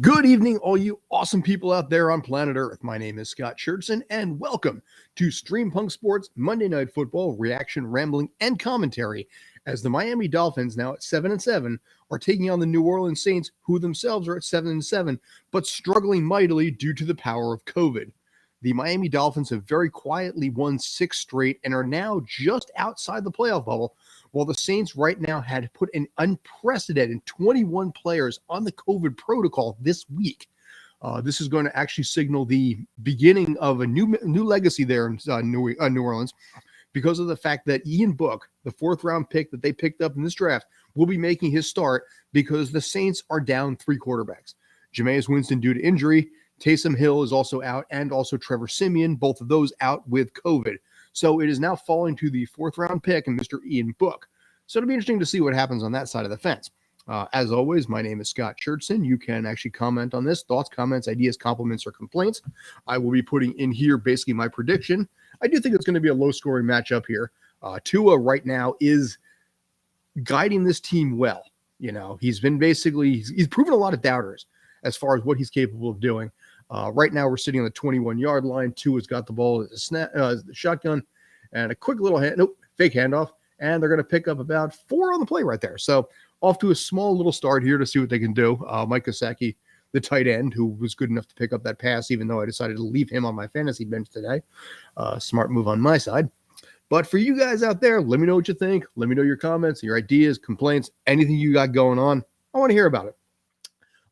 Good evening, all you awesome people out there on planet Earth. My name is Scott Schertzen, and welcome to Stream Punk Sports Monday Night Football reaction, rambling, and commentary as the Miami Dolphins, now at 7-7, are taking on the New Orleans Saints, who themselves are at 7-7, but struggling mightily due to the power of COVID. The Miami Dolphins have very quietly won 6 straight and are now just outside the playoff bubble, while the Saints right now had put an unprecedented 21 players on the COVID protocol this week. This is going to actually signal the beginning of a new legacy there in New Orleans, because of the fact that Ian Book, the 4th-round pick that they picked up in this draft, will be making his start because the Saints are down 3 quarterbacks. Jameis Winston due to injury, Taysom Hill is also out, and also Trevor Siemian, both of those out with COVID. So it is now falling to the 4th-round pick and Mr. Ian Book. So it'll be interesting to see what happens on that side of the fence. As always, my name is Scott Schertzen. You can actually comment on this. Thoughts, comments, ideas, compliments, or complaints. I will be putting in here basically my prediction. I do think it's going to be a low-scoring matchup here. Tua right now is guiding this team well. You know, he's proven a lot of doubters as far as what he's capable of doing. Right now, we're sitting on the 21-yard line. Tua's got the ball as the shotgun, and a quick little fake handoff, and they're going to pick up about 4 on the play right there. So off to a small little start here to see what they can do. Mike Gesicki, the tight end, who was good enough to pick up that pass, even though I decided to leave him on my fantasy bench today. Smart move on my side. But for you guys out there, let me know what you think. Let me know your comments, your ideas, complaints, anything you got going on. I want to hear about it.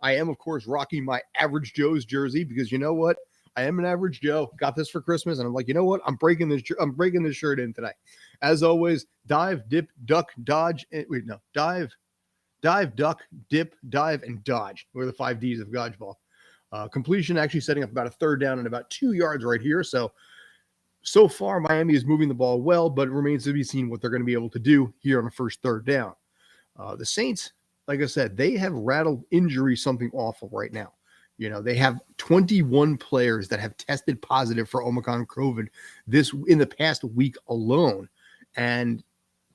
I am, of course, rocking my Average Joe's jersey because you know what? I am an average Joe. Got this for Christmas, and I'm like, you know what? I'm breaking this shirt in today. As always, dive, dip, duck, dodge. Dive, duck, dip, dive, and dodge. We're the 5 Ds of dodgeball. Completion actually setting up about a 3rd down and about 2 yards right here. So far, Miami is moving the ball well, but it remains to be seen what they're going to be able to do here on the first 3rd down. The Saints, like I said, they have rattled injury something awful right now. You know, they have 21 players that have tested positive for Omicron COVID in the past week alone. And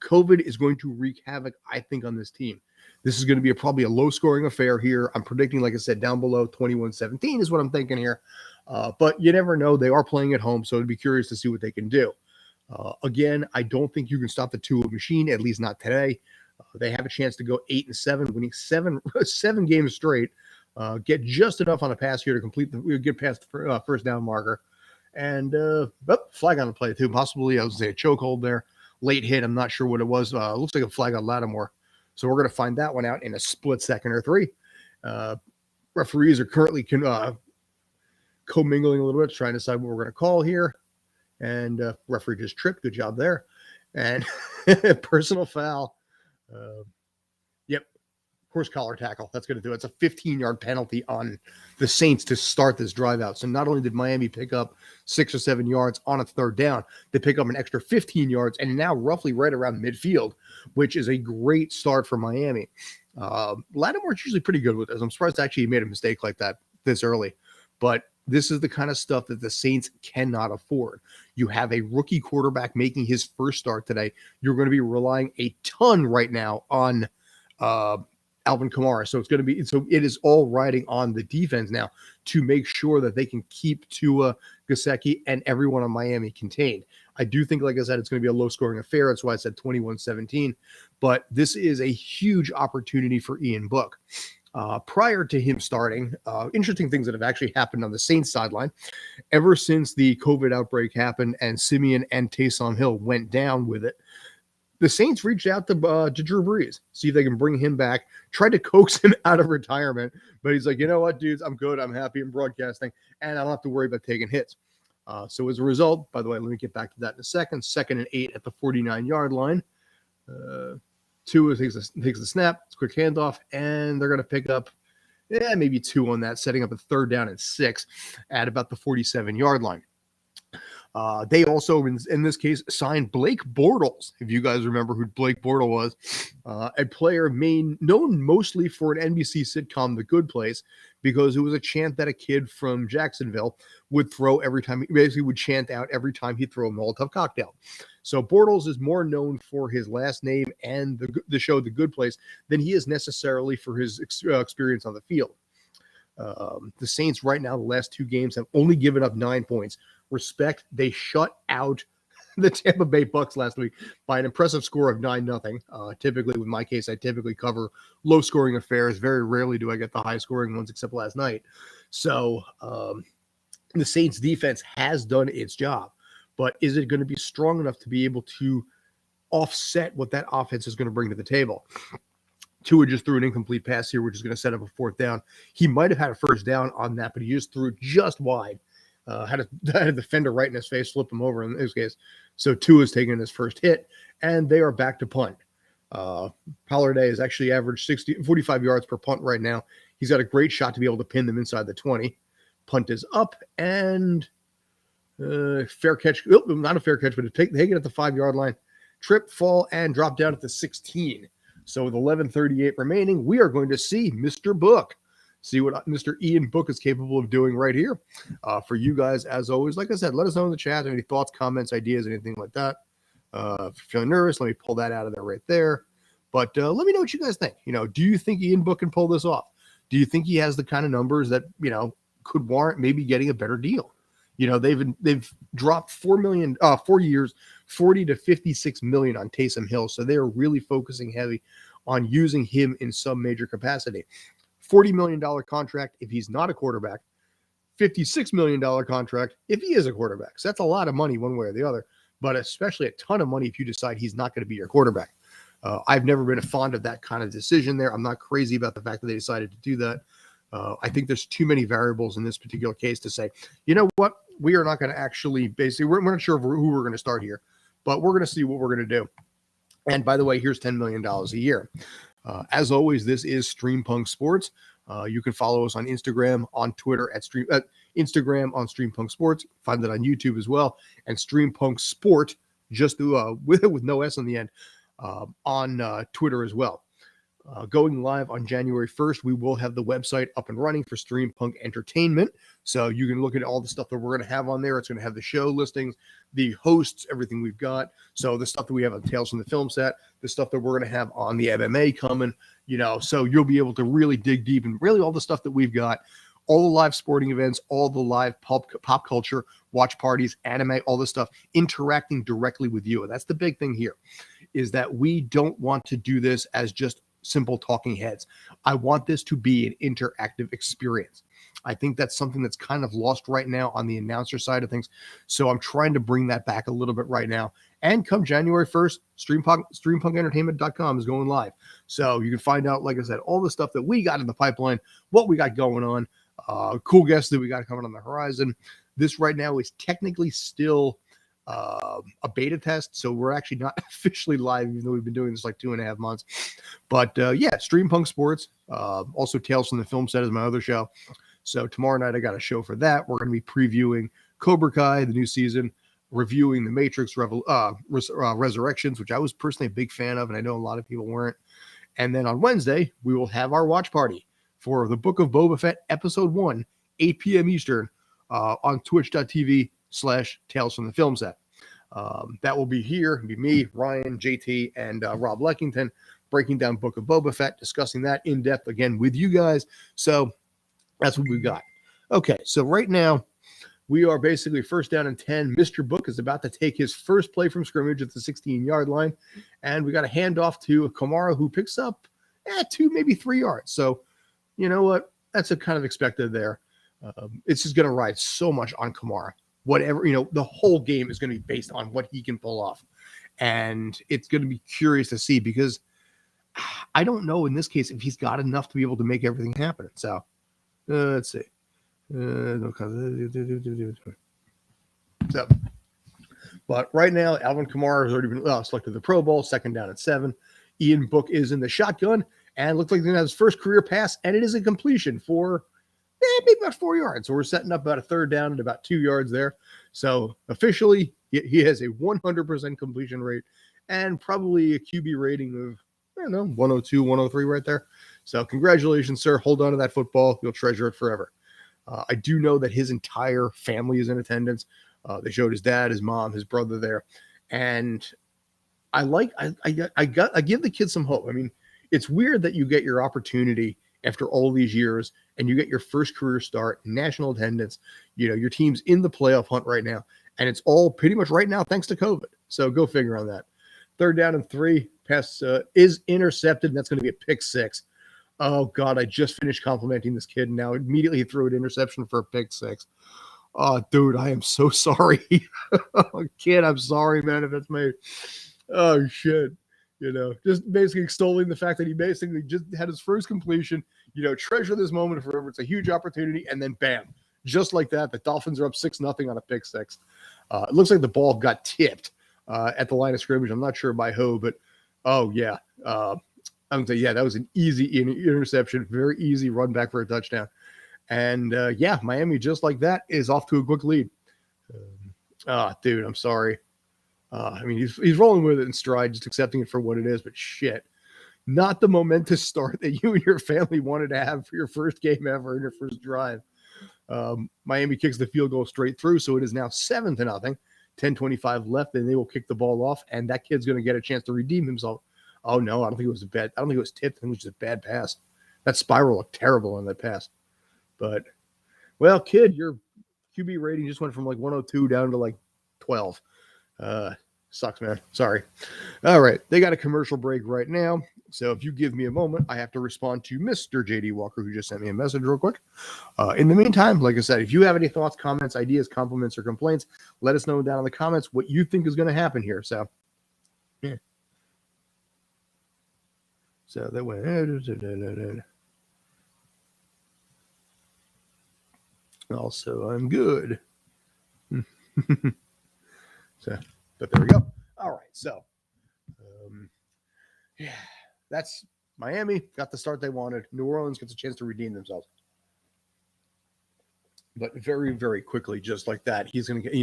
COVID is going to wreak havoc, I think, on this team. This is going to be probably a low-scoring affair here. I'm predicting, like I said, down below 21-17 is what I'm thinking here. But you never know. They are playing at home, so I'd be curious to see what they can do. Again, I don't think you can stop the Tua machine, at least not today. They have a chance to go 8-7, winning seven games straight. Get just enough on a pass here to get past the first down marker. And flag on the play, too. Possibly, I was going to say, a chokehold there. Late hit. I'm not sure what it was. Looks like a flag on Lattimore. So we're going to find that one out in a split second or 3. Referees are currently commingling a little bit, trying to decide what we're going to call here. And referee just tripped. Good job there. And personal foul. Yep. Horse collar tackle. That's going to do it. It's a 15-yard penalty on the Saints to start this drive out. So not only did Miami pick up 6 or 7 yards on a 3rd down, they pick up an extra 15 yards and now roughly right around midfield, which is a great start for Miami. Lattimore's usually pretty good with this. I'm surprised actually he made a mistake like that this early. But this is the kind of stuff that the Saints cannot afford. You have a rookie quarterback making his first start today. You're going to be relying a ton right now on Alvin Kamara. So it is all riding on the defense now to make sure that they can keep Tua, Gesicki, and everyone on Miami contained. I do think, like I said, it's going to be a low-scoring affair. That's why I said 21-17. But this is a huge opportunity for Ian Book. Prior to him starting, interesting things that have actually happened on the Saints sideline. Ever since the COVID outbreak happened and Siemian and Taysom Hill went down with it, the Saints reached out to Drew Brees, see if they can bring him back, tried to coax him out of retirement, but he's like, you know what, dudes, I'm good, I'm happy in broadcasting, and I don't have to worry about taking hits. So as a result, by the way, let me get back to that in a second. 2nd and 8 at the 49-yard line. Tua takes the snap, it's a quick handoff, and they're going to pick up maybe 2 on that, setting up a 3rd down and 6 at about the 47-yard line. They also, in this case, signed Blake Bortles. If you guys remember who Blake Bortles was, a player known mostly for an NBC sitcom, The Good Place, because it was a chant that a kid from Jacksonville would throw every time. He basically would chant out every time he'd throw a Molotov cocktail. So Bortles is more known for his last name and the show The Good Place than he is necessarily for his experience on the field. The Saints right now, the last 2 games, have only given up 9 points. Respect, they shut out the Tampa Bay Bucks last week by an impressive score of 9-0. Typically, with my case, I typically cover low-scoring affairs. Very rarely do I get the high-scoring ones, except last night. So the Saints defense has done its job, but is it going to be strong enough to be able to offset what that offense is going to bring to the table? Tua just threw an incomplete pass here, which is going to set up a 4th down. He might have had a 1st down on that, but he just threw it just wide. Had a defender right in his face, flip him over in this case. So Tua's taking his first hit, and they are back to punt. Pollard is actually averaged 45 yards per punt right now. He's got a great shot to be able to pin them inside the 20. Punt is up, and fair catch. Oh, not a fair catch, but take it at the 5-yard line. Trip, fall, and drop down at the 16. So with 11:38 remaining, we are going to see Mr. Book. See what Mr. Ian Book is capable of doing right here. For you guys, as always, like I said, let us know in the chat any thoughts, comments, ideas, anything like that. If you're feeling nervous, let me pull that out of there right there. But let me know what you guys think. Do you think Ian Book can pull this off? Do you think he has the kind of numbers that, could warrant maybe getting a better deal? They've dropped 4 years, 40 to 56 million on Taysom Hill. So they are really focusing heavy on using him in some major capacity. $40 million contract if he's not a quarterback, $56 million contract if he is a quarterback. So that's a lot of money one way or the other, but especially a ton of money if you decide he's not going to be your quarterback. I've never been fond of that kind of decision there. I'm not crazy about the fact that they decided to do that. I think there's too many variables in this particular case to say, you know what, we are not going to actually we're not sure who we're going to start here, but we're going to see what we're going to do. And by the way, here's $10 million a year. As always, this is Stream Punk Sports. You can follow us on Instagram, on Twitter Instagram on Stream Punk Sports. Find that on YouTube as well, and Stream Punk Sport just with no S on the end on Twitter as well. Going live on January 1st, we will have the website up and running for Stream Punk Entertainment. So you can look at all the stuff that we're going to have on there. It's going to have the show listings, the hosts, everything we've got. So the stuff that we have on Tales from the Film Set, the stuff that we're going to have on the MMA coming, so you'll be able to really dig deep and really all the stuff that we've got, all the live sporting events, all the live pop culture, watch parties, anime, all this stuff, interacting directly with you. And that's the big thing here, is that we don't want to do this as just simple talking heads. I want this to be an interactive experience. I think that's something that's kind of lost right now on the announcer side of things. So I'm trying to bring that back a little bit right now. And come January 1st, streampunkentertainment.com is going live. So you can find out, like I said, all the stuff that we got in the pipeline, what we got going on, cool guests that we got coming on the horizon. This right now is technically still a beta test, so we're actually not officially live, even though we've been doing this like 2.5 months. But Stream Punk Sports, also Tales from the Film Set is my other show. So tomorrow night I got a show for that. We're going to be previewing Cobra Kai, the new season, reviewing The Matrix Resurrections, which I was personally a big fan of, and I know a lot of people weren't. And then on Wednesday, we will have our watch party for the Book of Boba Fett Episode 1, 8 p.m. Eastern, on twitch.tv/Tales from the Film Set. That will be here. It'll be me, Ryan, JT, and Rob Leckington breaking down Book of Boba Fett, discussing that in depth again with you guys. So that's what we've got. Okay, so right now we are basically 1st down and 10. Mr. Book is about to take his first play from scrimmage at the 16-yard line, and we got a handoff to Kamara, who picks up 2, maybe 3 yards. So you know what? That's a kind of expected there. It's just going to ride so much on Kamara. Whatever, the whole game is going to be based on what he can pull off. And it's going to be curious to see, because I don't know in this case if he's got enough to be able to make everything happen. So let's see. But right now, Alvin Kamara has already been selected to the Pro Bowl, 2nd down and 7. Ian Book is in the shotgun and looks like he's going to have his first career pass, and it is a completion for maybe about 4 yards. So we're setting up about a 3rd down and about 2 yards there. So officially, he has a 100% completion rate and probably a QB rating of, 102, 103 right there. So congratulations, sir. Hold on to that football. You'll treasure it forever. I do know that his entire family is in attendance. They showed his dad, his mom, his brother there. And I give the kids some hope. I mean, it's weird that you get your opportunity after all these years and you get your first career start, national attendance, your team's in the playoff hunt right now, and it's all pretty much right now thanks to COVID. So go figure on that. 3rd down and 3, pass is intercepted, and that's going to be a pick 6. Oh, God, I just finished complimenting this kid, and now immediately threw an interception for a pick 6. Oh, dude, I am so sorry. Kid, I'm sorry, man, if that's me. Oh, shit. Just basically extolling the fact that he basically just had his first completion. Treasure this moment forever. It's a huge opportunity, and then bam, just like that, the Dolphins are up 6-0 on a pick 6. It looks like the ball got tipped at the line of scrimmage. I'm not sure by who, but oh, yeah. I'm going to say, yeah, that was an easy interception, very easy run back for a touchdown. And, Miami, just like that, is off to a quick lead. Dude, I'm sorry. He's rolling with it in stride, just accepting it for what it is, but shit. Not the momentous start that you and your family wanted to have for your first game ever in your first drive. Miami kicks the field goal straight through, so it is now 7-0. 10:25 left, and they will kick the ball off, and that kid's going to get a chance to redeem himself. Oh, no, I don't think it was tipped. I think it was just a bad pass. That spiral looked terrible on that pass. But, well, kid, your QB rating just went from like 102 down to like 12. Sucks, man. Sorry. All right. They got a commercial break right now. So if you give me a moment, I have to respond to Mr. JD Walker, who just sent me a message real quick. In the meantime, like I said, if you have any thoughts, comments, ideas, compliments, or complaints, let us know down in the comments what you think is going to happen here. So, yeah. So that went. Also, I'm good. But there we go. All right. So, that's Miami. Got the start they wanted. New Orleans gets a chance to redeem themselves. But very, very quickly, just like that, he's going to get,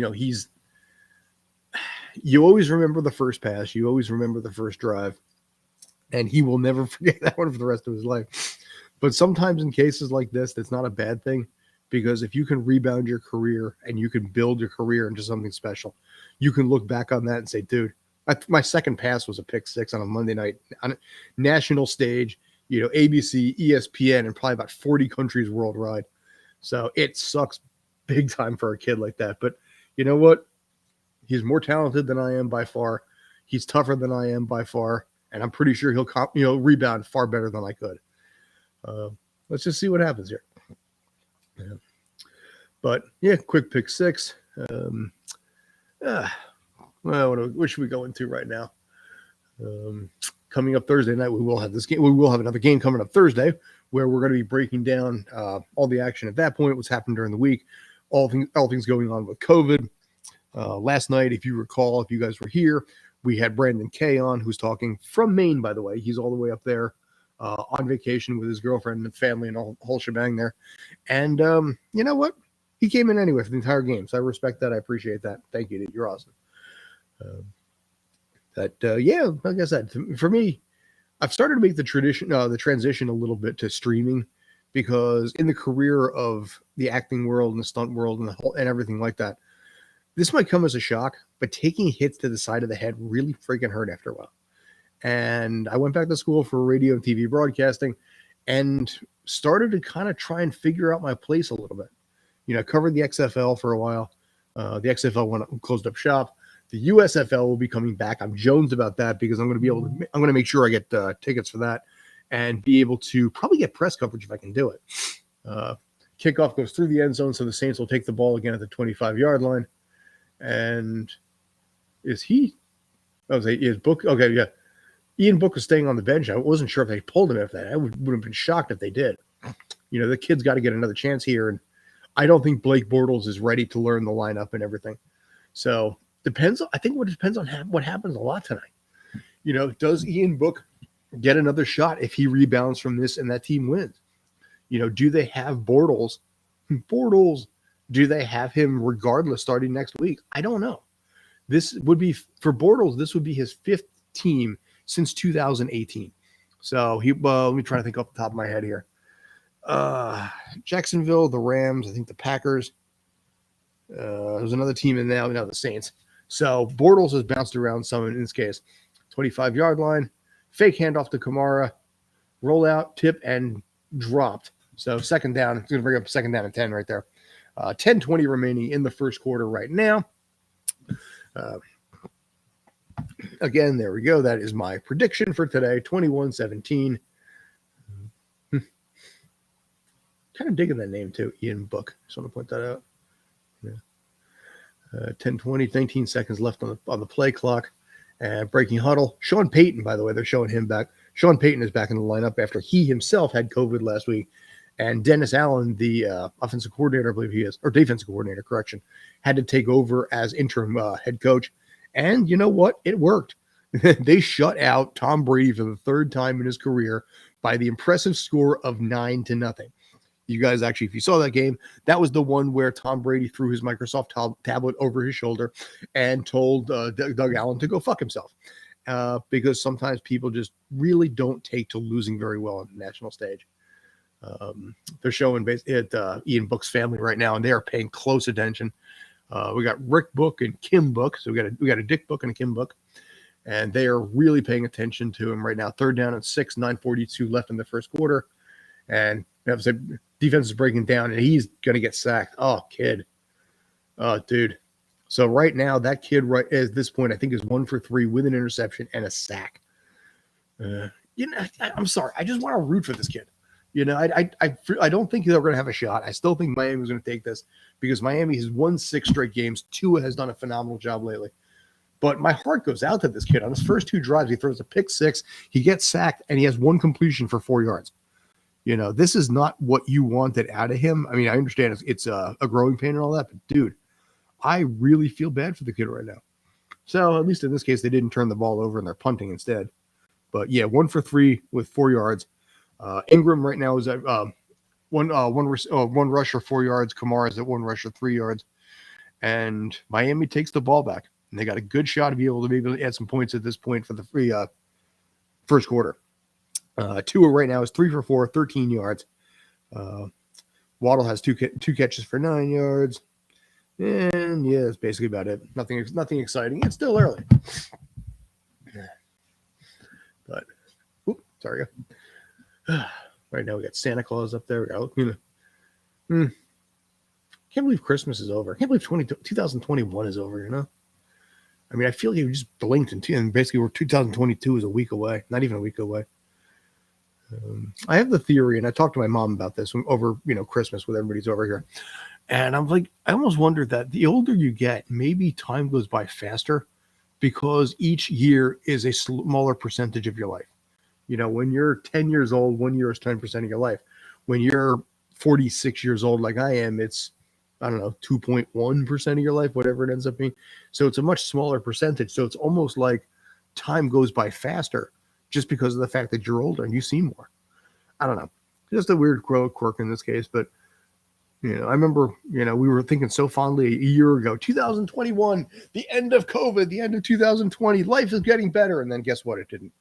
you always remember the first pass. You always remember the first drive. And he will never forget that one for the rest of his life. But sometimes in cases like this, that's not a bad thing. Because if you can rebound your career and you can build your career into something special, you can look back on that and say, dude, my second pass was a pick 6 on a Monday night on a national stage, ABC, ESPN, and probably about 40 countries worldwide. So it sucks big time for a kid like that. But you know what? He's more talented than I am by far. He's tougher than I am by far. And I'm pretty sure he'll rebound far better than I could. Let's just see what happens here. Yeah. But yeah, quick pick 6. What should we go into right now? Coming up Thursday night, we will have this game. We will have another game coming up Thursday where we're going to be breaking down all the action at that point, what's happened during the week, all things going on with COVID. Last night, if you recall, if you guys were here, we had Brandon Kay on, who's talking from Maine, by the way. He's all the way up there on vacation with his girlfriend and family and all whole shebang there. And you know what? He came in anyway for the entire game. So I respect that. I appreciate that. Thank you, dude. You're awesome. Like I said, for me, I've started to make the transition a little bit to streaming, because in the career of the acting world and the stunt world and everything like that, this might come as a shock, but taking hits to the side of the head really freaking hurt after a while. And I went back to school for radio and TV broadcasting and started to kind of try and figure out my place a little bit. I covered the XFL for a while. The XFL closed up shop. The USFL will be coming back. I'm jonesed about that because I'm going to make sure I get tickets for that and be able to probably get press coverage if I can do it. Kickoff goes through the end zone, so the Saints will take the ball again at the 25-yard line. And is Book? Okay, yeah. Ian Book is staying on the bench. I wasn't sure if they pulled him after that. I would have been shocked if they did. The kid's got to get another chance here, and I don't think Blake Bortles is ready to learn the lineup and everything. So I think what depends on what happens a lot tonight. Does Ian Book get another shot if he rebounds from this and that team wins? Do they have Bortles? Do they have him regardless starting next week? I don't know. This would be for Bortles. This would be his 5th team since 2018. So let me try to think off the top of my head here. Jacksonville, the Rams, I think the Packers. There's another team in now the Saints. So Bortles has bounced around some in this case. 25-yard line, fake handoff to Kamara, roll out, tip, and dropped So second down, it's going to bring up second down and 10 right there. 10:20 remaining in the first quarter right now. Again, there we go. That is my prediction for today, 21-17. Kind of digging that name too, Ian Book. Just want to point that out. Yeah. 10:20, 19 seconds left on the play clock. Breaking huddle. Sean Payton, by the way, they're showing him back. Sean Payton is back in the lineup after he himself had COVID last week. And Dennis Allen, the offensive coordinator, I believe he is, or defensive coordinator, correction, had to take over as interim head coach. And you know what? It worked. They shut out Tom Brady for the third time in his career by the impressive score of 9-0. You guys actually, if you saw that game, that was the one where Tom Brady threw his Microsoft tablet over his shoulder and told Doug Allen to go fuck himself. Because sometimes people just really don't take to losing very well on the national stage. They're showing Ian Book's family right now, and they are paying close attention. We got Rick Book and Kim Book, so we got a Dick Book and a Kim Book, and they are really paying attention to him right now. Third down and 6, 9:42 left in the first quarter, and defense is breaking down, and he's gonna get sacked. Oh, kid, dude. So right now, that kid right at this point, I think is 1 for 3 with an interception and a sack. I'm sorry, I just want to root for this kid. I don't think they're going to have a shot. I still think Miami's going to take this because Miami has won 6 straight games. Tua has done a phenomenal job lately. But my heart goes out to this kid. On his first 2 drives, he throws a pick 6, he gets sacked, and he has 1 completion for 4 yards. This is not what you wanted out of him. I mean, I understand it's a growing pain and all that, but dude, I really feel bad for the kid right now. So at least in this case, they didn't turn the ball over and they're punting instead. But yeah, 1 for 3 with 4 yards. Ingram right now is at one rusher 4 yards. Kamara is at 1 rusher 3 yards, and Miami takes the ball back, and they got a good shot to be able to add some points at this point for the first quarter. Tua right now is 3 for 4, 13 yards. Waddle has two catches for 9 yards, and yeah, that's basically about it. Nothing exciting. It's still early, but sorry. Right now we got Santa Claus up there. Can't believe Christmas is over. Can't believe 2021 is over. I mean, I feel like you just blinked and basically 2022 is a week away. Not even a week away. I have the theory, and I talked to my mom about this over Christmas with everybody's over here, and I'm like, I almost wonder that the older you get, maybe time goes by faster because each year is a smaller percentage of your life. When you're 10 years old, 1 year is 10% of your life. When you're 46 years old, like I am, it's, 2.1% of your life, whatever it ends up being. So it's a much smaller percentage. So it's almost like time goes by faster just because of the fact that you're older and you see more. I don't know. Just a weird quirk in this case. But, I remember, we were thinking so fondly a year ago, 2021, the end of COVID, the end of 2020, life is getting better. And then guess what? It didn't,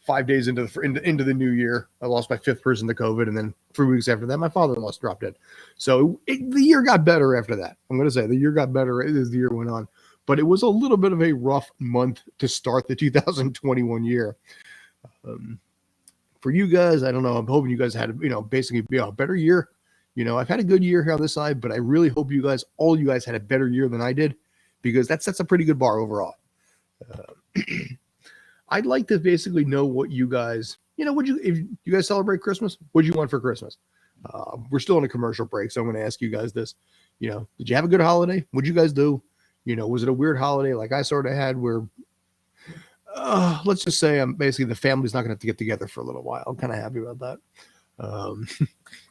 5 days into the new year, I lost my 5th person to COVID, and then 3 weeks after that, my father-in-law dropped dead. So the year got better after that. I'm going to say the year got better as the year went on, but it was a little bit of a rough month to start the 2021 year. For you guys, I don't know. I'm hoping you guys had, basically a better year. I've had a good year here on this side, but I really hope all you guys had a better year than I did, because that sets a pretty good bar overall. I'd like to basically know what you guys, if you guys celebrate Christmas, what'd you want for Christmas? We're still in a commercial break, so I'm going to ask you guys this. Did you have a good holiday? What'd you guys do? Was it a weird holiday like I sort of had where, let's just say basically the family's not going to have to get together for a little while. I'm kind of happy about that.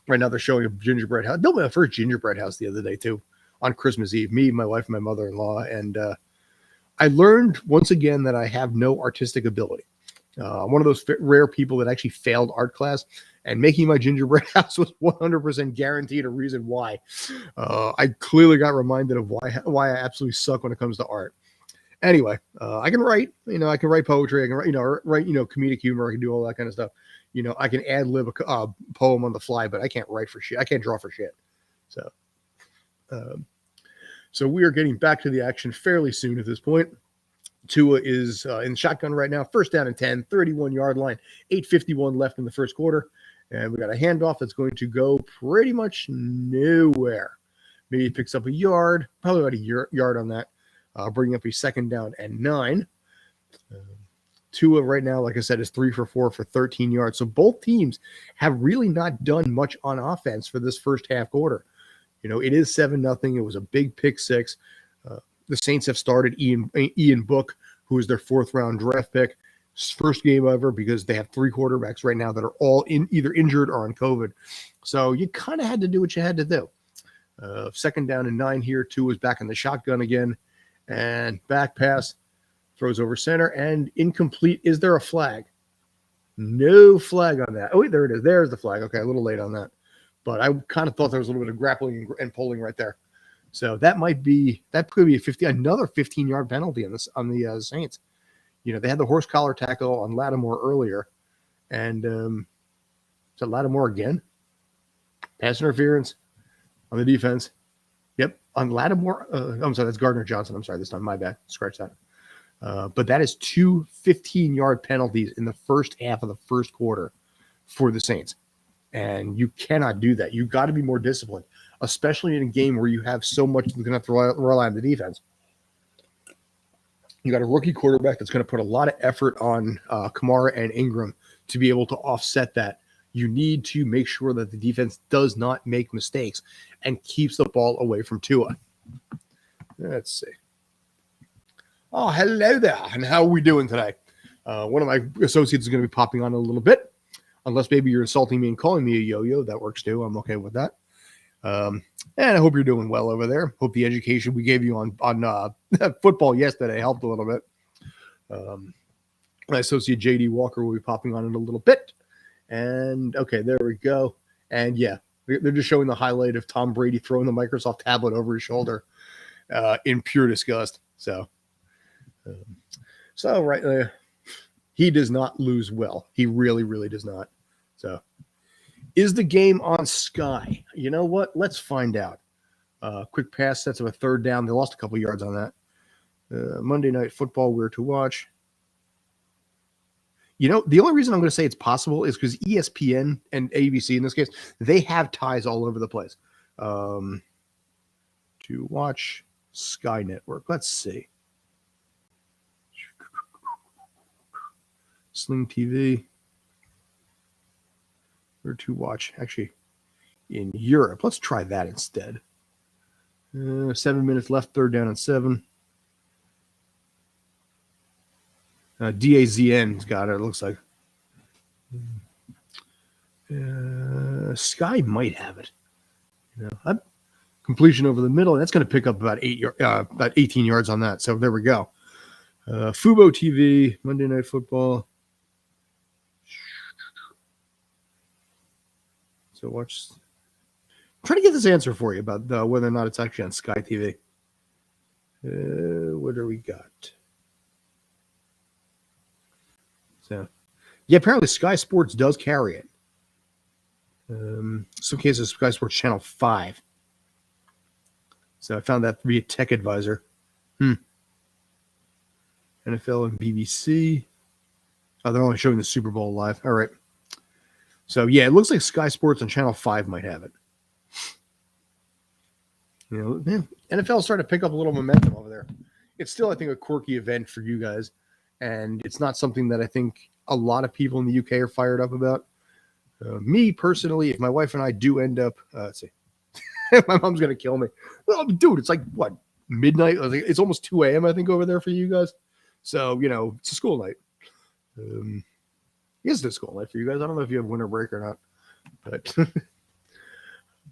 Right now they're showing a gingerbread house. No, my first gingerbread house the other day too, on Christmas Eve, me, my wife, and my mother-in-law, and I learned once again that I have no artistic ability. I'm one of those rare people that actually failed art class, and making my gingerbread house was 100% guaranteed a reason why. I clearly got reminded of why I absolutely suck when it comes to art. Anyway, I can write, I can write poetry. I can write, comedic humor. I can do all that kind of stuff. I can ad-lib a poem on the fly, but I can't write for shit. I can't draw for shit. So we are getting back to the action fairly soon at this point. Tua is in shotgun right now. First down and 10, 31-yard line, 8:51 left in the first quarter. And we got a handoff that's going to go pretty much nowhere. Maybe picks up a yard, probably about a yard on that. Bringing up a 2nd down and 9. Tua right now, like I said, is 3 for 4 for 13 yards. So both teams have really not done much on offense for this first half quarter. It is 7-0. It was a big pick 6. The Saints have started Ian Book, who is their 4th-round draft pick. First game ever because they have 3 quarterbacks right now that are all either injured or on COVID. So you kind of had to do what you had to do. 2nd down and 9 here. Tua is back in the shotgun again. And back pass. Throws over center and incomplete. Is there a flag? No flag on that. Oh, wait, there it is. There's the flag. Okay, a little late on that. But I kind of thought there was a little bit of grappling and pulling right there. So that could be another 15-yard penalty on the Saints. They had the horse collar tackle on Lattimore earlier. And is that Lattimore again? Pass interference on the defense. Yep, on Lattimore. I'm sorry, that's Gardner Johnson. I'm sorry, this time. My bad. Scratch that. But that is 2 15-yard penalties in the first half of the first quarter for the Saints. And you cannot do that. You've got to be more disciplined, especially in a game where you have so much that's going to have to rely on the defense. You got a rookie quarterback that's going to put a lot of effort on Kamara and Ingram to be able to offset that. You need to make sure that the defense does not make mistakes and keeps the ball away from Tua. Let's see. Oh, hello there. And how are we doing today? One of my associates is going to be popping on a little bit. Unless maybe you're insulting me and calling me a yo-yo. That works too. I'm okay with that. And I hope you're doing well over there. Hope the education we gave you on football yesterday helped a little bit. My associate J.D. Walker will be popping on in a little bit. And, okay, there we go. And, yeah, they're just showing the highlight of Tom Brady throwing the Microsoft tablet over his shoulder in pure disgust. So right there, he does not lose well. He really, really does not. So, is the game on Sky? You know what? Let's find out. Quick pass sets of a 3rd down. They lost a couple yards on that. Monday Night Football, where to watch. The only reason I'm going to say it's possible is because ESPN and ABC, in this case, they have ties all over the place. To watch Sky Network. Let's see. Sling TV. Where to watch? Actually, in Europe. Let's try that instead. 7 minutes left, 3rd down and 7. DAZN's got it, looks like. Sky might have it. Completion over the middle, and that's going to pick up about 18 yards on that. So there we go. Fubo TV, Monday Night Football. So watch. I'm trying to get this answer for you about whether or not it's actually on Sky TV. What do we got? So, yeah, apparently Sky Sports does carry it. Some cases, Sky Sports Channel 5. So I found that via Tech Advisor. NFL and BBC. Oh, they're only showing the Super Bowl live. All right. So, yeah, it looks like Sky Sports on Channel 5 might have it. NFL started to pick up a little momentum over there. It's still, I think, a quirky event for you guys. And it's not something that I think a lot of people in the UK are fired up about. Me, personally, if my wife and I do end up, let's see. My mom's going to kill me. Well, dude, it's like, what, midnight? It's almost 2 a.m., I think, over there for you guys. So, it's a school night. It's a school night for you guys. I don't know if you have winter break or not.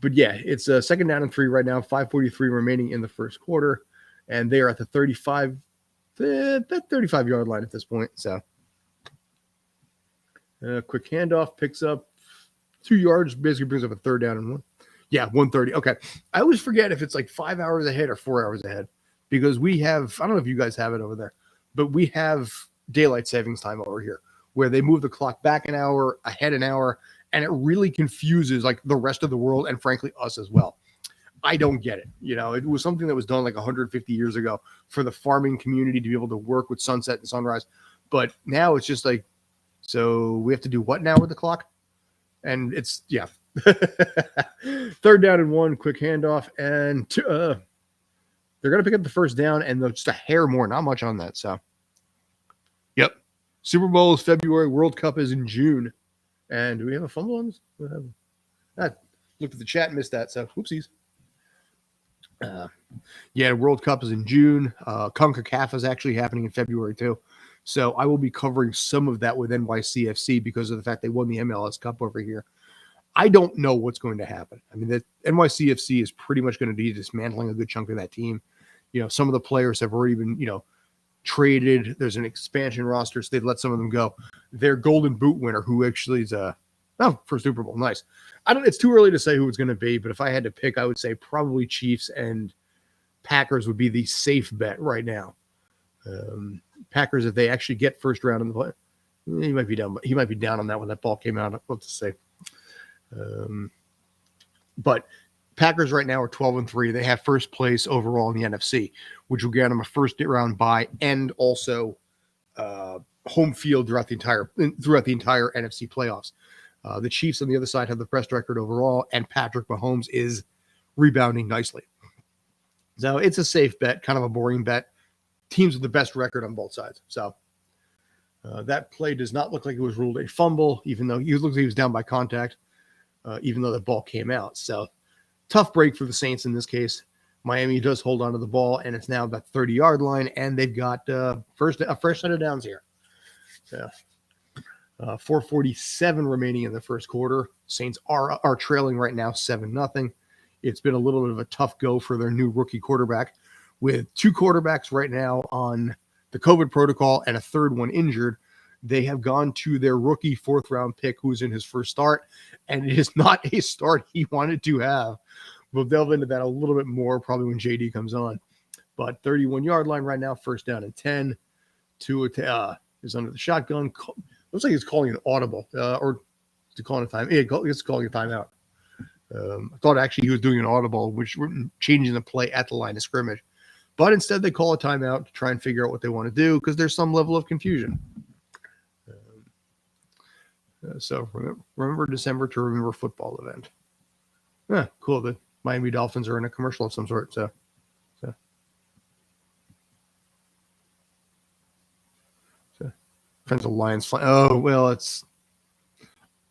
But yeah, it's 2nd down and 3 right now. 5:43 remaining in the first quarter. And they are at the 35-yard line at this point. So, quick handoff, picks up 2 yards, basically brings up a 3rd down and 1. Yeah, 1:30. Okay. I always forget if it's like 5 hours ahead or 4 hours ahead because we have, I don't know if you guys have it over there, but we have daylight savings time over here where they move the clock back an hour, ahead an hour, and it really confuses like the rest of the world and frankly us as well. I don't get it. It was something that was done like 150 years ago for the farming community to be able to work with sunset and sunrise. But now it's just like, so we have to do what now with the clock? And it's, yeah. 3rd down and 1, quick handoff, and they're going to pick up the first down, and just a hair more, not much on that. So, yep. Super Bowl is February. World Cup is in June. And do we have a fumble on this? I looked at the chat and missed that, so whoopsies. Yeah, World Cup is in June. CONCACAF is actually happening in February too. So I will be covering some of that with NYCFC because of the fact they won the MLS Cup over here. I don't know what's going to happen. I mean, the NYCFC is pretty much going to be dismantling a good chunk of that team. Some of the players have already been, traded. There's an expansion roster, so they've let some of them go. Their Golden Boot winner, who actually is for Super Bowl, nice. It's too early to say who it's going to be, but if I had to pick, I would say probably Chiefs and Packers would be the safe bet right now. Packers, if they actually get first round in the play, he might be down. He might be down on that when that ball came out. What to say? But Packers right now are 12-3. They have first place overall in the NFC, which will get them a first round bye and also home field throughout the entire NFC playoffs. The Chiefs on the other side have the best record overall, and Patrick Mahomes is rebounding nicely. So it's a safe bet, kind of a boring bet. Teams with the best record on both sides. So that play does not look like it was ruled a fumble, even though he looked like he was down by contact, even though the ball came out. So tough break for the Saints in this case. Miami does hold on to the ball, and it's now about 30-yard line, and they've got a fresh set of downs here. So 4:47 remaining in the first quarter. Saints are trailing right now 7-0. It's been a little bit of a tough go for their new rookie quarterback, with 2 quarterbacks right now on the COVID protocol and a third one injured. They have gone to their rookie 4th-round pick who's in his first start, and it is not a start he wanted to have. We'll delve into that a little bit more probably when JD comes on. But 31-yard line right now, first down and 10. Tua is under the shotgun. Looks like he's calling an audible, or is he calling a time? Yeah, he's calling a timeout. I thought actually he was doing an audible, which were changing the play at the line of scrimmage. But instead, they call a timeout to try and figure out what they want to do because there's some level of confusion. So remember December to remember football event. Yeah, cool. The Miami Dolphins are in a commercial of some sort. So. Friends of Lions fan. Oh, well, it's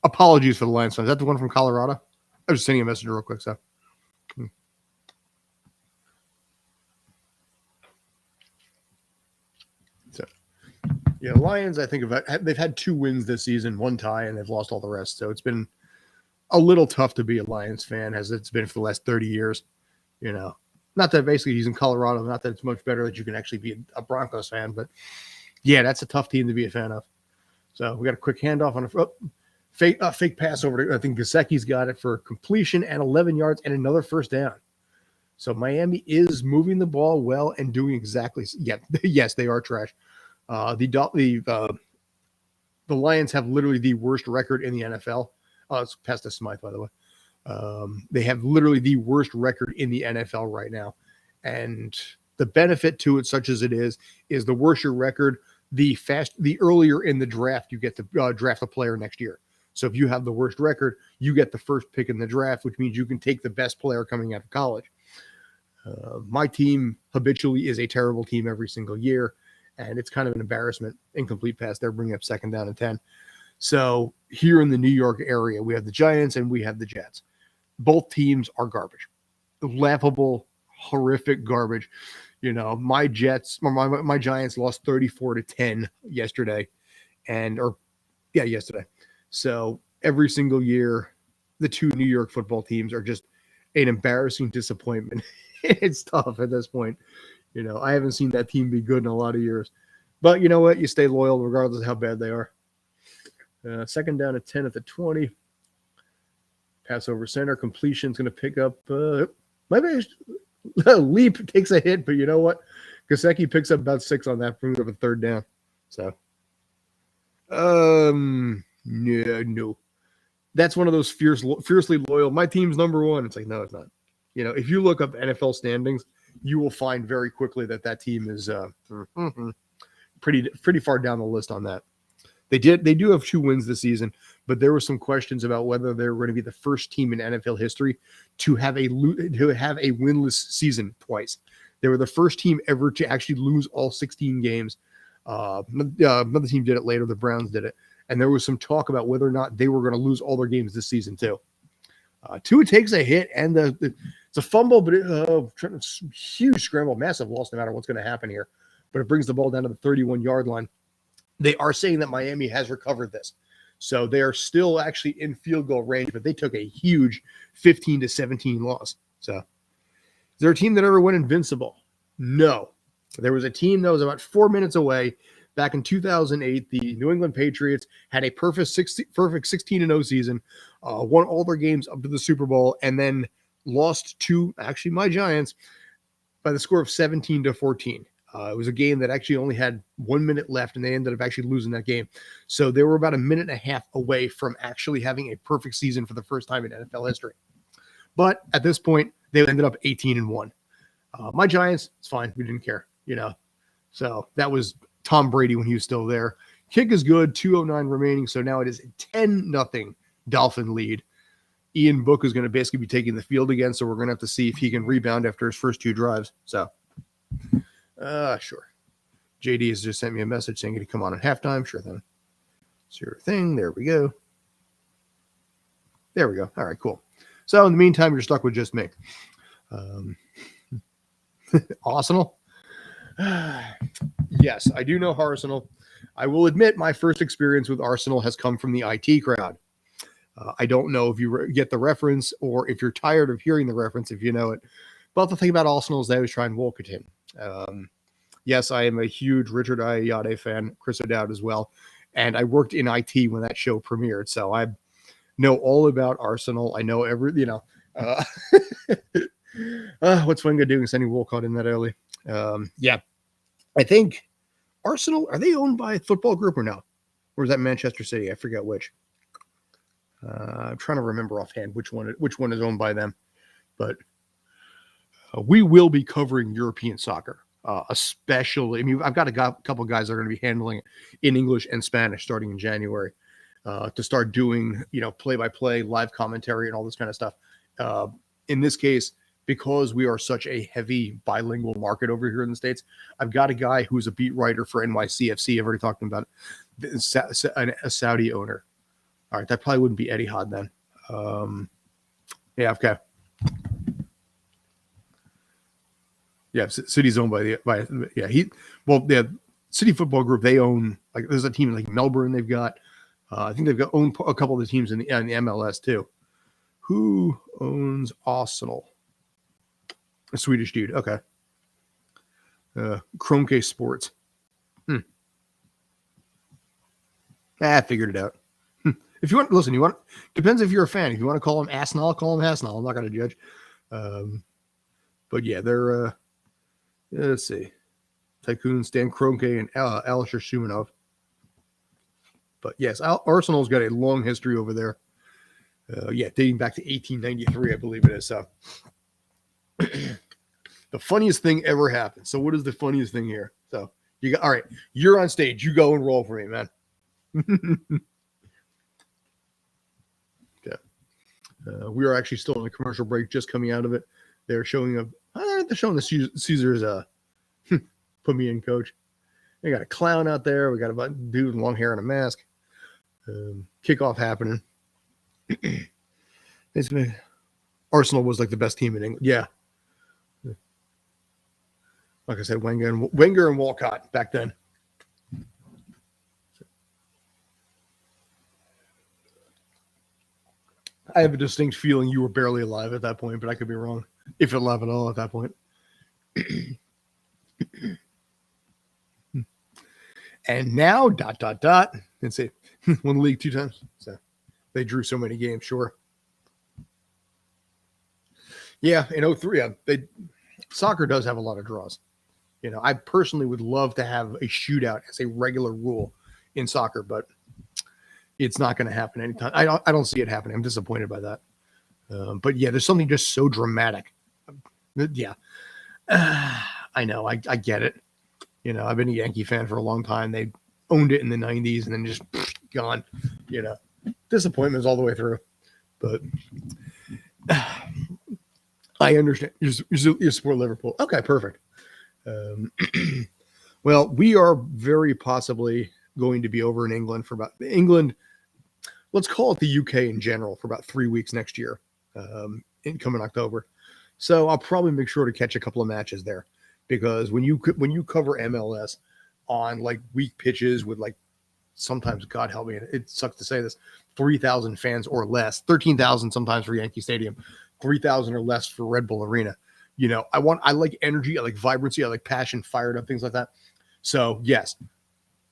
apologies for the Lions fan. Is that the one from Colorado? I was just sending a message real quick. So. Yeah, Lions, I think they've had 2 wins this season, 1 tie, and they've lost all the rest. So it's been a little tough to be a Lions fan, as it's been for the last 30 years. Not that basically he's in Colorado, not that it's much better that you can actually be a Broncos fan, but yeah, that's a tough team to be a fan of. So we got a quick handoff on a fake pass over to, I think Gesicki's got it for completion and 11 yards and another first down. So Miami is moving the ball well and doing exactly. Yeah, yes, they are trash. The Lions have literally the worst record in the NFL. It's past the Smythe, by the way. They have literally the worst record in the NFL right now. And the benefit to it, such as it is the worse your record, the earlier in the draft you get to draft a player next year. So if you have the worst record, you get the first pick in the draft, which means you can take the best player coming out of college. My team habitually is a terrible team every single year. And it's kind of an embarrassment. Incomplete pass. They're bringing up 2nd down and 10. So here in the New York area, we have the Giants and we have the Jets. Both teams are garbage. Laughable, horrific garbage. My Giants lost 34-10 yesterday. Yesterday. So every single year, the 2 New York football teams are just an embarrassing disappointment. It's tough at this point. I haven't seen that team be good in a lot of years. But you know what? You stay loyal regardless of how bad they are. 2nd down and 10 at the 20. Pass over center. Completion's going to pick up. Maybe Leap takes a hit, but you know what? Gesicki picks up about 6 on that, brings up a 3rd down. So, no. That's one of those fiercely loyal. My team's number 1. It's like, no, it's not. If you look up NFL standings, you will find very quickly that team is pretty far down the list on that. They do have 2 wins this season, but there were some questions about whether they were going to be the first team in NFL history to have a winless season twice. They were the first team ever to actually lose all 16 games. Another team did it later. The Browns did it. And there was some talk about whether or not they were going to lose all their games this season too. Tua takes a hit, and it's a fumble, but huge scramble, massive loss, no matter what's going to happen here. But it brings the ball down to the 31-yard line. They are saying that Miami has recovered this. So they are still actually in field goal range, but they took a huge 15-17 loss. So is there a team that ever went invincible? No. There was a team that was about 4 minutes away. Back in 2008, the New England Patriots had a perfect 16-0 season, won all their games up to the Super Bowl, and then lost to, actually, my Giants by the score of 17-14. It was a game that actually only had 1 minute left, and they ended up actually losing that game. So they were about a minute and a half away from actually having a perfect season for the first time in NFL history. But at this point, they ended up 18-1. My Giants, it's fine. We didn't care, So that was Tom Brady when he was still there. Kick is good, 2:09 remaining, so now it is a 10-0 Dolphin lead. Ian Book is going to basically be taking the field again, so we're going to have to see if he can rebound after his first two drives. So, sure. JD has just sent me a message saying he'd come on at halftime. Sure then. Sure thing. There we go. There we go. All right, cool. So in the meantime, you're stuck with just me. Arsenal? Yes, I do know Arsenal. I will admit my first experience with Arsenal has come from the IT crowd. I don't know if you get the reference or if you're tired of hearing the reference, if you know it. But the thing about Arsenal is they always try and walk it in. Yes, I am a huge Richard Ayoade fan, Chris O'Dowd as well. And I worked in IT when that show premiered. So I know all about Arsenal. I know what's Wenger doing sending Walcott in that early? Yeah. I think Arsenal, are they owned by a football group or no? Or is that Manchester City? I forget which. I'm trying to remember offhand which one is owned by them. But we will be covering European soccer, especially. I mean, I've got a couple of guys that are going to be handling it in English and Spanish starting in January to start doing, play-by-play, live commentary, and all this kind of stuff. In this case, because we are such a heavy bilingual market over here in the States, I've got a guy who's a beat writer for NYCFC. I've already talked about it. A Saudi owner. All right, that probably wouldn't be Etihad then. Yeah, okay. Yeah, City's owned by City Football Group. They own, like, there's a team in like Melbourne. They've got, I think they've owned a couple of the teams in the MLS too. Who owns Arsenal? A Swedish dude. Okay. Kroenke Sports. I figured it out. If you want, listen, depends if you're a fan. If you want to call him Arsenal, call him Arsenal. I'm not going to judge. But yeah, they're, let's see. Tycoon, Stan Kroenke, and Alisher Shumanov. But yes, Arsenal's got a long history over there. Dating back to 1893, I believe it is. So the funniest thing ever happened. So what is the funniest thing here? So all right, you're on stage. You go and roll for me, man. Okay. We are actually still in a commercial break, just coming out of it. They're showing the Caesars. Put me in, coach. They got a clown out there. We got a dude with long hair and a mask. Kickoff happening. Basically, Arsenal was like the best team in England. Yeah. Like I said, Wenger and Walcott back then. I have a distinct feeling you were barely alive at that point, but I could be wrong. If you're alive at all at that point. And now, ... And say, won the league 2 times. So they drew so many games, sure. Yeah, in 2003, soccer does have a lot of draws. I personally would love to have a shootout as a regular rule in soccer, but it's not going to happen anytime. I don't see it happening. I'm disappointed by that. But yeah, there's something just so dramatic. Yeah. I know. I get it. I've been a Yankee fan for a long time. They owned it in the 90s and then just gone, disappointments all the way through. But I understand. You support Liverpool. Okay, perfect. Well, we are very possibly going to be over in England for about England. Let's call it the UK in general for about 3 weeks next year, in coming October. So I'll probably make sure to catch a couple of matches there, because when you cover MLS on like weak pitches with like sometimes, God help me, it sucks to say this, 3,000 fans or less, 13,000 sometimes for Yankee Stadium, 3,000 or less for Red Bull Arena. I like energy, I like vibrancy, I like passion, fired up, things like that. So yes,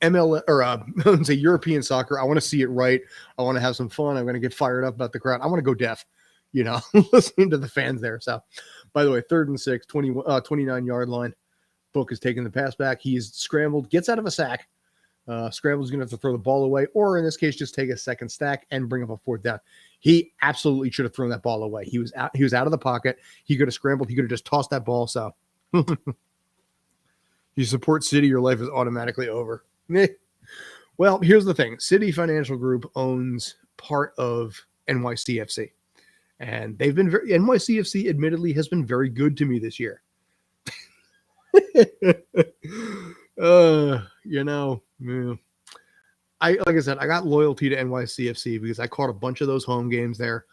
MLS or say European soccer, I want to see it right. I want to have some fun. I'm going to get fired up about the crowd. I want to go deaf, listening to the fans there. So, by the way, 3rd and 6, 29-yard line. Book is taking the pass back. He's scrambled, gets out of a sack. Scramble's going to have to throw the ball away, or in this case, just take a second stack and bring up a 4th down. He absolutely should have thrown that ball away. He was out of the pocket. He could have scrambled. He could have just tossed that ball. So you support City, your life is automatically over. Well, here's the thing. City Financial Group owns part of NYCFC. And they've been NYCFC admittedly has been very good to me this year. Like I said, I got loyalty to NYCFC because I caught a bunch of those home games there.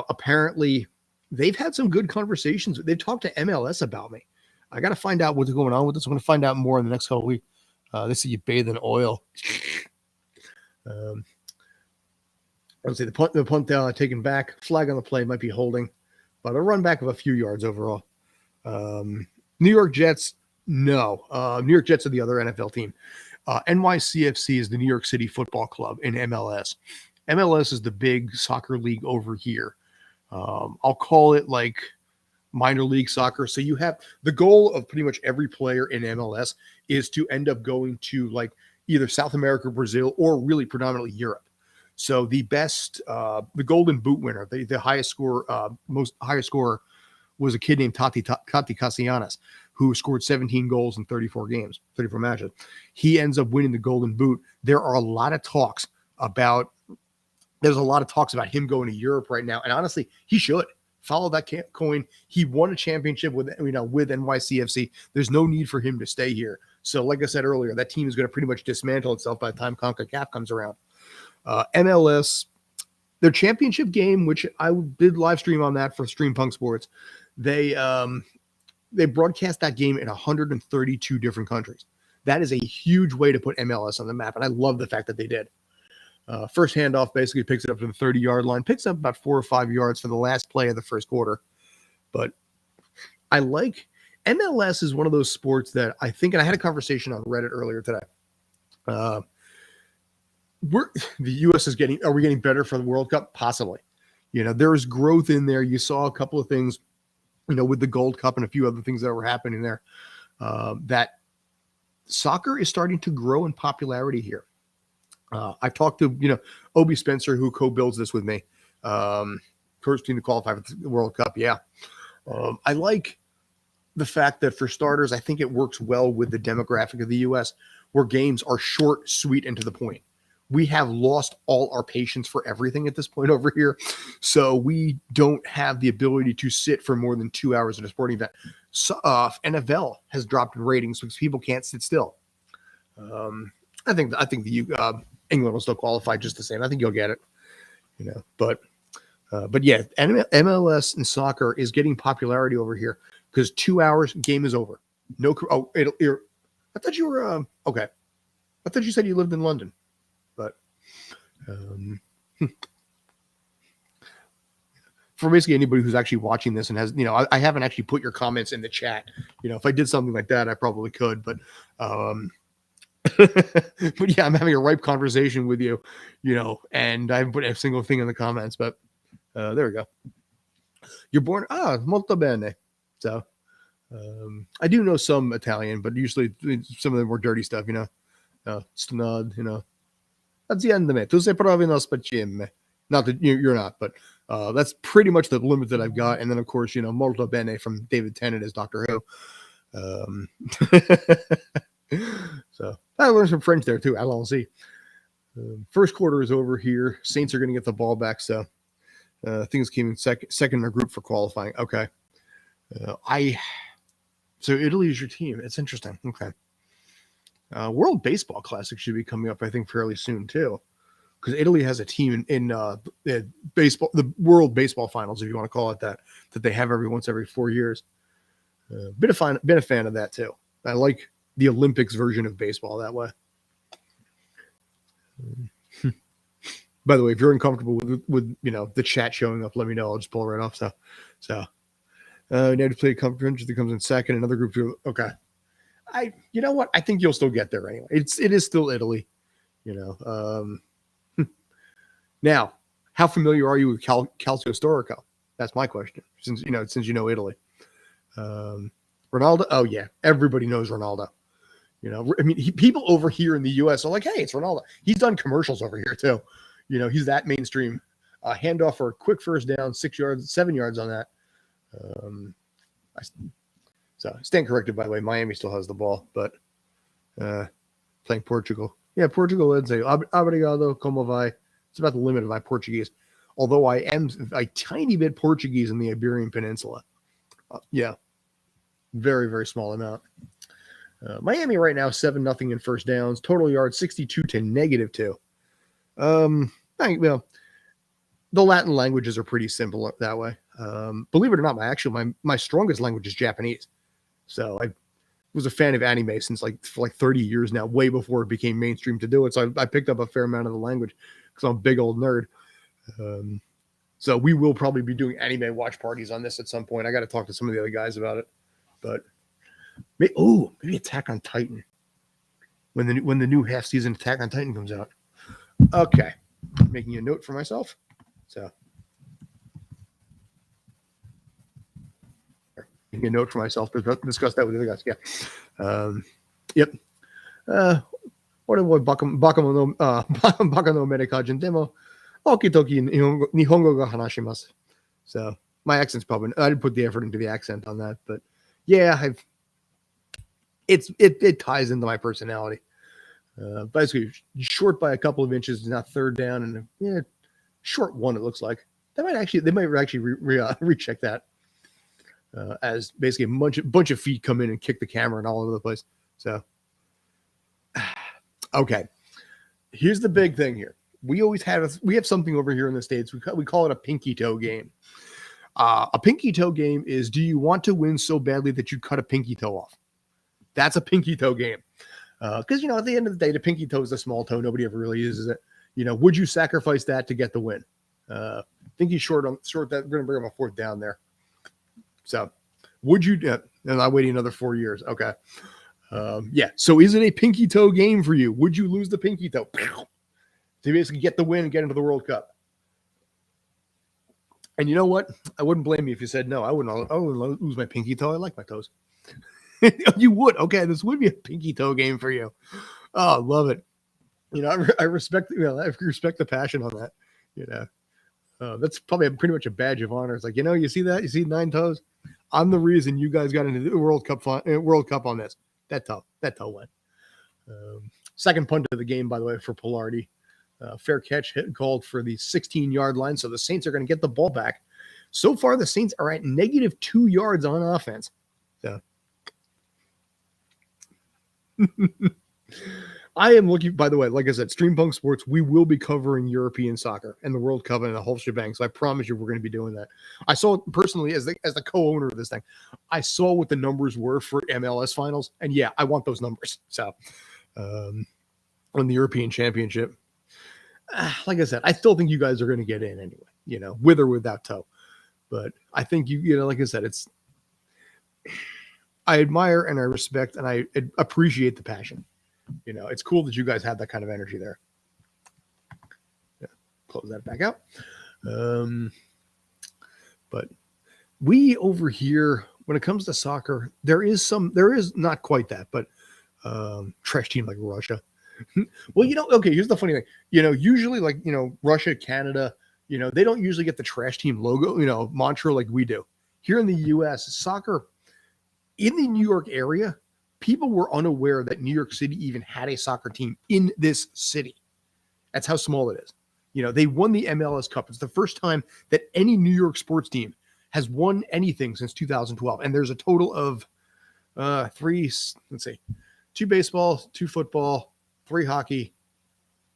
Apparently they've had some good conversations. They've talked to MLS about me. I got to find out what's going on with this. I'm going to find out more in the next couple of weeks. They see you bathe in oil. Let's say the punt taken back. Flag on the play, might be holding, but a run back of a few yards overall. New York Jets, no. New York Jets are the other NFL team. NYCFC is the New York City Football Club in MLS. MLS is the big soccer league over here. I'll call it like minor league soccer. So you have the goal of pretty much every player in MLS is to end up going to like either South America, Brazil, or really predominantly Europe. So the best, the Golden Boot winner, the highest scorer was a kid named Tati Castellanos, who scored 17 goals in 34 matches. He ends up winning the Golden Boot. There's a lot of talks about him going to Europe right now. And honestly, he should follow that coin. He won a championship with NYCFC. There's no need for him to stay here. So like I said earlier, that team is going to pretty much dismantle itself by the time CONCACAF comes around. MLS, their championship game, which I did live stream on that for Stream Punk Sports, they broadcast that game in 132 different countries. That is a huge way to put MLS on the map, and I love the fact that they did. First handoff basically picks it up to the 30-yard line, picks up about 4 or 5 yards for the last play of the first quarter. But I like MLS is one of those sports that I think, and I had a conversation on Reddit earlier today. The U.S. are we getting better for the World Cup? Possibly. There is growth in there. You saw a couple of things, with the Gold Cup and a few other things that were happening there, that soccer is starting to grow in popularity here. I've talked to, Obi Spencer, who co-builds this with me. First team to qualify for the World Cup. Yeah. I like the fact that for starters, I think it works well with the demographic of the U.S., where games are short, sweet, and to the point. We have lost all our patience for everything at this point over here. So we don't have the ability to sit for more than 2 hours at a sporting event. So, NFL has dropped in ratings because people can't sit still. I think the England will still qualify just the same. I think you'll get it, but yeah, MLS and soccer is getting popularity over here because 2 hours, game is over. No, I thought you were okay. I thought you said you lived in London, but for basically anybody who's actually watching this and has, I haven't actually put your comments in the chat. If I did something like that, I probably could, but but yeah, I'm having a ripe conversation with you, and I haven't put a single thing in the comments, but there we go. You're born, molto bene. So I do know some Italian, but usually some of the more dirty stuff, stud, azienda me, tu sei proprio uno spacciame. Not that you're not, but that's pretty much the limit that I've got. And then, of course, molto bene from David Tennant as Doctor Who. So I learned some French there too. Allons-y. First quarter is over here. Saints are going to get the ball back. So things came in second in our group for qualifying. Okay. So Italy is your team. It's interesting. Okay. World Baseball Classic should be coming up, I think, fairly soon too, because Italy has a team in baseball, the World Baseball Finals, if you want to call it that they have every 4 years. Been a fan of that too. I like the Olympics version of baseball that way. By the way, if you're uncomfortable with the chat showing up, let me know. I'll just pull it right off. So now to play a conference that comes in second. Another group two. Okay. You know what? I think you'll still get there anyway. It is still Italy. Now, how familiar are you with Calcio Storico? That's my question. Since you know Italy. Ronaldo. Oh yeah, everybody knows Ronaldo. I mean, people over here in the U.S. are like, "Hey, it's Ronaldo." He's done commercials over here too. He's that mainstream. Handoff for a quick first down, 6 yards, 7 yards on that. So stand corrected, by the way. Miami still has the ball, but playing Portugal. Yeah, Portugal would say, "Obrigado, como vai?" It's about the limit of my Portuguese. Although I am a tiny bit Portuguese in the Iberian Peninsula. Yeah, very, very small amount. Miami right now 7-0 in first downs. Total yards 62 to -2. The Latin languages are pretty simple that way. Believe it or not, my strongest language is Japanese. So I was a fan of anime since for 30 years now, way before it became mainstream to do it. So I picked up a fair amount of the language because I'm a big old nerd. So we will probably be doing anime watch parties on this at some point. I got to talk to some of the other guys about it. But maybe Attack on Titan when the new half season Attack on Titan comes out. Okay, making a note for myself. So making a note for myself to discuss that with the other guys. Yeah. Yep. Baka no American demo. Okitoki Nihongo ga hanashimasu. So my accent's probably, I didn't put the effort into the accent on that, but yeah, it ties into my personality. Basically short by a couple of inches, not third down, and short one. It looks like they might actually recheck that as basically a bunch of feet come in and kick the camera and all over the place. So okay, here's the big thing here. We have something over here in the States. We call it a pinky toe game. A pinky toe game is, do you want to win so badly that you cut a pinky toe off? That's a pinky toe game. Because, at the end of the day, the pinky toe is a small toe. Nobody ever really uses it. Would you sacrifice that to get the win? Pinky short that. We're going to bring him a fourth down there. So would you, and I'm waiting another 4 years. Okay. Yeah. So is it a pinky toe game for you? Would you lose the pinky toe to basically get the win and get into the World Cup? And you know what? I wouldn't blame you if you said no. I wouldn't lose my pinky toe. I like my toes. You would. Okay, this would be a pinky toe game for you. Oh, love it. I respect. I respect the passion on that. That's probably pretty much a badge of honor. It's like, you see that? You see 9 toes? I'm the reason you guys got into the World Cup on this. That toe went. Second punt of the game, by the way, for Polardi. Fair catch hit called for the 16-yard line. So the Saints are going to get the ball back. So far, the Saints are at -2 yards on offense. So I am looking, by the way, like I said, Stream Punk Sports, we will be covering European soccer and the World Cup and the whole shebang. So I promise you we're going to be doing that. I saw personally, as the co-owner of this thing, I saw what the numbers were for MLS finals. And yeah, I want those numbers. So on the European Championship, like I said, I still think you guys are going to get in anyway, with or without toe. But I think like I said, I admire and I respect and I appreciate the passion. It's cool that you guys have that kind of energy there. Yeah, close that back out. But we over here, when it comes to soccer, there is not quite that, but trash team like Russia. Well, okay, here's the funny thing. Usually like, Russia, Canada, they don't usually get the trash team logo, mantra like we do. Here in the US, soccer in the New York area, people were unaware that New York City even had a soccer team in this city That's how small it is. They won the MLS Cup. It's the first time that any New York sports team has won anything since 2012. And there's a total of two baseball, two football, three hockey,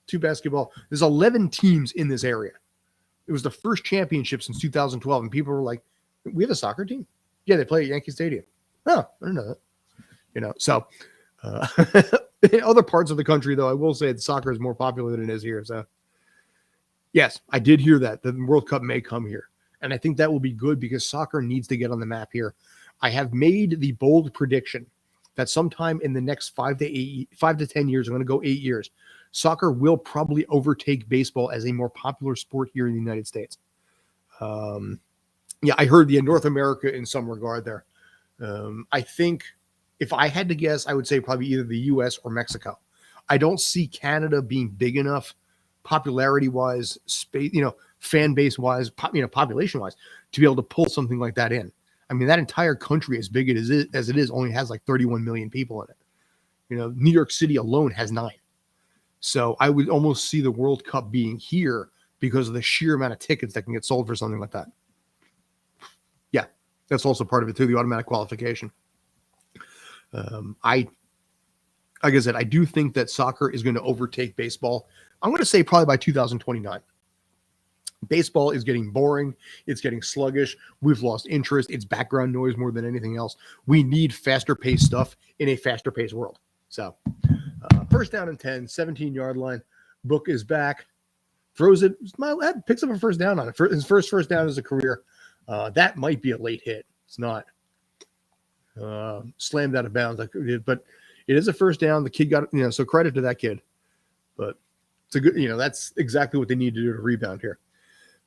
two basketball. There's 11 teams in this area. It was the first championship since 2012. And people were like, we have a soccer team? Yeah, they play at Yankee Stadium. Oh, I didn't know that. So in other parts of the country, though, I will say that soccer is more popular than it is here. So yes, I did hear that the World Cup may come here. And I think that will be good because soccer needs to get on the map here. I have made the bold prediction that sometime in the next 5 to 10 years, I'm going to go 8 years, soccer will probably overtake baseball as a more popular sport here in the United States. I heard the North America in some regard there. I think if I had to guess, I would say probably either the U.S. or Mexico. I don't see Canada being big enough popularity-wise, space, fan base-wise, population-wise, to be able to pull something like that in. I mean, that entire country, as big as it is, only has like 31 million people in it. New York City alone has 9. So I would almost see the World Cup being here because of the sheer amount of tickets that can get sold for something like that. Yeah, that's also part of it too, the automatic qualification. Like I said, I do think that soccer is going to overtake baseball. I'm going to say probably by 2029. Baseball is getting boring. It's getting sluggish. We've lost interest. It's background noise more than anything else. We need faster paced stuff in a faster paced world. So first down and 10, 17-yard line. Book is back. Throws it. Picks up a first down on it. His first down as a career. That might be a late hit. It's not. Slammed out of bounds. But it is a first down. The kid got, so credit to that kid. But it's a good, that's exactly what they need to do to rebound here.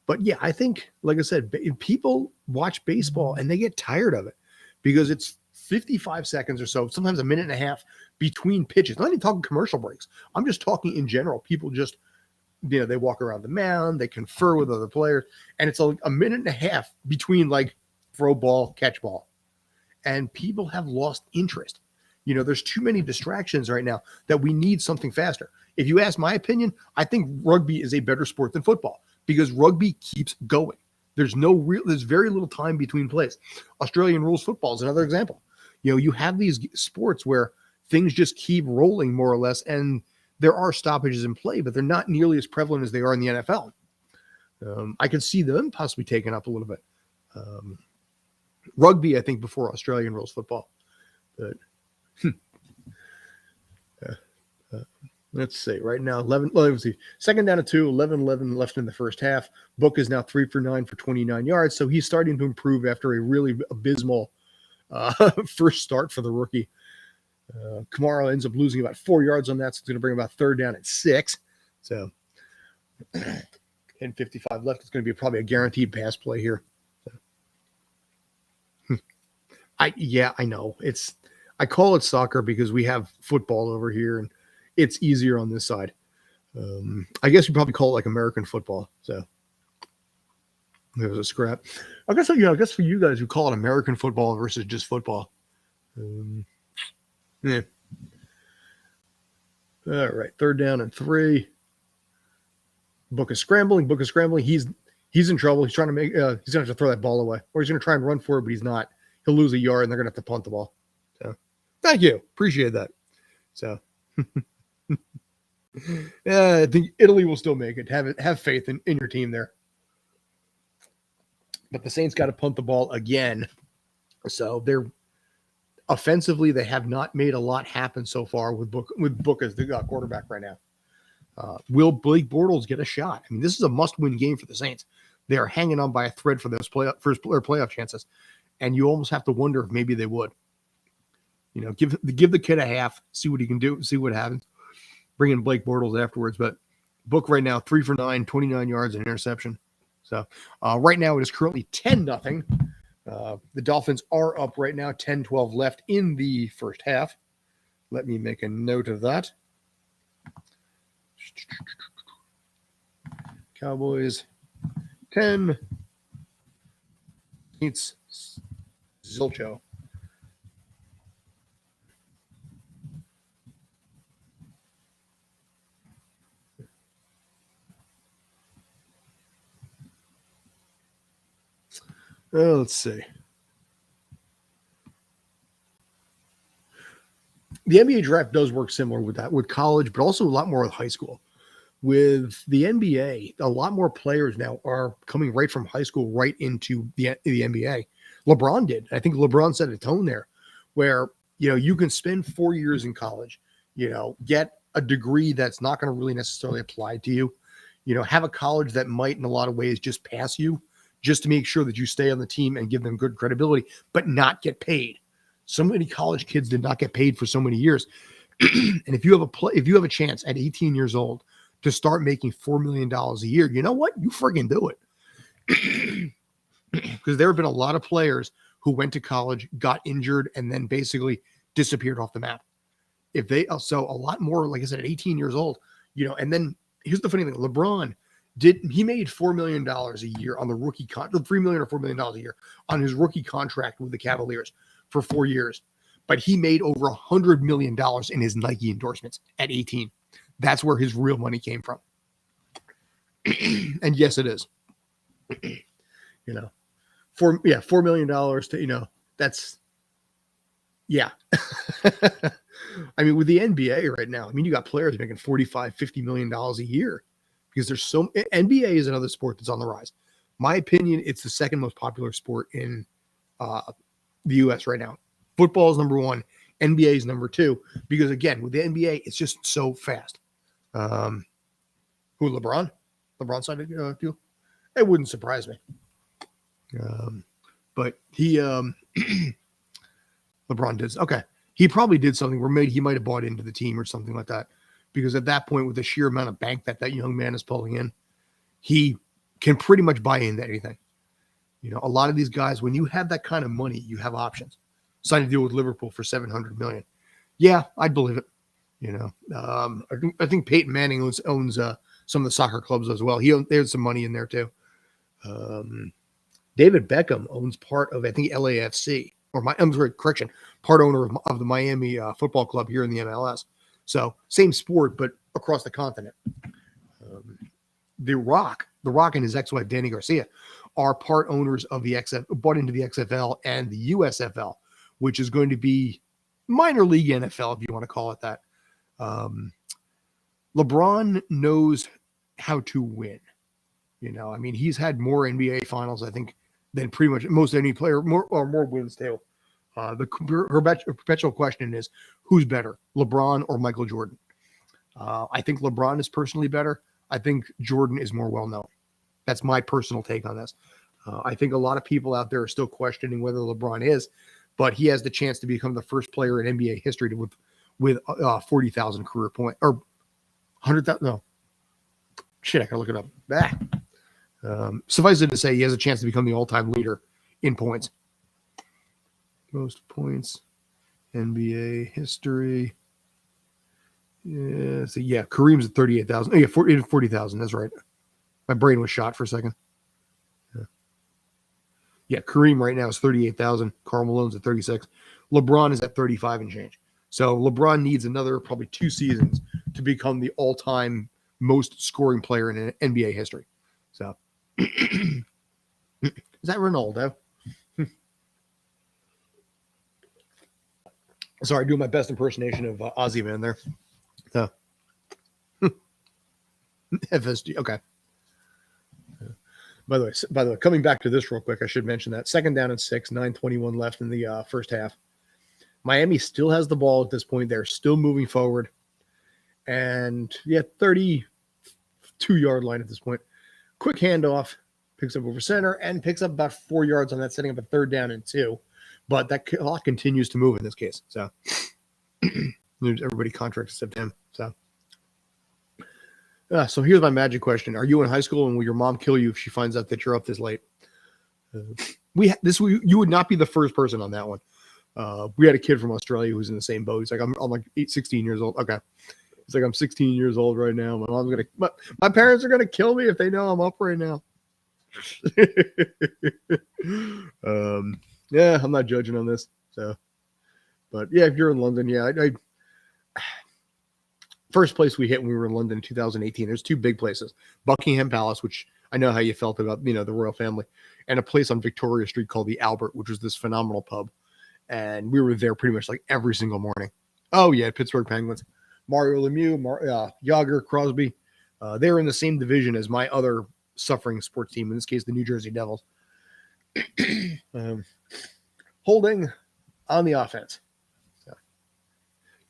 But yeah, I think, like I said, people watch baseball and they get tired of it because it's 55 seconds or so, sometimes a minute and a half between pitches. I'm not even talking commercial breaks. I'm just talking in general. People just, they walk around the mound, they confer with other players, and it's a minute and a half between like throw ball, catch ball. And people have lost interest. There's too many distractions right now that we need something faster. If you ask my opinion, I think rugby is a better sport than football because rugby keeps going. There's very little time between plays. Australian rules football is another example. You have these sports where things just keep rolling more or less, and there are stoppages in play, but they're not nearly as prevalent as they are in the NFL. I could see them possibly taken up a little bit. Rugby, I think, before Australian rules football. But let's see. Right now, 11. Well, let's see. Second down and 2, 11 left in the first half. Book is now 3 for 9 for 29 yards, so he's starting to improve after a really abysmal first start for the rookie. Kamara ends up losing about 4 yards on that, so it's going to bring about third down at 6. So, 10:55 left. It's going to be probably a guaranteed pass play here. I know. I call it soccer because we have football over here, and it's easier on this side. I guess you probably call it like American football. So there's a scrap. I guess for you guys who call it American football versus just football. Yeah. All right. Third down and 3. Book is scrambling. He's in trouble. He's trying to make. He's going to have to throw that ball away, or he's going to try and run for it, but he's not. He'll lose a yard, and they're going to have to punt the ball. So, thank you. Appreciate that. So, yeah, I think Italy will still make it. Have faith in your team there. But the Saints got to punt the ball again. So they're offensively, they have not made a lot happen so far with Book as the quarterback right now. Will Blake Bortles get a shot? I mean, this is a must-win game for the Saints. They are hanging on by a thread for those playoff chances, and you almost have to wonder if maybe they would. Give the kid a half, see what he can do, see what happens. Bring in Blake Bortles afterwards, but Book right now 3 for 9, 29 yards, and interception. So right now it is currently 10-0. The Dolphins are up right now, 10-12 left in the first half. Let me make a note of that. Cowboys 10. It's Zilcho. Let's see. The NBA draft does work similar with that, with college, but also a lot more with high school. With the NBA, a lot more players now are coming right from high school right into the NBA. LeBron did. I think LeBron set a tone there where, you can spend 4 years in college, get a degree that's not going to really necessarily apply to you, have a college that might in a lot of ways just pass you just to make sure that you stay on the team and give them good credibility, but not get paid. So many college kids did not get paid for so many years. And if you have a chance at 18 years old to start making $4 million a year, you know what? You friggin' do it. Because there have been a lot of players who went to college, got injured, and then basically disappeared off the map. So a lot more, like I said, at 18 years old, and then here's the funny thing. LeBron made $4 million a year on the rookie contract, $3 million or $4 million a year on his rookie contract with the Cavaliers for 4 years. But he made over $100 million in his Nike endorsements at 18. That's where his real money came from. And yes, it is. $4 million to, that's, yeah. I mean, with the NBA right now, you got players making $45-50 million a year because NBA is another sport that's on the rise. My opinion, it's the second most popular sport in the U.S. right now. Football is number one. NBA is number two because, again, with the NBA, it's just so fast. Who, LeBron? LeBron side of deal? It wouldn't surprise me. But he, LeBron did. Okay. He probably did something where he might have bought into the team or something like that. Because at that point, with the sheer amount of bank that young man is pulling in, he can pretty much buy into anything. A lot of these guys, when you have that kind of money, you have options. Sign a deal with Liverpool for $700 million. Yeah, I'd believe it. I think Peyton Manning owns some of the soccer clubs as well. There's some money in there too. David Beckham owns part of, I think, LAFC, part owner of the Miami football club here in the MLS. So same sport, but across the continent. The Rock and his ex-wife, Danny Garcia, are part owners of the bought into the XFL and the USFL, which is going to be minor league NFL, if you want to call it that. LeBron knows how to win. He's had more NBA finals, I think, than pretty much most any player, more wins too. The perpetual question is, who's better, LeBron or Michael Jordan? I think LeBron is personally better. I think Jordan is more well-known. That's my personal take on this. I think a lot of people out there are still questioning whether LeBron is, but he has the chance to become the first player in NBA history with 40,000 career point or 100,000. No, shit, I gotta look it up. Suffice it to say, he has a chance to become the all-time leader in points. Most points, NBA history. Yeah, Kareem's at 38,000. Yeah, 40,000. That's right. My brain was shot for a second. Yeah, Kareem right now is 38,000. Karl Malone's at 36. LeBron is at 35 and change. So LeBron needs another probably 2 seasons to become the all-time most scoring player in NBA history. So, is that Ronaldo? Sorry, doing my best impersonation of Ozzy Man there. FSG. Okay. By the way, coming back to this real quick, I should mention that 2nd down and 6, 9:21 left in the first half. Miami still has the ball at this point. They're still moving forward. And 32-yard line at this point. Quick handoff, picks up over center, and picks up about 4 yards on that, setting up a 3rd down and 2. But that clock continues to move in this case. So everybody contracts except him. So here's my magic question. Are you in high school, and will your mom kill you if she finds out that you're up this late? You would not be the first person on that one. We had a kid from Australia who's in the same boat. He's like, I'm like 16 years old. Okay. He's like, I'm 16 years old right now. My parents are going to kill me if they know I'm up right now. Yeah, I'm not judging on this. So, but yeah, if you're in London, first place we hit when we were in London in 2018, there's 2 big places. Buckingham Palace, which I know how you felt about, the royal family, and a place on Victoria Street called the Albert, which was this phenomenal pub. And we were there pretty much like every single morning. Oh yeah, Pittsburgh Penguins, Mario Lemieux, Yager, Crosby. They're in the same division as my other suffering sports team, in this case, the New Jersey Devils. Holding on the offense.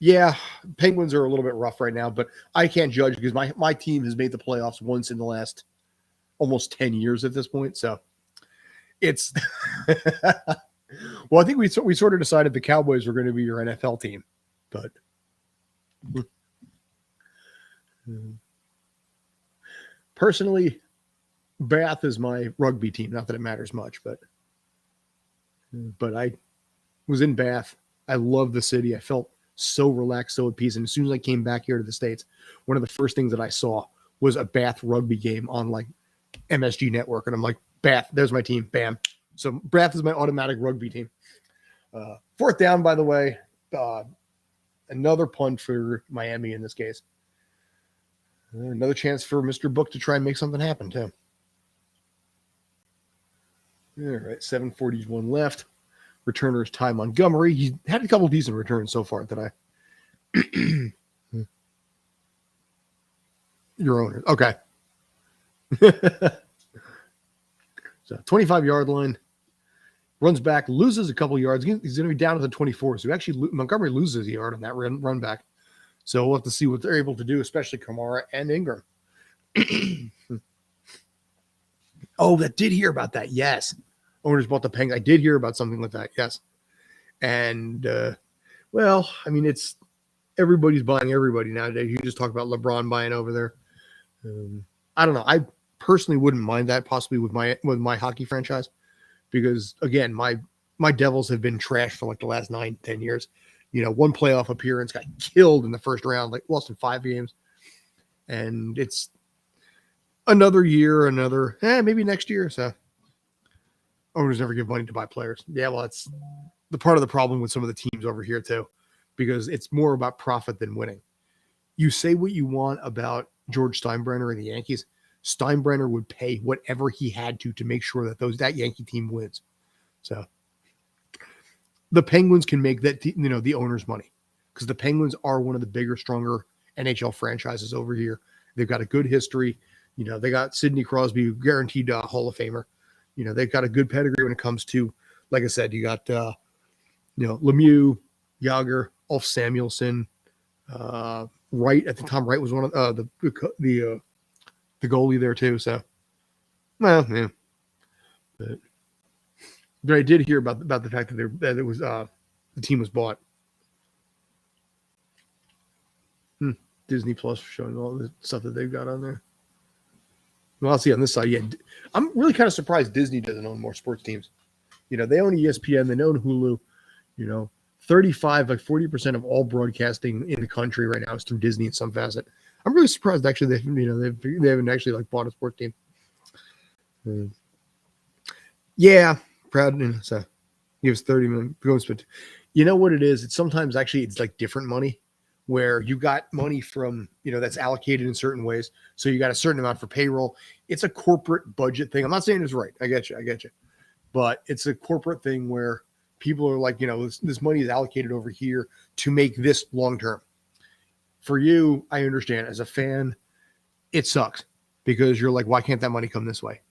Yeah, Penguins are a little bit rough right now, but I can't judge because my team has made the playoffs once in the last almost 10 years at this point. So it's well, I think we sort of decided the Cowboys were going to be your NFL team, but personally, Bath is my rugby team. Not that it matters much, but I was in Bath. I love the city. I felt so relaxed, so at peace. And as soon as I came back here to the States, one of the first things that I saw was a Bath rugby game on like MSG Network. And I'm like, Bath, there's my team. Bam. So Bath is my automatic rugby team. Fourth down, by the way, another punt for Miami in this case. Another chance for Mr. Book to try and make something happen, too. All right, 7:41 left. Returners Ty Montgomery. He had a couple decent returns so far today. Your owner. Okay. So 25-yard line. Runs back, loses a couple yards. He's going to be down to the 24. So actually, Montgomery loses a yard on that run back. So we'll have to see what they're able to do, especially Kamara and Ingram. Oh, that did hear about that. Yes. Owners bought the Penguins. I did hear about something like that. Yes. And, well, I mean, it's everybody's buying everybody nowadays. You just talk about LeBron buying over there. I don't know. I personally wouldn't mind that possibly with my hockey franchise because, again, my Devils have been trashed for like the last 9-10 years. One playoff appearance, got killed in the first round, like lost in 5 games. And it's another year, maybe next year. So owners never give money to buy players. Yeah, well, it's the part of the problem with some of the teams over here too, because it's more about profit than winning. You say what you want about George Steinbrenner and the Yankees. Steinbrenner would pay whatever he had to make sure that Yankee team wins. So the Penguins can make that, the owners money because the Penguins are one of the bigger, stronger NHL franchises over here. They've got a good history. They got Sidney Crosby, guaranteed Hall of Famer. They've got a good pedigree when it comes to, like I said, you got, Lemieux, Yager, Ulf Samuelsson, Wright. I think Tom Wright was one of the goalie there too. So, well, yeah. But I did hear about the fact that it was the team was bought. Disney Plus showing all the stuff that they've got on there. Well, I'll see on this side. Yeah, I'm really kind of surprised Disney doesn't own more sports teams. They own ESPN, they own Hulu. 35, like 40% of all broadcasting in the country right now is through Disney in some facet. I'm really surprised actually they haven't actually like bought a sports team. Yeah, proud. So he was 30 million. You know what it is? It's sometimes actually it's like different money. Where you got money from, that's allocated in certain ways. So you got a certain amount for payroll. It's a corporate budget thing. I'm not saying it's right. I get you. But it's a corporate thing where people are like, this money is allocated over here to make this long-term. For you, I understand. As a fan, it sucks because you're like, why can't that money come this way?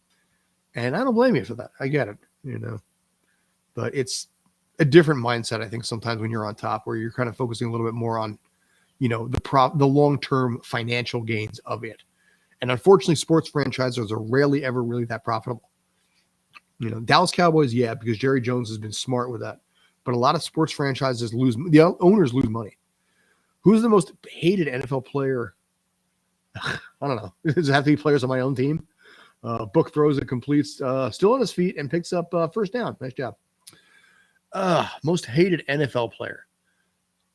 And I don't blame you for that. I get it, But it's a different mindset, I think, sometimes when you're on top where you're kind of focusing a little bit more on the long-term financial gains of it. And unfortunately, sports franchises are rarely ever really that profitable. Dallas Cowboys, yeah, because Jerry Jones has been smart with that. But a lot of sports franchises the owners lose money. Who's the most hated NFL player? I don't know. Does it have to be players on my own team? Book throws and completes, still on his feet and picks up first down. Nice job. Most hated NFL player.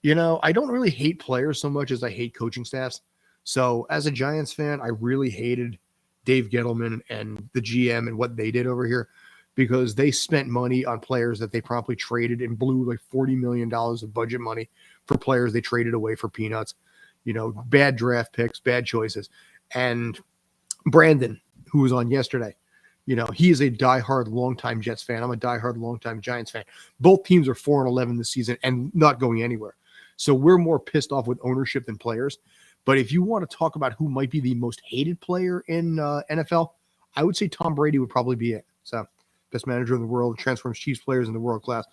I don't really hate players so much as I hate coaching staffs. So as a Giants fan, I really hated Dave Gettleman and the GM and what they did over here because they spent money on players that they promptly traded and blew like $40 million of budget money for players they traded away for peanuts. Bad draft picks, bad choices. And Brandon, who was on yesterday. He is a diehard longtime Jets fan. I'm a diehard longtime Giants fan. Both teams are 4-11 this season and not going anywhere. So we're more pissed off with ownership than players. But if you want to talk about who might be the most hated player in NFL, I would say Tom Brady would probably be it. So best manager in the world, transforms Chiefs players into world class.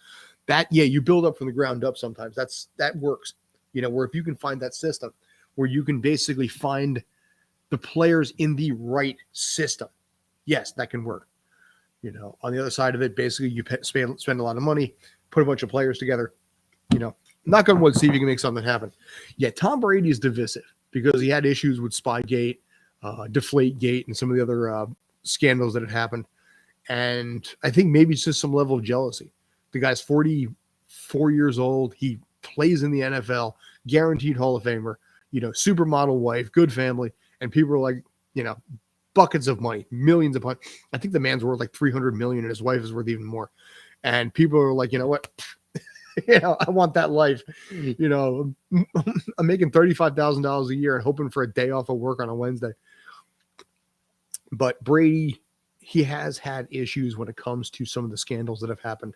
You build up from the ground up sometimes. That works. Where if you can find that system where you can basically find the players in the right system, yes, that can work. On the other side of it, basically you spend a lot of money, put a bunch of players together, knock on wood, see if you can make something happen. Yeah, Tom Brady is divisive because he had issues with Spygate, Deflategate, and some of the other scandals that had happened. And I think maybe it's just some level of jealousy. The guy's 44 years old. He plays in the NFL, guaranteed Hall of Famer, supermodel wife, good family. And people are like, buckets of money, millions of money. I think the man's worth like $300 million and his wife is worth even more. And people are like, you know what? I want that life. I'm making $35,000 a year and hoping for a day off of work on a Wednesday. But Brady, he has had issues when it comes to some of the scandals that have happened.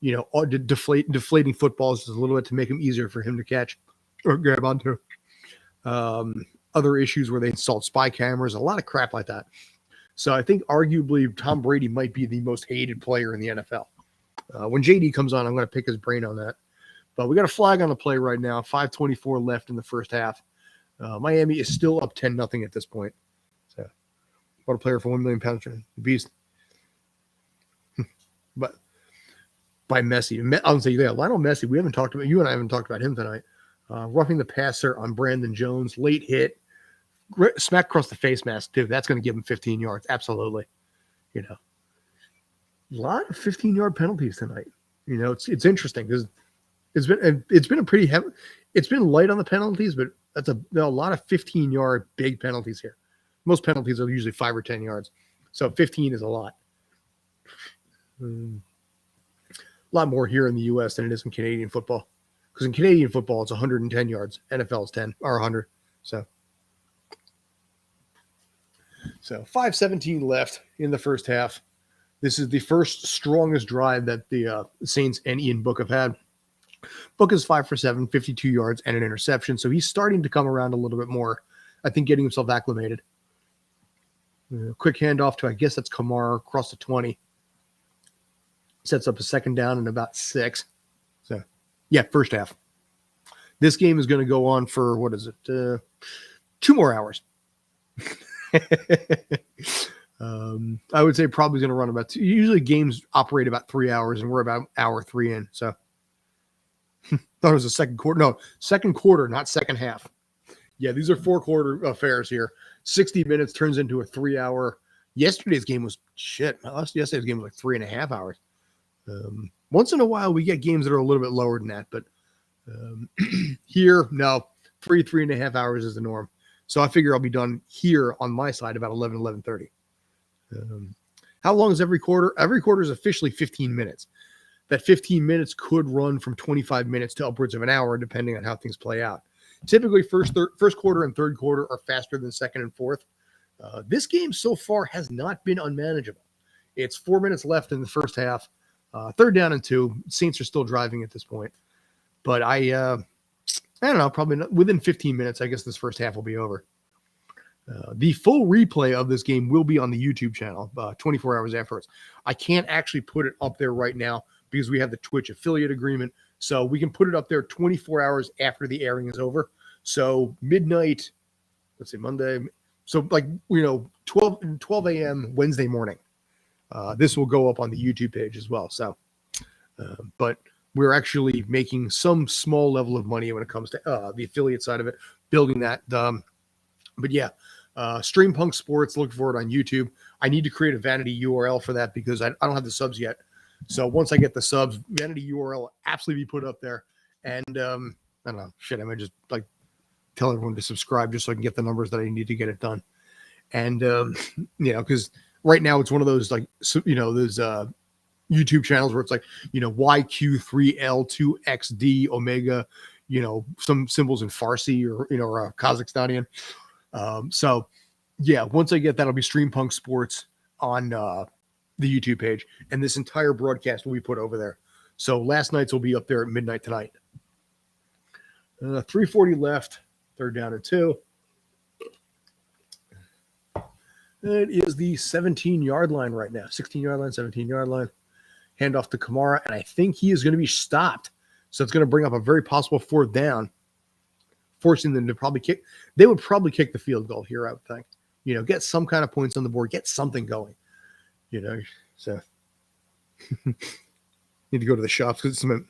Deflating footballs just a little bit to make them easier for him to catch or grab onto. Other issues where they installed spy cameras, a lot of crap like that. So I think arguably Tom Brady might be the most hated player in the NFL. When JD comes on, I'm going to pick his brain on that. But we got a flag on the play right now. 5:24 left in the first half. Miami is still up 10-0 at this point. So, what a player for £1 million. Beast. But by Messi, I'll say, Lionel Messi. You and I haven't talked about him tonight. Roughing the passer on Brandon Jones, late hit, smack across the face mask too. That's going to give him 15 yards. Absolutely. A lot of 15-yard penalties tonight. It's interesting because it's been a pretty heavy. It's been light on the penalties, but there are a lot of 15-yard big penalties here. Most penalties are usually 5 or 10 yards, so 15 is a lot. A lot more here in the U.S. than it is in Canadian football. Because in Canadian football, it's 110 yards. NFL is 10 or 100. So 5:17 left in the first half. This is the first strongest drive that the Saints and Ian Book have had. Book is 5 for 7, 52 yards and an interception. So he's starting to come around a little bit more. I think getting himself acclimated. Quick handoff to, I guess that's Kamara across the 20. Sets up a second down and about 6. So, yeah, first half. This game is going to go on for, 2 more hours. I would say probably going to run about 2. Usually games operate about 3 hours, and we're about hour 3 in. So, thought it was the second quarter. No, second quarter, not second half. Yeah, these are 4-quarter affairs here. 60 minutes turns into a 3-hour. Yesterday's game was shit. Yesterday's game was like 3.5 hours. Once in a while, we get games that are a little bit lower than that, but here, no, 3.5 hours is the norm. So I figure I'll be done here on my side about 11:30. How long is every quarter? Every quarter is officially 15 minutes. That 15 minutes could run from 25 minutes to upwards of an hour, depending on how things play out. Typically, first quarter and third quarter are faster than second and fourth. This game so far has not been unmanageable. It's 4 minutes left in the first half. 3rd down and 2. Saints are still driving at this point. But I don't know, probably not, within 15 minutes, I guess this first half will be over. The full replay of this game will be on the YouTube channel 24 hours afterwards. I can't actually put it up there right now because we have the Twitch affiliate agreement. So we can put it up there 24 hours after the airing is over. So midnight, let's say Monday. So 12 a.m. Wednesday morning. This will go up on the YouTube page as well. So, but we're actually making some small level of money when it comes to the affiliate side of it, building that. But yeah, Stream Punk Sports, look for it on YouTube. I need to create a vanity URL for that because I don't have the subs yet. So once I get the subs, vanity URL will absolutely be put up there. And I don't know, I might just tell everyone to subscribe just so I can get the numbers that I need to get it done. And because right now it's one of those those YouTube channels where it's YQ3L2XD Omega, some symbols in Farsi or Kazakhstanian. So Yeah, once I get that, it'll be Stream Punk Sports on the YouTube page, and this entire broadcast will be put over there. So last night's will be up there at midnight tonight. 3:40 left, 3rd down and 2. It is the 17-yard line right now. 16-yard line, 17-yard line. Hand off to Kamara, and I think he is going to be stopped. So it's going to bring up a very possible 4th down, forcing them to probably kick. They would probably kick the field goal here, I would think. Get some kind of points on the board, get something going. So need to go to the shops because it's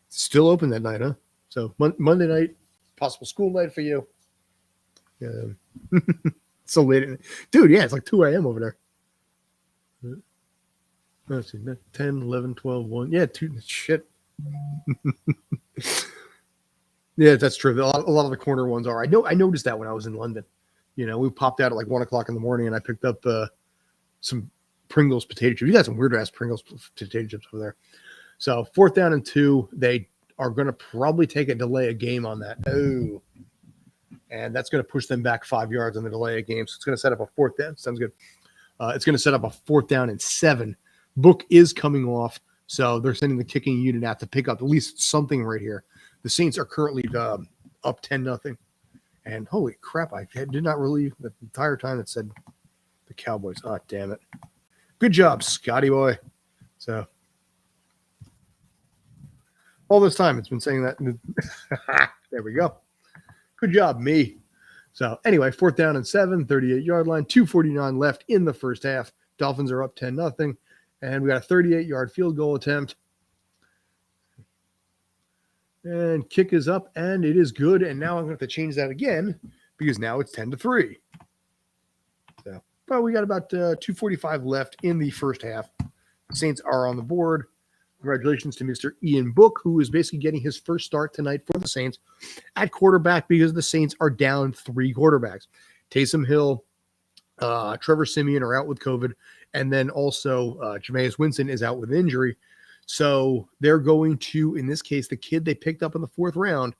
still open that night, huh? So Monday night, possible school night for you. So late. Dude, yeah, it's like 2 a.m. over there. Let's see, 10, 11, 12, 1. Yeah, 2. Shit. Yeah, that's true. A lot of the corner ones are. I noticed that when I was in London. We popped out at like 1 o'clock in the morning, and I picked up some Pringles potato chips. You got some weird-ass Pringles potato chips over there. So 4th down and 2, they are going to probably take a delay a game on that. Oh. And that's going to push them back 5 yards on the delay of game. So it's going to set up a 4th down. Sounds good. It's going to set up a 4th down and 7. Book is coming off, so they're sending the kicking unit out to pick up at least something right here. The Saints are currently up 10-0. And holy crap, I did not really the entire time it said the Cowboys. Oh, damn it. Good job, Scotty boy. So all this time it's been saying that. There we go. Good job, me. So anyway, 4th down and 7, 38-yard line, 2:49 left in the first half. Dolphins are up 10-0, and we got a 38-yard field goal attempt. And kick is up, and it is good. And now I'm going to have to change that again because now it's 10-3. So, but we got about 2:45 left in the first half. The Saints are on the board. Congratulations to Mr. Ian Book, who is basically getting his first start tonight for the Saints at quarterback because the Saints are down 3 quarterbacks. Taysom Hill, Trevor Siemian are out with COVID, and then also Jameis Winston is out with injury. So they're going to, in this case, the kid they picked up in the 4th round,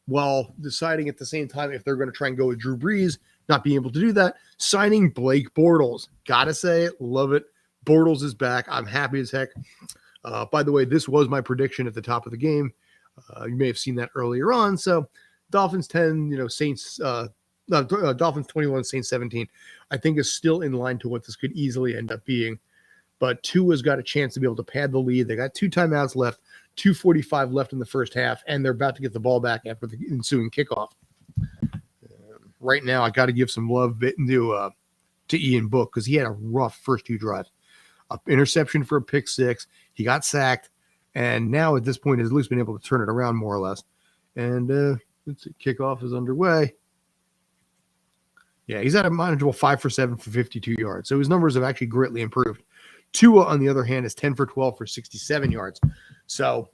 while deciding at the same time if they're going to try and go with Drew Brees, not being able to do that, signing Blake Bortles. Gotta say it, love it. Bortles is back. I'm happy as heck. By the way, this was my prediction at the top of the game. You may have seen that earlier on. So Dolphins 10, Saints, Dolphins 21, Saints 17, I think is still in line to what this could easily end up being. But Tua's got a chance to be able to pad the lead. They got 2 timeouts left, 2:45 left in the first half, and they're about to get the ball back after the ensuing kickoff. Right now, I got to give some love to Ian Book because he had a rough first 2 drives. An interception for a pick 6. He got sacked, and now at this point has at least been able to turn it around more or less. And kickoff is underway. Yeah, he's at a manageable 5 for 7 for 52 yards. So his numbers have actually greatly improved. Tua, on the other hand, is 10 for 12 for 67 yards. So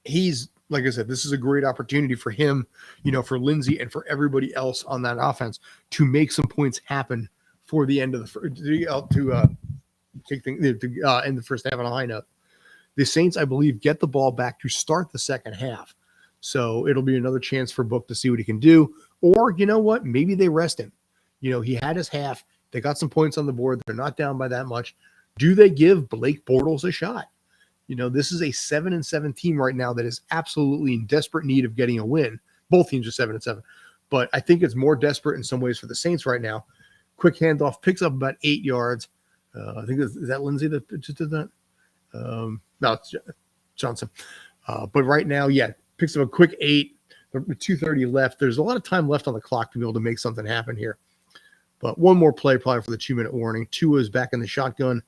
he's, like I said, this is a great opportunity for him, for Lindsey and for everybody else on that offense to make some points happen for the end of the end the first half on a high note. The Saints, I believe, get the ball back to start the second half. So it'll be another chance for Book to see what he can do. Or, you know what? Maybe they rest him. He had his half. They got some points on the board. They're not down by that much. Do they give Blake Bortles a shot? This is a 7-7 team right now that is absolutely in desperate need of getting a win. Both teams are 7-7. But I think it's more desperate in some ways for the Saints right now. Quick handoff, picks up about 8 yards. I think is that Lindsey that just did that? No, it's Johnson. But right now, picks up a quick 8. 2:30 left. There's a lot of time left on the clock to be able to make something happen here. But one more play probably for the 2-minute warning. Tua is back in the shotgun.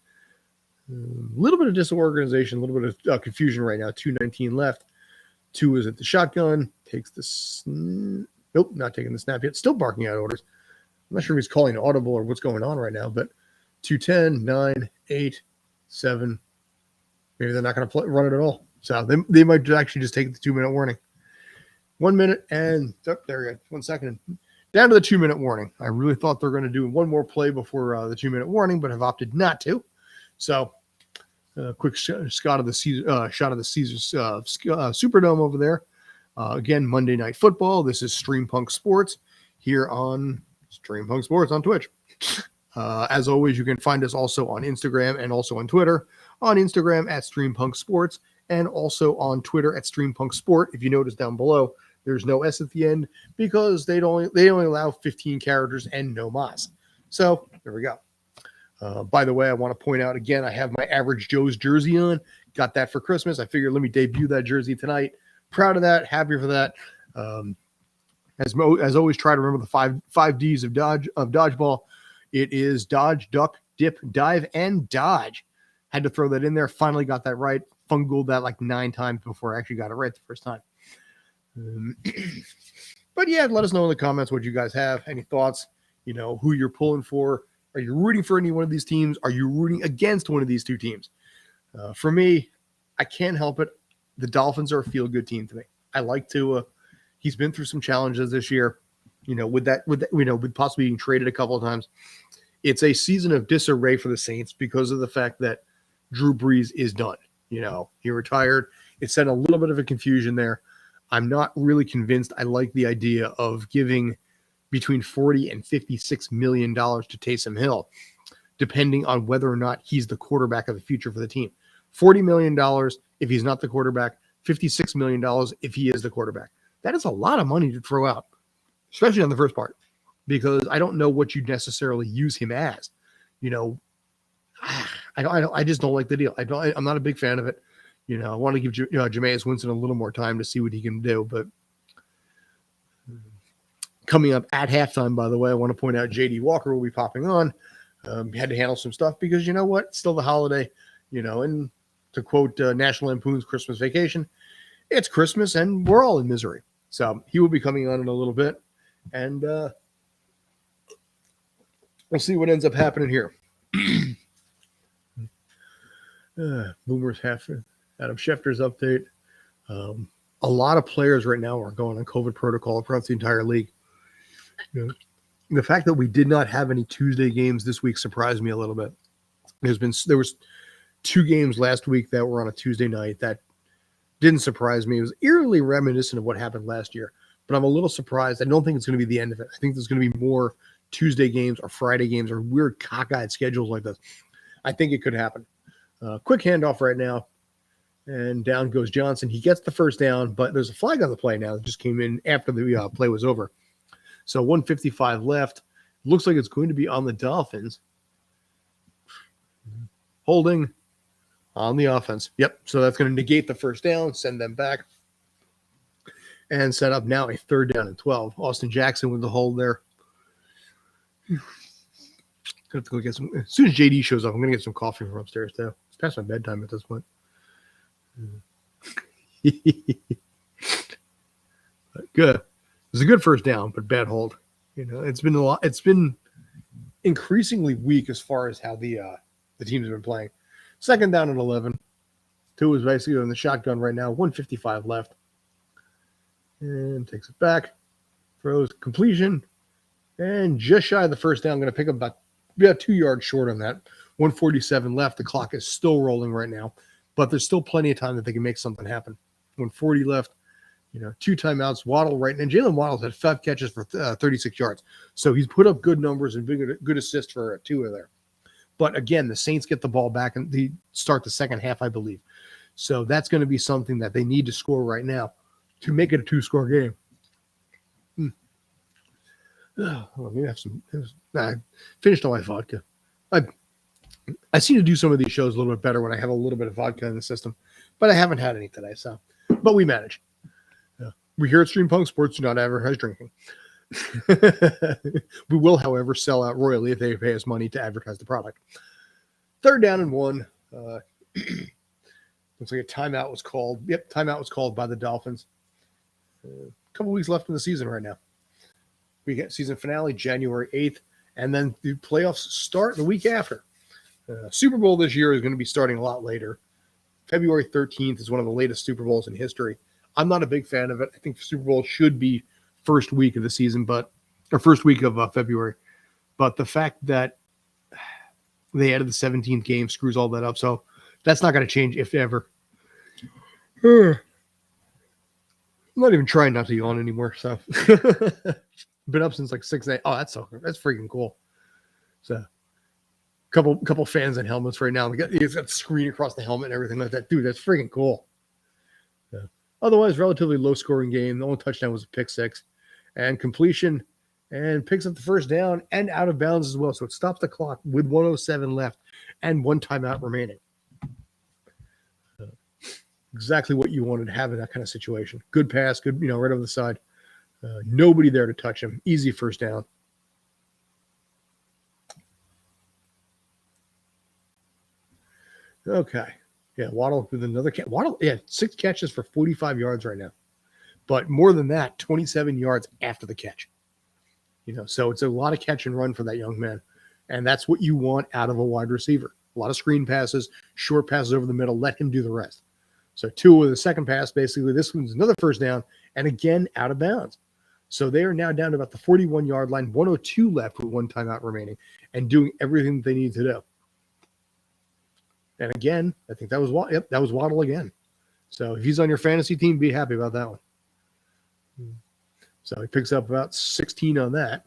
A little bit of disorganization, a little bit of confusion right now. 2:19 left. Tua is at the shotgun. Takes the nope, not taking the snap yet. Still barking out orders. I'm not sure if he's calling audible or what's going on right now, but 2:10, 9, 8, 7. Maybe they're not going to run it at all. So they might actually just take the 2-minute warning. 1 minute and there we go. 1 second. Down to the 2-minute warning. I really thought they're going to do one more play before the 2-minute warning, but have opted not to. So, quick shot of the Caesars Superdome over there. Again, Monday Night Football. This is Stream Punk Sports here on Stream Punk Sports on Twitch. As always, you can find us also on Instagram and also on Twitter. On Instagram at Stream Punk Sports and also on Twitter at Stream Punk Sport. If you notice down below, there's no S at the end because they only allow 15 characters and no mas. So there we go. By the way, I want to point out again, I have my Average Joe's jersey on. Got that for Christmas. I figured let me debut that jersey tonight. Proud of that. Happy for that. As always, try to remember the five D's of dodgeball. It is dodge, duck, dip, dive, and dodge. Had to throw that in there. Finally got that right. Fungled that like 9 times before I actually got it right the first time. But yeah, let us know in the comments what you guys have. Any thoughts? You know, who you're pulling for. Are you rooting for any one of these teams? Are you rooting against one of these two teams? For me, I can't help it. The Dolphins are a feel-good team to me. I like to. He's been through some challenges this year. You know, with possibly being traded a couple of times. It's a season of disarray for the Saints because of the fact that Drew Brees is done. You know, he retired. It sent a little bit of a confusion there. I'm not really convinced. I like the idea of giving between $40 and $56 million to Taysom Hill, depending on whether or not he's the quarterback of the future for the team. $40 million if he's not the quarterback, $56 million if he is the quarterback. That is a lot of money to throw out, especially on the first part, because I don't know what you necessarily use him as. You know, I just don't like the deal. I'm not a big fan of it. You know, I want to give Jameis Winston a little more time to see what he can do. But coming up at halftime, by the way, I want to point out J.D. Walker will be popping on. Had to handle some stuff because you know what? It's still the holiday, you know, and to quote National Lampoon's Christmas Vacation, it's Christmas and we're all in misery. So he will be coming on in a little bit. And we'll see what ends up happening here. Boomers half Adam Schefter's update. A lot of players right now are going on COVID protocol across the entire league. You know, the fact that we did not have any Tuesday games this week surprised me a little bit. There was 2 games last week that were on a Tuesday night that didn't surprise me. It was eerily reminiscent of what happened last year, but I'm a little surprised. I don't think it's going to be the end of it. I think there's going to be more Tuesday games or Friday games or weird cockeyed schedules like this. I think it could happen. Quick handoff right now, and down goes Johnson. He gets the first down, but there's a flag on the play now that just came in after the play was over. So 1:55 left. Looks like it's going to be on the Dolphins. Holding on the offense. Yep, so that's going to negate the first down, send them back, and set up now a 3rd down and 12. Austin Jackson with the hold there. Gonna have to go get some. As soon as JD shows up, I'm going to get some coffee from upstairs too. It's past my bedtime at this point. Good. It was a good first down, but bad hold. You know, it's been a lot. It's been increasingly weak as far as how the teams have been playing. 2nd down and 11. 2 is basically in the shotgun right now. 1:55 left, and takes it back. Throws completion, and just shy of the first down. Going to pick up about 2 yards short on that. 1:47 left. The clock is still rolling right now, but there's still plenty of time that they can make something happen. 1:40 left. You know, 2 timeouts. Waddle right now. Jalen Waddle's had 5 catches for 36 yards, so he's put up good numbers and good assist for 2 there. But again, the Saints get the ball back and they start the second half, I believe. So that's going to be something that they need to score right now to make it a 2-score game. Let me have some. I finished all my vodka. I seem to do some of these shows a little bit better when I have a little bit of vodka in the system, but I haven't had any today. So, but we manage. We here at Stream Punk Sports do not advertise drinking. We will, however, sell out royally if they pay us money to advertise the product. 3rd down and 1. Looks like a timeout was called. Yep, timeout was called by the Dolphins. A couple weeks left in the season right now. We get season finale January 8th, and then the playoffs start the week after. Super Bowl this year is going to be starting a lot later. February 13th is one of the latest Super Bowls in history. I'm not a big fan of it. I think the Super Bowl should be first week of the season, or first week of February. But the fact that they added the 17th game screws all that up. So that's not going to change if ever. I'm not even trying not to yawn anymore. So Been up since like 6 a.m. Oh, that's freaking cool. So couple fans in helmets right now. He's got the screen across the helmet and everything like that. Dude, that's freaking cool. So, otherwise, relatively low scoring game. The only touchdown was a pick six and completion, and picks up the first down and out of bounds as well. So it stops the clock with 1:07 left and one timeout remaining. Exactly what you wanted to have in that kind of situation. Good pass, good, right over the side. Nobody there to touch him. Easy first down. Okay. Yeah, Waddle with another catch. Waddle, 6 catches for 45 yards right now. But more than that, 27 yards after the catch. So it's a lot of catch and run for that young man. And that's what you want out of a wide receiver. A lot of screen passes, short passes over the middle. Let him do the rest. So 2 with the second pass, basically. This one's another first down, and again, out of bounds. So they are now down to about the 41-yard line, 1:02 left with one timeout remaining, and doing everything that they need to do. And again, I think that was Waddle again. So if he's on your fantasy team, be happy about that one. So he picks up about 16 on that.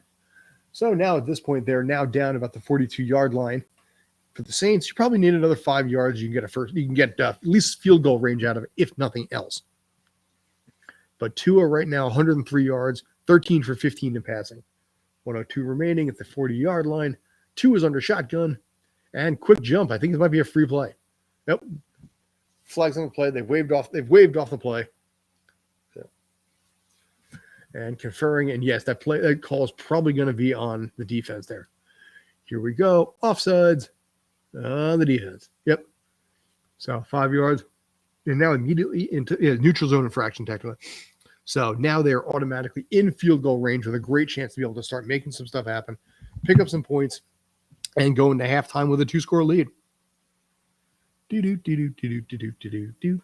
So now at this point, they're now down about the 42-yard line. For the Saints, you probably need another 5 yards. You can get at least field goal range out of it, if nothing else. But Tua right now, 103 yards, 13 for 15 in passing. 1:02 remaining at the 40-yard line. Tua's under shotgun. And quick jump. I think it might be a free play. Nope. Flags on the play. They've waved off the play. So. And conferring. And yes, that call is probably going to be on the defense there. Here we go. Offsides. The defense. Yep. So 5 yards. And now immediately into neutral zone infraction, technically. So now they're automatically in field goal range with a great chance to be able to start making some stuff happen, pick up some points, and go into halftime with a 2-score lead. 1:02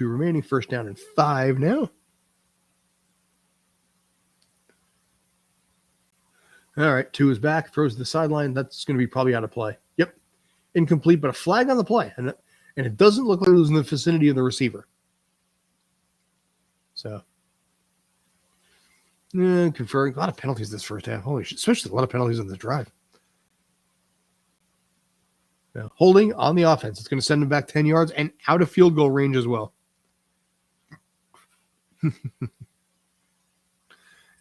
remaining. First down and 5 now. All right, 2 is back, throws to the sideline. That's going to be probably out of play. Yep. Incomplete, but a flag on the play. And it doesn't look like it was in the vicinity of the receiver. So, conferring. A lot of penalties this first half. Holy shit. Especially a lot of penalties on this drive. Now, holding on the offense. It's going to send them back 10 yards and out of field goal range as well.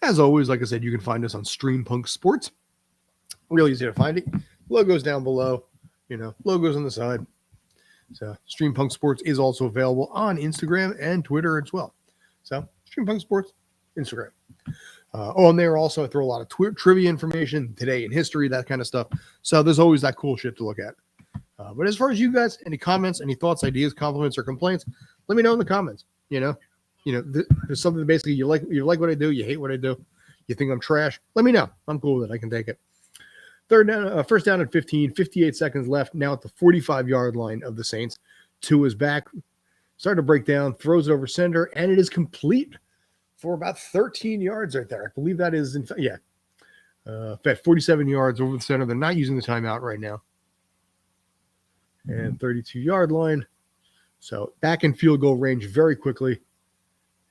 As always, like I said, you can find us on Stream Punk Sports. Really easy to find it. Logos down below. Logos on the side. So Stream Punk Sports is also available on Instagram and Twitter as well. So Stream Punk Sports, Instagram. On there also, I throw a lot of trivia information, today in history, that kind of stuff. So there's always that cool shit to look at. But as far as you guys, any comments, any thoughts, ideas, compliments, or complaints, let me know in the comments. There's something that basically you like what I do, you hate what I do, you think I'm trash. Let me know. I'm cool with it. I can take it. First down at 15, 58 seconds left. Now at the 45-yard line of the Saints. Tua is back. Starting to break down, throws it over center, and it is complete for about 13 yards right there. I believe that is, at 47 yards over the center. They're not using the timeout right now. And 32-yard line. So back in field goal range very quickly.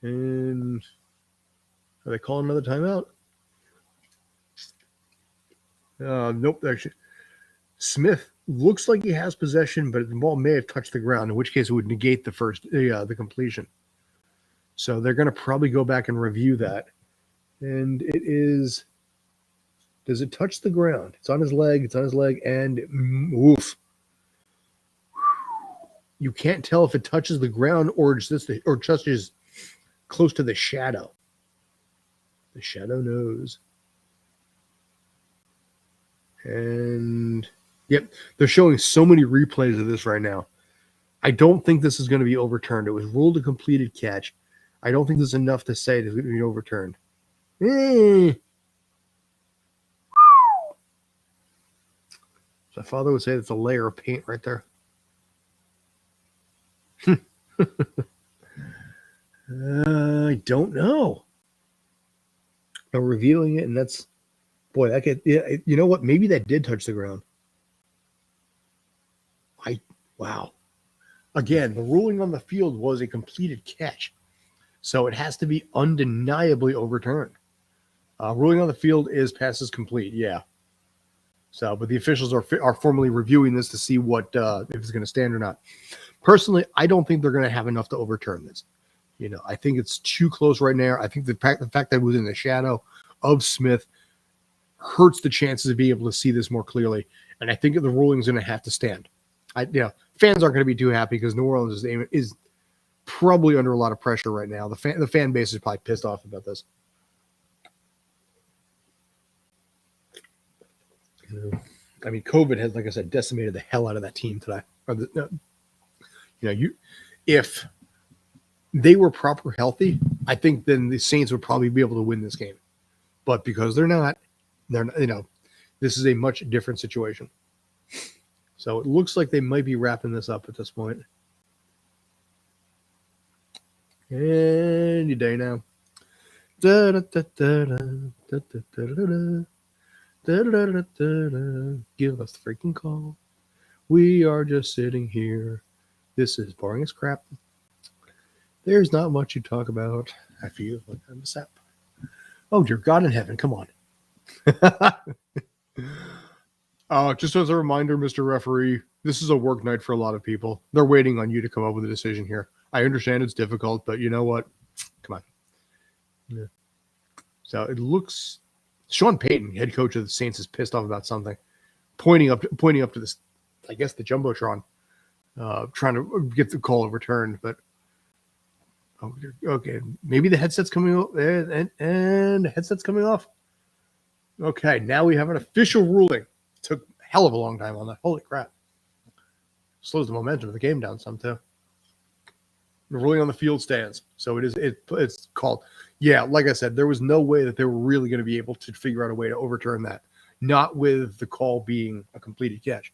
And are they calling another timeout? Nope. Actually, Smith looks like he has possession, but the ball may have touched the ground, in which case it would negate the completion. So they're going to probably go back and review that. And it is, does it touch the ground? It's on his leg, and oof. You can't tell if it touches the ground or touches close to the shadow. The shadow knows. And yep, they're showing so many replays of this right now. I don't think this is going to be overturned. It was ruled a completed catch. I don't think there's enough to say it's going to be overturned. So my father would say it's a layer of paint right there. I don't know. I'm reviewing it, and that's, boy, that could, you know what? Maybe that did touch the ground. Wow. Again, the ruling on the field was a completed catch. So it has to be undeniably overturned. Ruling on the field is passes complete. Yeah. So, but the officials are formally reviewing this to see what if it's going to stand or not. Personally, I don't think they're going to have enough to overturn this. I think it's too close right now. I think the fact that it was in the shadow of Smith hurts the chances of being able to see this more clearly. And I think the ruling is going to have to stand. Fans aren't going to be too happy because New Orleans is probably under a lot of pressure right now. The fan base is probably pissed off about this. I mean, COVID has, like I said, decimated the hell out of that team today. If they were proper healthy, I think then the Saints would probably be able to win this game. But because they're not, this is a much different situation. So it looks like they might be wrapping this up at this point. Any day now. Give us the freaking call. We are just sitting here. This is boring as crap. There's not much to talk about. I feel like I'm a sap. Oh, dear God in heaven, come on. Just as a reminder, Mr. Referee, this is a work night for a lot of people. They're waiting on you to come up with a decision here. I understand it's difficult, but you know what? Come on. Yeah. So it looks Sean Payton, head coach of the Saints, is pissed off about something, pointing up to this, I guess, the jumbotron, trying to get the call overturned. But okay, maybe the headset's coming off, and the headset's coming off. Okay, now we have an official ruling. It took a hell of a long time on that. Holy crap! Slows the momentum of the game down some too. The ruling on the field stands, so it's called. Yeah, like I said, there was no way that they were really going to be able to figure out a way to overturn that. Not with the call being a completed catch.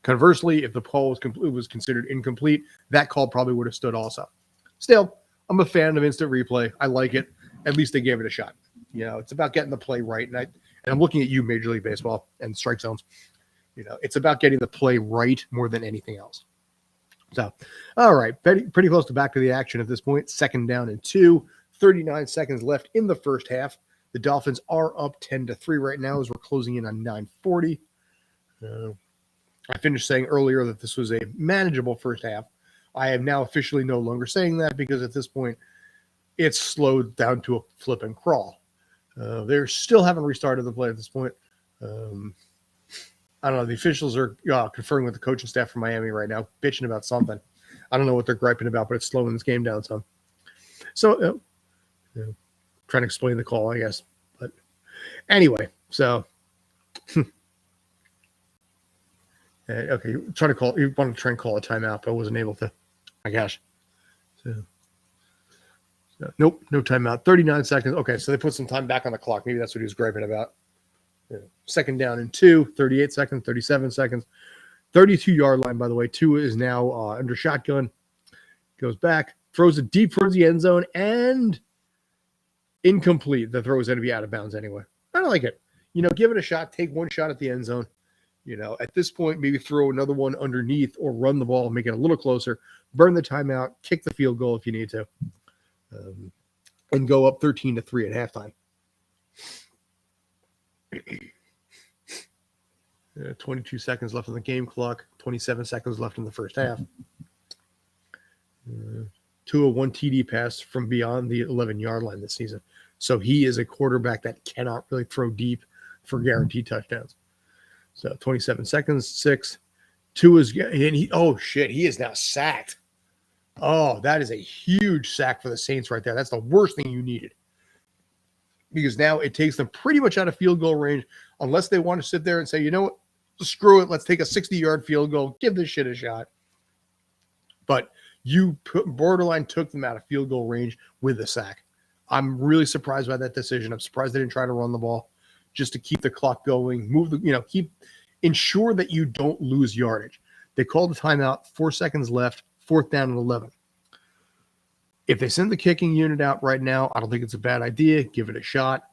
Conversely, if the call was considered incomplete, that call probably would have stood also. Still, I'm a fan of instant replay. I like it. At least they gave it a shot. It's about getting the play right, and I'm looking at you, Major League Baseball and strike zones. It's about getting the play right more than anything else. So, all right, pretty close to back to the action at this point. 2nd down and 2, 39 seconds left in the first half. The Dolphins are up 10-3 right now as we're closing in on 9:40. I finished saying earlier that this was a manageable first half. I am now officially no longer saying that because at this point, it's slowed down to a flip and crawl. They still haven't restarted the play at this point. I don't know. The officials are conferring with the coaching staff from Miami right now, bitching about something. I don't know what they're griping about, but it's slowing this game down some. So, trying to explain the call, I guess. But anyway, so okay, you wanted to try and call a timeout, but I wasn't able to. My gosh. So nope, no timeout. 39 seconds. Okay, so they put some time back on the clock. Maybe that's what he was griping about. 2nd down and 2, 38 seconds, 37 seconds, 32-yard line, by the way. Tua is now under shotgun, goes back, throws it deep towards the end zone, and incomplete. The throw is going to be out of bounds anyway. I don't like it. Give it a shot, take one shot at the end zone. At this point, maybe throw another one underneath or run the ball, make it a little closer, burn the timeout, kick the field goal if you need to, and go up 13-3 at halftime. 22 seconds left on the game clock, 27 seconds left in the first half. Tua, 1 TD pass from beyond the 11-yard line this season. So he is a quarterback that cannot really throw deep for guaranteed touchdowns. So 27 seconds, 6. Tua's, and he is now sacked. Oh, that is a huge sack for the Saints right there. That's the worst thing you needed. Because now it takes them pretty much out of field goal range unless they want to sit there and say, you know what, screw it. Let's take a 60-yard field goal. Give this shit a shot. But you borderline took them out of field goal range with a sack. I'm really surprised by that decision. I'm surprised they didn't try to run the ball just to keep the clock going, ensure that you don't lose yardage. They called the timeout, 4 seconds left, 4th down and 11. If they send the kicking unit out right now, I don't think it's a bad idea. Give it a shot.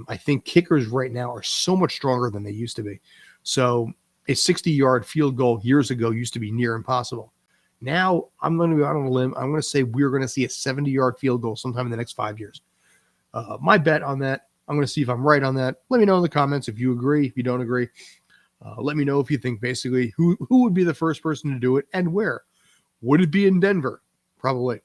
I think kickers right now are so much stronger than they used to be. So a 60-yard field goal years ago used to be near impossible. Now I'm going to be out on a limb. I'm going to say we're going to see a 70-yard field goal sometime in the next 5 years. My bet on that, I'm going to see if I'm right on that. Let me know in the comments if you agree, if you don't agree. Let me know if you think basically who would be the first person to do it and where. Would it be in Denver? Probably.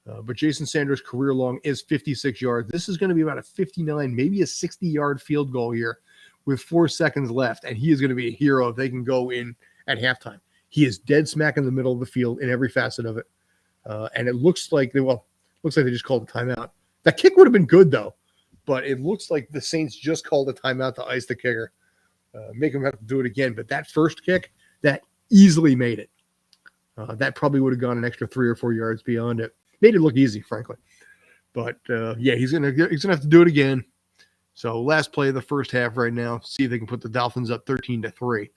But Jason Sanders' career long is 56 yards. This is going to be about a 59, maybe a 60-yard field goal here with 4 seconds left, and he is going to be a hero if they can go in at halftime. He is dead smack in the middle of the field in every facet of it. And it looks like they just called a timeout. That kick would have been good, though. But it looks like the Saints just called a timeout to ice the kicker. Make him have to do it again. But that first kick, that easily made it. That probably would have gone an extra 3 or 4 yards beyond it. Made it look easy, frankly. But, yeah, he's gonna have to do it again. So last play of the first half right now. See if they can put the Dolphins up 13-3.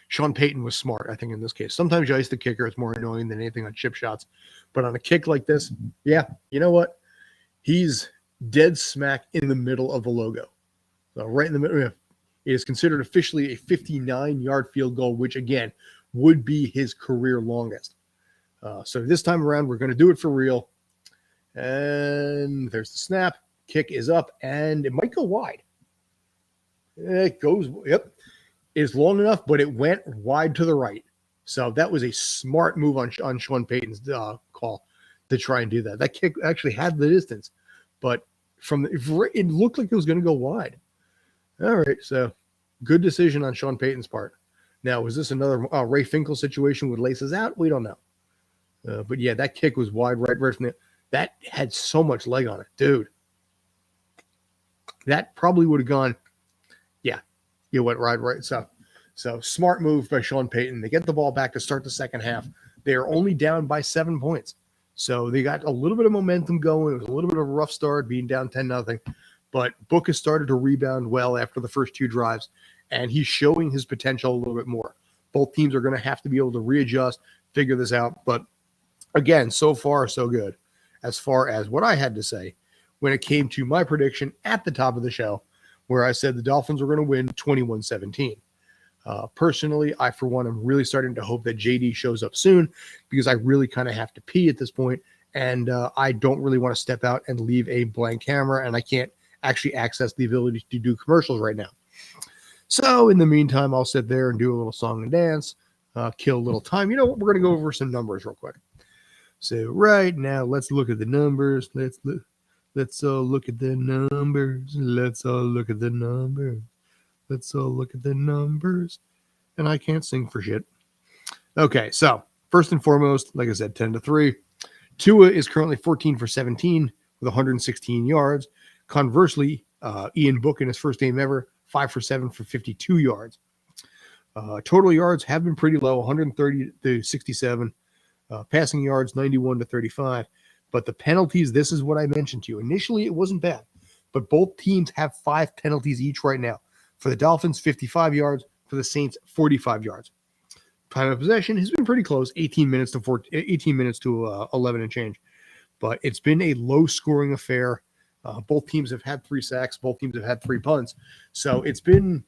Sean Payton was smart, I think, in this case. Sometimes you ice the kicker. It's more annoying than anything on chip shots. But on a kick like this, yeah, you know what? He's dead smack in the middle of the logo. So right in the middle. It is considered officially a 59-yard field goal, which, again, would be his career longest. So this time around, we're going to do it for real. And there's the snap. Kick is up, and it might go wide. It goes, yep. It's long enough, but it went wide to the right. So that was a smart move on Sean Payton's call to try and do that. That kick actually had the distance, but it looked like it was going to go wide. All right, so good decision on Sean Payton's part. Now, was this another Ray Finkel situation with laces out? We don't know. But yeah, that kick was wide right from the. That had so much leg on it, dude. That probably would have gone. Yeah, you went right. So smart move by Sean Payton. They get the ball back to start the second half. They are only down by 7 points. So they got a little bit of momentum going. It was a little bit of a rough start, being down 10-0. But Book has started to rebound well after the first 2 drives, and he's showing his potential a little bit more. Both teams are going to have to be able to readjust, figure this out. But again, so far, so good. As far as what I had to say when it came to my prediction at the top of the show, where I said the Dolphins were going to win 21-17. Personally, I, for one, am really starting to hope that JD shows up soon because I really kind of have to pee at this point, and I don't really want to step out and leave a blank camera, and I can't actually access the ability to do commercials right now. So in the meantime, I'll sit there and do a little song and dance, kill a little time. You know what? We're going to go over some numbers real quick. So right now, let's look at the numbers. Let's all look at the numbers. Let's all look at the numbers. Let's all look at the numbers. And I can't sing for shit. Okay, so first and foremost, like I said, 10-3. Tua is currently 14 for 17 with 116 yards. Conversely, Ian Book in his first game ever, 5 for 7 for 52 yards. Total yards have been pretty low, 130 to 67. Passing yards, 91 to 35. But the penalties, this is what I mentioned to you. Initially, it wasn't bad. But both teams have 5 penalties each right now. For the Dolphins, 55 yards. For the Saints, 45 yards. Time of possession has been pretty close, 18 minutes to 11 and change. But it's been a low-scoring affair. Both teams have had 3 sacks. Both teams have had 3 punts. So it's been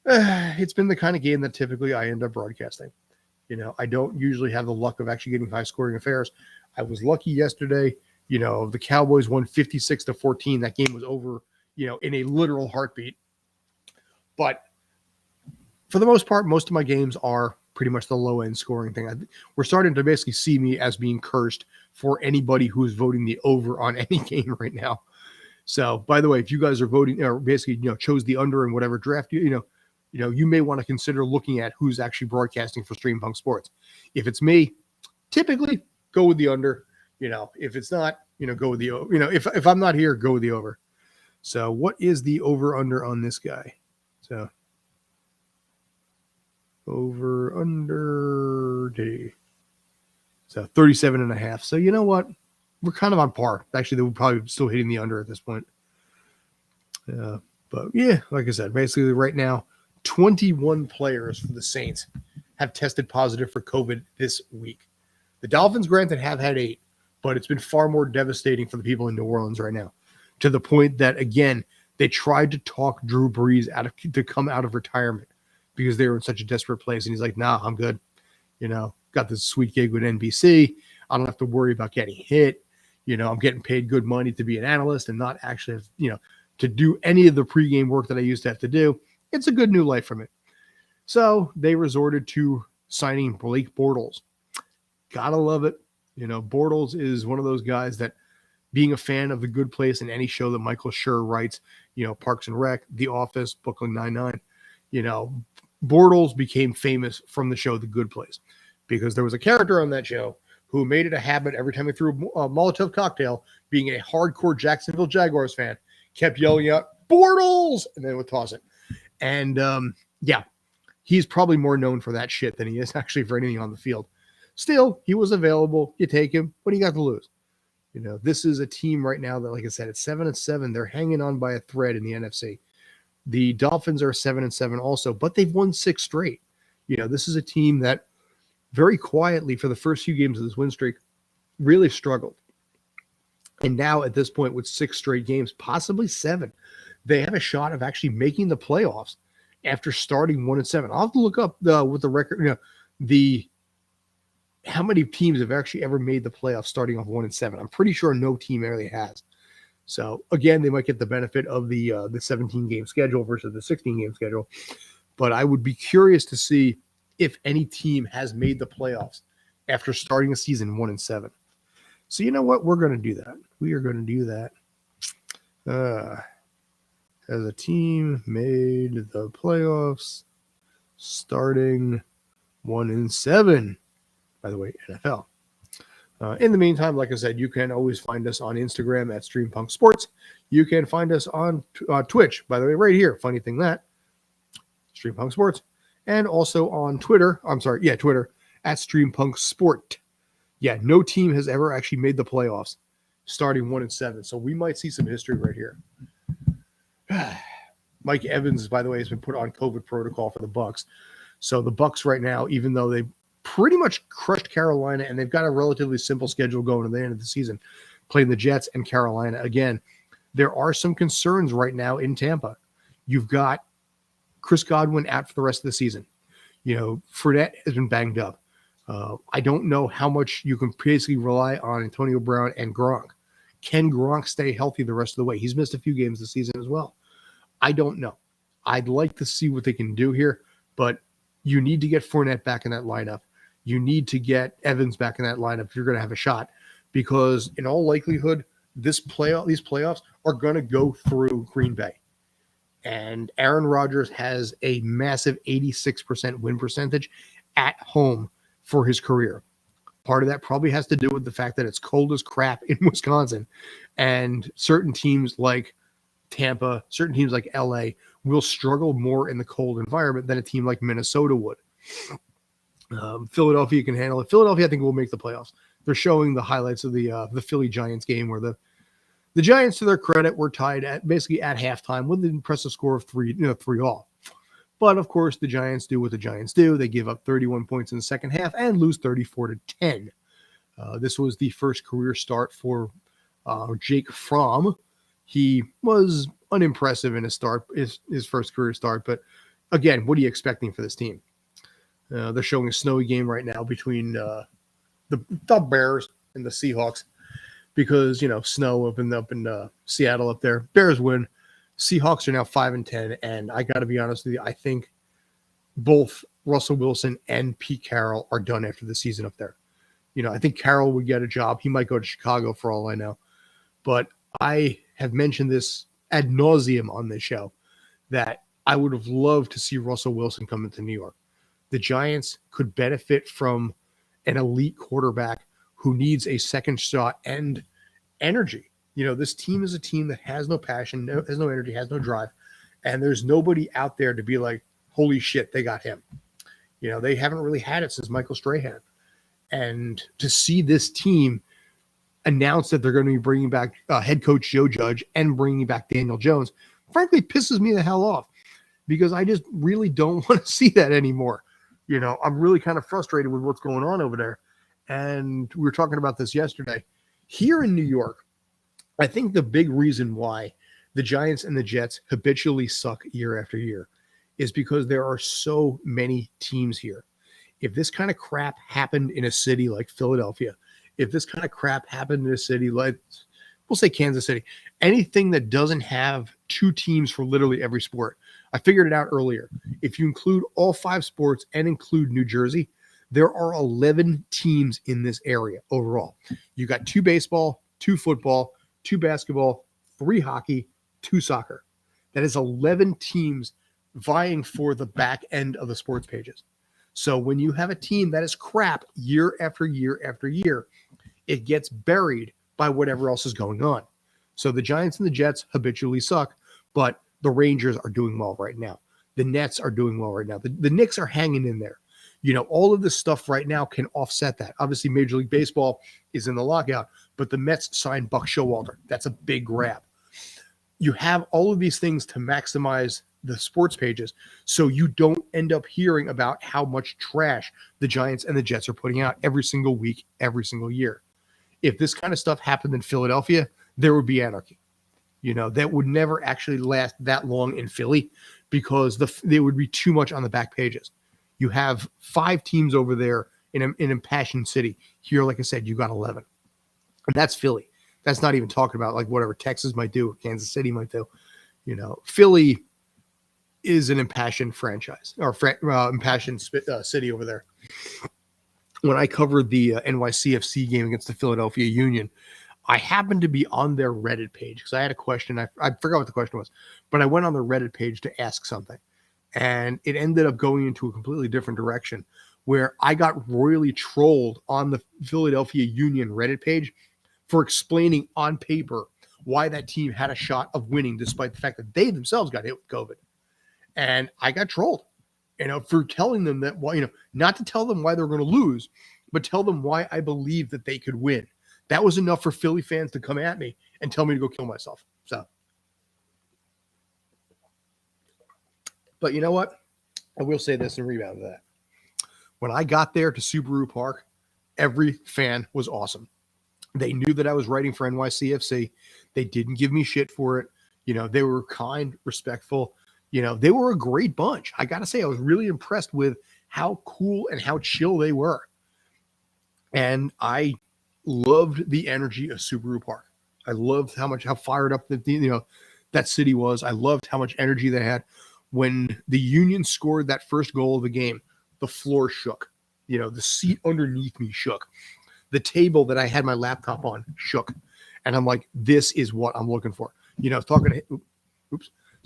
the kind of game that typically I end up broadcasting. You know, I don't usually have the luck of actually getting high-scoring affairs. I was lucky yesterday. You know, the Cowboys won 56-14. That game was over, you know, in a literal heartbeat. But for the most part, most of my games are pretty much the low-end scoring thing. We're starting to basically see me as being cursed for anybody who is voting the over on any game right now. So, by the way, if you guys are voting or basically, you know, chose the under in whatever draft, you may want to consider looking at who's actually broadcasting for Stream Punk Sports. If it's me, typically go with the under. You know, if it's not, you know, go with the over. You know, if I'm not here, go with the over. So, what is the over under on this guy? So, over under D. So 37.5. So you know what? We're kind of on par. Actually, they were probably still hitting the under at this point. But yeah, like I said, basically right now, 21 players for the Saints have tested positive for COVID this week. The Dolphins, granted, have had 8, but it's been far more devastating for the people in New Orleans right now, to the point that, again, they tried to talk Drew Brees to come out of retirement because they were in such a desperate place. And he's like, nah, I'm good. You know, got this sweet gig with NBC. I don't have to worry about getting hit. I'm getting paid good money to be an analyst and not actually have, to do any of the pregame work that I used to have to do. It's a good new life for me. So they resorted to signing Blake Bortles. Gotta love it. Bortles is one of those guys that, being a fan of The Good Place and any show that Michael Schur writes, Parks and Rec, The Office, Brooklyn Nine-Nine, Bortles became famous from the show The Good Place because there was a character on that show who made it a habit every time he threw a Molotov cocktail, being a hardcore Jacksonville Jaguars fan, kept yelling out, Bortles, and then would toss it. And he's probably more known for that shit than he is actually for anything on the field. Still, he was available. You take him. What do you got to lose? This is a team right now that, like I said, it's 7-7. They're hanging on by a thread in the NFC. The Dolphins are 7-7 also, but they've won 6 straight. This is a team that very quietly for the first few games of this win streak really struggled. And now at this point with 6 straight games, possibly 7, they have a shot of actually making the playoffs after starting 1-7. I'll have to look up with the record, how many teams have actually ever made the playoffs starting off 1-7. I'm pretty sure no team really has. So again, they might get the benefit of the 17-game schedule versus the 16-game schedule. But I would be curious to see if any team has made the playoffs after starting a season 1-7. So you know what? We're going to do that. We are going to do that. Has a team made the playoffs starting 1-7? By the way, NFL. In the meantime, like I said, you can always find us on Instagram at StreamPunk Sports. You can find us on Twitch, by the way, right here. Funny thing that. StreamPunk Sports. And also on Twitter. Twitter at StreamPunk Sport. Yeah, no team has ever actually made the playoffs starting 1-7. So we might see some history right here. Mike Evans, by the way, has been put on COVID protocol for the Bucs. So the Bucs right now, even though they pretty much crushed Carolina, and they've got a relatively simple schedule going to the end of the season, playing the Jets and Carolina again. There are some concerns right now in Tampa. You've got Chris Godwin out for the rest of the season. Fournette has been banged up. I don't know how much you can basically rely on Antonio Brown and Gronk. Can Gronk stay healthy the rest of the way? He's missed a few games this season as well. I don't know. I'd like to see what they can do here, but you need to get Fournette back in that lineup. You need to get Evans back in that lineup if you're going to have a shot, because in all likelihood, these playoffs are going to go through Green Bay. And Aaron Rodgers has a massive 86% win percentage at home for his career. Part of that probably has to do with the fact that it's cold as crap in Wisconsin, and certain teams like Tampa, certain teams like LA will struggle more in the cold environment than a team like Minnesota would. Philadelphia can handle it. Philadelphia, I think, will make the playoffs. They're showing the highlights of the Philly Giants game where the Giants, to their credit, were tied at halftime with an impressive score of 3-all. But of course, the Giants do what the Giants do. They give up 31 points in the second half and lose 34-10. This was the first career start for Jake Fromm. He was unimpressive in his first career start. But again, what are you expecting for this team? They're showing a snowy game right now between the Bears and the Seahawks because, snow up in Seattle up there. Bears win. Seahawks are now 5-10, and I got to be honest with you, I think both Russell Wilson and Pete Carroll are done after the season up there. I think Carroll would get a job. He might go to Chicago for all I know. But I have mentioned this ad nauseum on this show that I would have loved to see Russell Wilson come into New York. The Giants could benefit from an elite quarterback who needs a second shot and energy. This team is a team that has no passion, has no energy, has no drive, and there's nobody out there to be like, holy shit, they got him. They haven't really had it since Michael Strahan. And to see this team announce that they're going to be bringing back head coach Joe Judge and bringing back Daniel Jones, frankly, pisses me the hell off because I just really don't want to see that anymore. I'm really kind of frustrated with what's going on over there. And we were talking about this yesterday. Here in New York, I think the big reason why the Giants and the Jets habitually suck year after year is because there are so many teams here. If this kind of crap happened in a city like Philadelphia, if this kind of crap happened in a city like, we'll say Kansas City, anything that doesn't have two teams for literally every sport. I figured it out earlier. If you include all 5 sports and include New Jersey, there are 11 teams in this area overall. You got 2 baseball, 2 football, 2 basketball, 3 hockey, 2 soccer. That is 11 teams vying for the back end of the sports pages. So when you have a team that is crap year after year after year, it gets buried by whatever else is going on. So the Giants and the Jets habitually suck, but the Rangers are doing well right now. The Nets are doing well right now. The Knicks are hanging in there. All of this stuff right now can offset that. Obviously, Major League Baseball is in the lockout, but the Mets signed Buck Showalter. That's a big grab. You have all of these things to maximize the sports pages, so you don't end up hearing about how much trash the Giants and the Jets are putting out every single week, every single year. If this kind of stuff happened in Philadelphia, there would be anarchy. That would never actually last that long in Philly because there would be too much on the back pages. You have 5 teams over there in an impassioned city. Here, like I said, you got 11. And that's Philly. That's not even talking about like whatever Texas might do or Kansas City might do. Philly is an impassioned franchise or impassioned city over there. When I covered the NYCFC game against the Philadelphia Union, I happened to be on their Reddit page because I had a question. I forgot what the question was, but I went on the Reddit page to ask something. And it ended up going into a completely different direction where I got royally trolled on the Philadelphia Union Reddit page for explaining on paper why that team had a shot of winning despite the fact that they themselves got hit with COVID. And I got trolled, for telling them that, not to tell them why they're going to lose, but tell them why I believe that they could win. That was enough for Philly fans to come at me and tell me to go kill myself. So, but you know what? I will say this in rebound to that. When I got there to Subaru Park, every fan was awesome. They knew that I was writing for NYCFC. They didn't give me shit for it. They were kind, respectful. They were a great bunch. I got to say, I was really impressed with how cool and how chill they were. And I loved the energy of Subaru Park. I loved how fired up that city was. I loved how much energy they had. When the Union scored that first goal of the game, the floor shook. The seat underneath me shook. The table that I had my laptop on shook. And I'm like, this is what I'm looking for.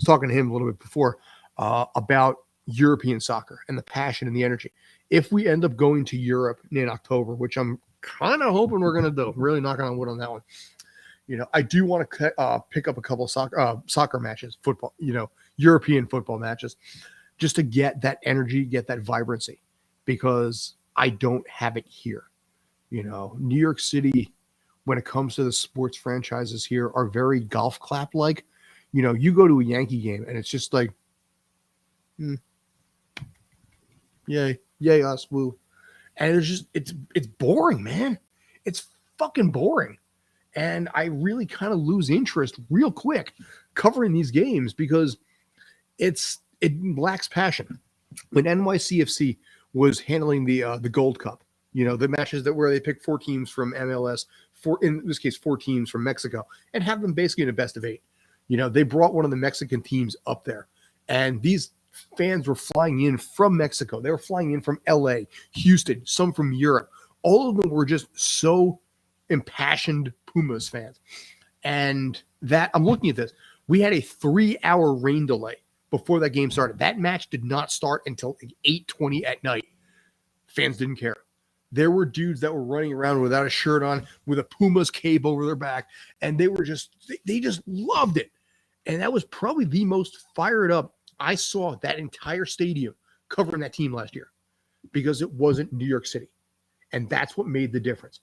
Talking to him a little bit before about European soccer and the passion and the energy. If we end up going to Europe in October, which I'm kind of hoping we're going to do, I'm really knocking on wood on that one. I do want to pick up a couple of soccer matches, football, European football matches, just to get that energy, get that vibrancy, because I don't have it here. New York City, when it comes to the sports franchises here, are very golf clap like. You go to a Yankee game and it's just like, yay, us, woo. And it's boring, man. It's fucking boring. And I really kind of lose interest real quick covering these games because it lacks passion. When NYCFC was handling the Gold Cup, the matches where they pick 4 teams from MLS, in this case 4 teams from Mexico, and have them basically in a best of 8. They brought one of the Mexican teams up there, and these fans were flying in from Mexico. They were flying in from LA, Houston, some from Europe. All of them were just so impassioned Pumas fans. And that, I'm looking at this, we had a 3-hour rain delay before that game started. That match did not start until 8:20 at night. Fans didn't care. There were dudes that were running around without a shirt on, with a Pumas cape over their back, and they just loved it. And that was probably the most fired up I saw that entire stadium covering that team last year, because it wasn't New York City. And that's what made the difference.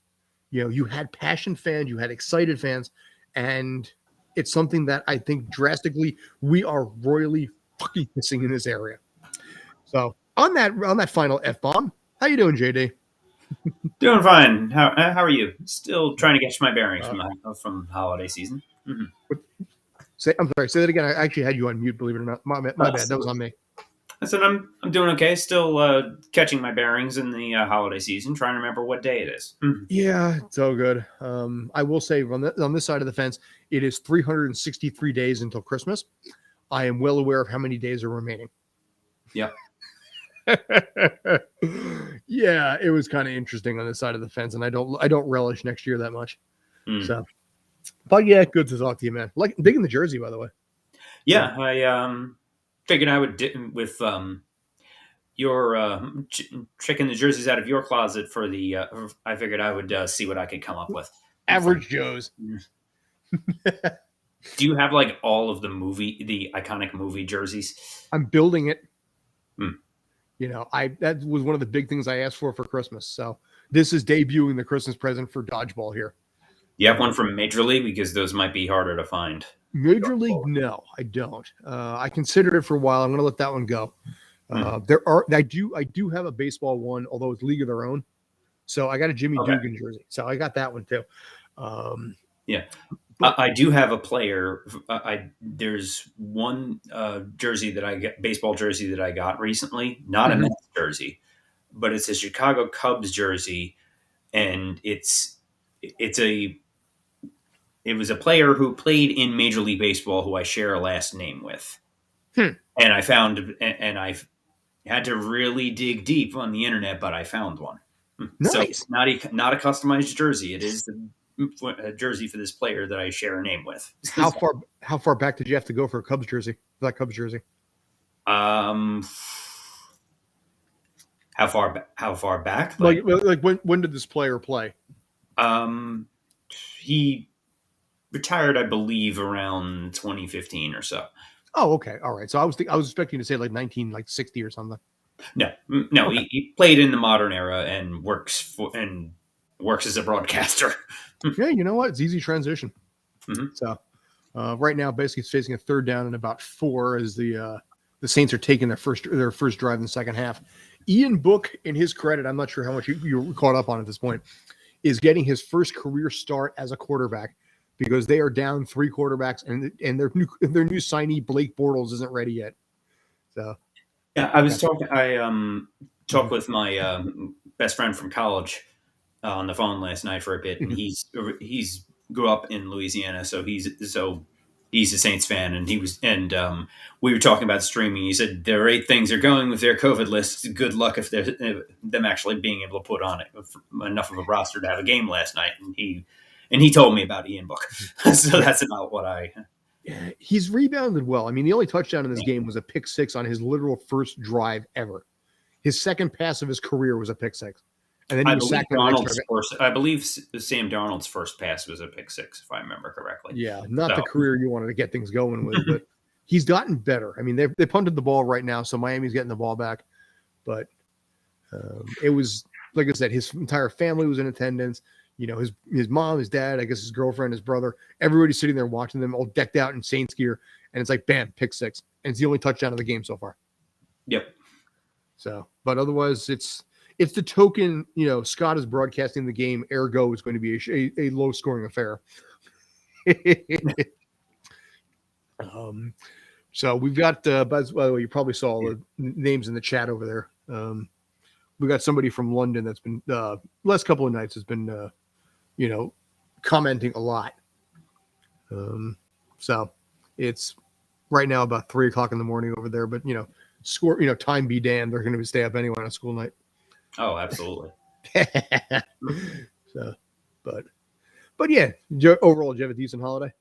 You had passion fans, you had excited fans, and it's something that I think drastically we are royally fucking missing in this area. So on that final F-bomb, how you doing, JD? Doing fine. How are you? Still trying to catch my bearings from the holiday season. Mm-hmm. I'm sorry. Say that again. I actually had you on mute. Believe it or not. My bad. That was on me. I said I'm doing okay. Still catching my bearings in the holiday season, trying to remember what day it is. Yeah, so good. I will say on this side of the fence, it is 363 days until Christmas. I am well aware of how many days are remaining. Yep. Yeah, it was kind of interesting on this side of the fence, and I don't relish next year that much. Mm. So, but yeah, good to talk to you, man. Like digging the jersey, by the way. Yeah, I figured I would with your checking the jerseys out of your closet for the. I figured I would see what I could come up with. Average Joe's. Do you have like all of the iconic movie jerseys? I'm building it. Hmm. That was one of the big things I asked for Christmas. So this is debuting the Christmas present for dodgeball here. You have one from Major League because those might be harder to find. Major League, no, I don't. I considered it for a while. I'm going to let that one go. I do have a baseball one, although it's league of their own. So I got a Jimmy Dugan jersey. So I got that one too. Yeah. I do have a player. There's one jersey that I get, baseball jersey that I got recently, not a Mets jersey, but it's a Chicago Cubs jersey, and it was a player who played in Major League Baseball who I share a last name with, and I found, and I had to really dig deep on the internet, but I found one. Nice. So not a customized jersey. It is a jersey for this player that I share a name with. How far back did you have to go for a Cubs jersey? That Cubs jersey. How far back? Like when did this player play? He retired, I believe, around 2015 or so. Oh, okay, all right. So I was expecting to say like 1960 or something. No. Okay. He played in the modern era and works as a broadcaster. Yeah, you know what? It's easy transition. Mm-hmm. So right now, basically, it's facing a third down and about 4 as the Saints are taking their first drive in the second half. Ian Book, in his credit, I'm not sure how much you're caught up on at this point, is getting his first career start as a quarterback because they are down 3 quarterbacks and their new signee Blake Bortles isn't ready yet. So yeah, I was talking. I talked with my best friend from college on the phone last night for a bit, and he's grew up in Louisiana, so he's a Saints fan, and we were talking about streaming. He said their 8 things are going with their COVID list. Good luck if they're them actually being able to put on it enough of a roster to have a game last night, and he told me about Ian Book, so that's about what I. He's rebounded well. I mean, the only touchdown in this game was a pick 6 on his literal first drive ever. His second pass of his career was a pick 6. And then he was sacked. I believe Sam Darnold's first pass was a pick 6, if I remember correctly. Yeah, not the career you wanted to get things going with, but he's gotten better. I mean, they punted the ball right now, so Miami's getting the ball back. But it was, like I said, his entire family was in attendance. You know, his mom, his dad, I guess his girlfriend, his brother, everybody's sitting there watching them all decked out in Saints gear. And it's like, bam, pick 6. And it's the only touchdown of the game so far. Yep. So, but otherwise, it's the token, Scott is broadcasting the game, ergo it's going to be a low-scoring affair. So we've got, by the way, you probably saw the names in the chat over there. We got somebody from London that's been, last couple of nights has been, commenting a lot. So it's right now about 3:00 in the morning over there, but, time be damned. They're going to stay up anyway on a school night. Oh, absolutely. So, but yeah, overall, did you have a decent holiday?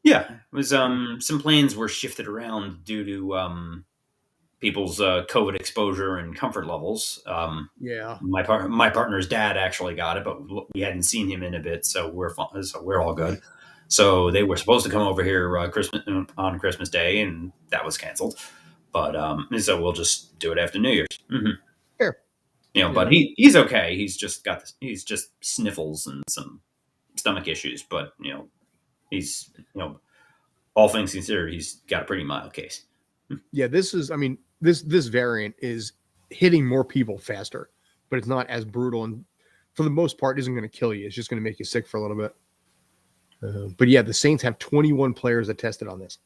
Yeah, it was. Some plans were shifted around due to people's COVID exposure and comfort levels. Yeah, my partner's dad actually got it, but we hadn't seen him in a bit, so we're all good. So they were supposed to come over here on Christmas Day, and that was canceled. But so we'll just do it after New Year's. Mm-hmm. Fair. But he's okay. He's just sniffles and some stomach issues, but he's all things considered, he's got a pretty mild case. Yeah, this variant is hitting more people faster, but it's not as brutal, and for the most part, isn't going to kill you. It's just going to make you sick for a little bit. But yeah, the Saints have 21 players that tested on this.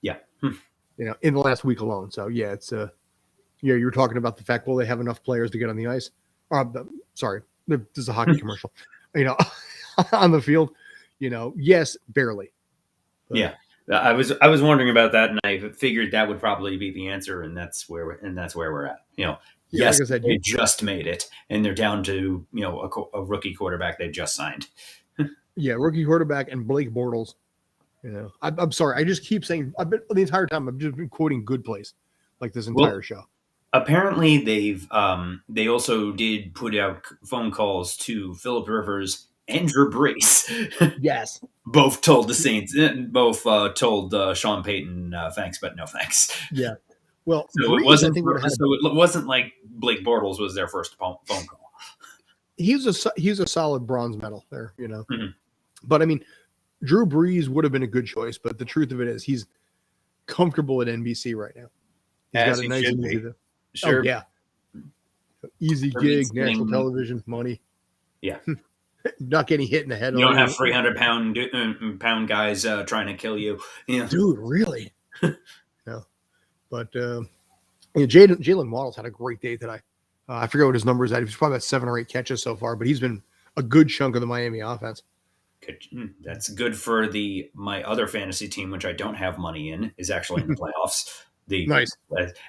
Yeah. in the last week alone. So yeah, it's you were talking about the fact, will they have enough players to get on the ice? Sorry, this is a hockey commercial. On the field, yes, barely. But, Yeah, I was wondering about that, and I figured that would probably be the answer, and that's where we're at. like Yes, I said, they just made it, and they're down to a rookie quarterback they just signed. rookie quarterback and Blake Bortles. I'm sorry, I just keep saying I've been the entire time. I've just been quoting Good Place, like this entire show. Apparently, they also did put out phone calls to Philip Rivers and Drew Brees. Yes. Both told the Saints, both told Sean Payton, thanks, but no thanks. Yeah. Well, so Brees, it wasn't like Blake Bortles was their first phone call. He's a solid bronze medal there, Mm-hmm. But I mean, Drew Brees would have been a good choice, but the truth of it is he's comfortable at NBC right now. He's got a nice easy. Sure. Oh, yeah. Easy gig, national television, money. Yeah. Not getting hit in the head. You don't have 300-pound guys trying to kill you. Dude, really? No. But Jalen Waddle's had a great day today. I forget what his numbers at. He's probably about 7 or 8 catches so far, but he's been a good chunk of the Miami offense. That's good for my other fantasy team, which I don't have money in, is actually in the playoffs. Nice.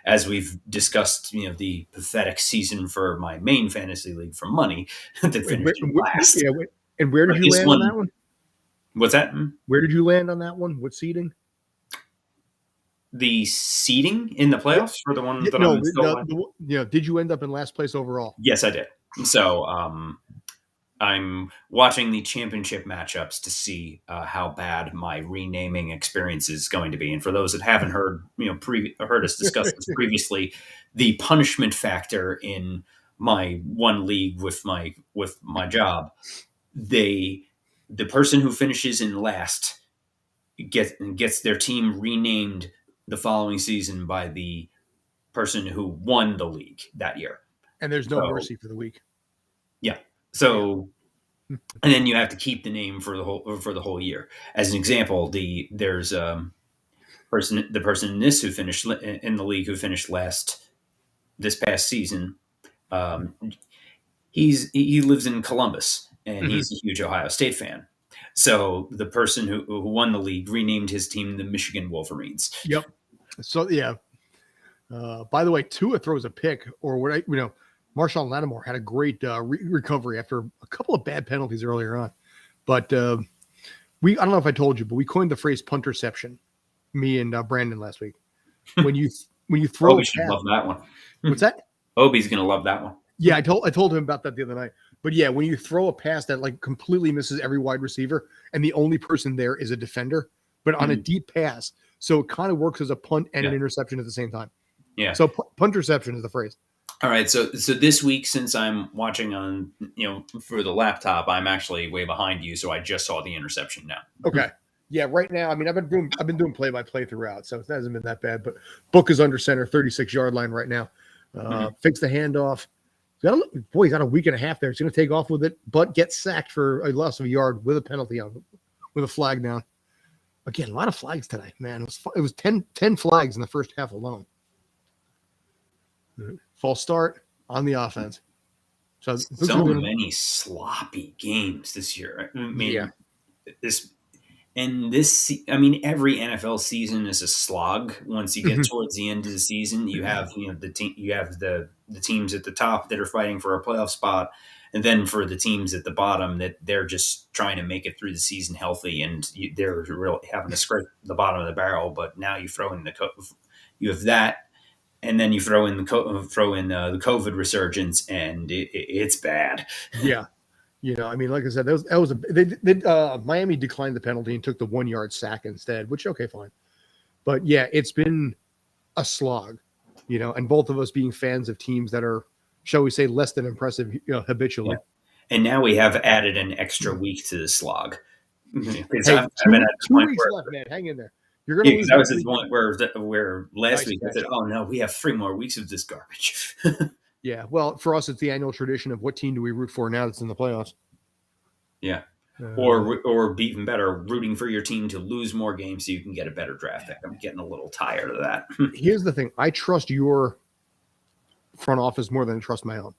As we've discussed, the pathetic season for my main fantasy league for money that finished last. Yeah, and where did you land on that one? What's that? Where did you land on that one? What seeding? The seeding in the playoffs for the one that did you end up in last place overall? Yes, I did. So I'm watching the championship matchups to see how bad my renaming experience is going to be. And for those that haven't heard, heard us discuss this previously, the punishment factor in my one league with my job, the person who finishes in last gets their team renamed the following season by the person who won the league that year. And there's no mercy for the week. Yeah. So, and then you have to keep the name for the whole year. As an example, there's the person in this who finished in the league who finished last this past season. He lives in Columbus and he's a huge Ohio State fan. So the person who won the league renamed his team the Michigan Wolverines. Yep. So yeah. By the way, Tua throws a pick, or Marshawn Lattimore had a great recovery after a couple of bad penalties earlier on. But I don't know if I told you, but we coined the phrase punterception, me and Brandon last week. When you throw Obi's gonna love that one. What's that? Obi's gonna love that one. Yeah, I told him about that the other night. But yeah, when you throw a pass that like completely misses every wide receiver and the only person there is a defender, but on a deep pass, so it kind of works as a punt and an interception at the same time. Yeah. So punterception is the phrase. All right. So this week, since I'm watching on for the laptop, I'm actually way behind you. So I just saw the interception now. Okay. Yeah. Right now, I mean, I've been doing play-by-play throughout, so it hasn't been that bad. But Book is under center, 36-yard line right now. Fix the handoff. He's got a week and a half there. He's going to take off with it, but get sacked for a loss of a yard with a penalty on, with a flag down. Again, a lot of flags today, man. It was 10 flags in the first half alone. False start on the offense. So many sloppy games this year. I mean, every NFL season is a slog. Once you get towards the end of the season, you have the teams at the top that are fighting for a playoff spot, and then for the teams at the bottom that they're just trying to make it through the season healthy, and they're really having to scrape the bottom of the barrel. But now you throw in you have that. And then you throw in the COVID resurgence, and it's bad. Yeah, like I said, Miami declined the penalty and took the 1-yard sack instead. Which fine, but yeah, it's been a slog, and both of us being fans of teams that are, shall we say, less than impressive, habitually. Yeah. And now we have added an extra week to the slog. Hey, two weeks left, man. Hang in there. You're going to lose. That was the point where last week I said, "Oh no, we have 3 more weeks of this garbage." Yeah, well, for us, it's the annual tradition of what team do we root for now that's in the playoffs. Yeah, or be even better, rooting for your team to lose more games so you can get a better draft pick. I'm getting a little tired of that. Here's the thing: I trust your front office more than I trust my own.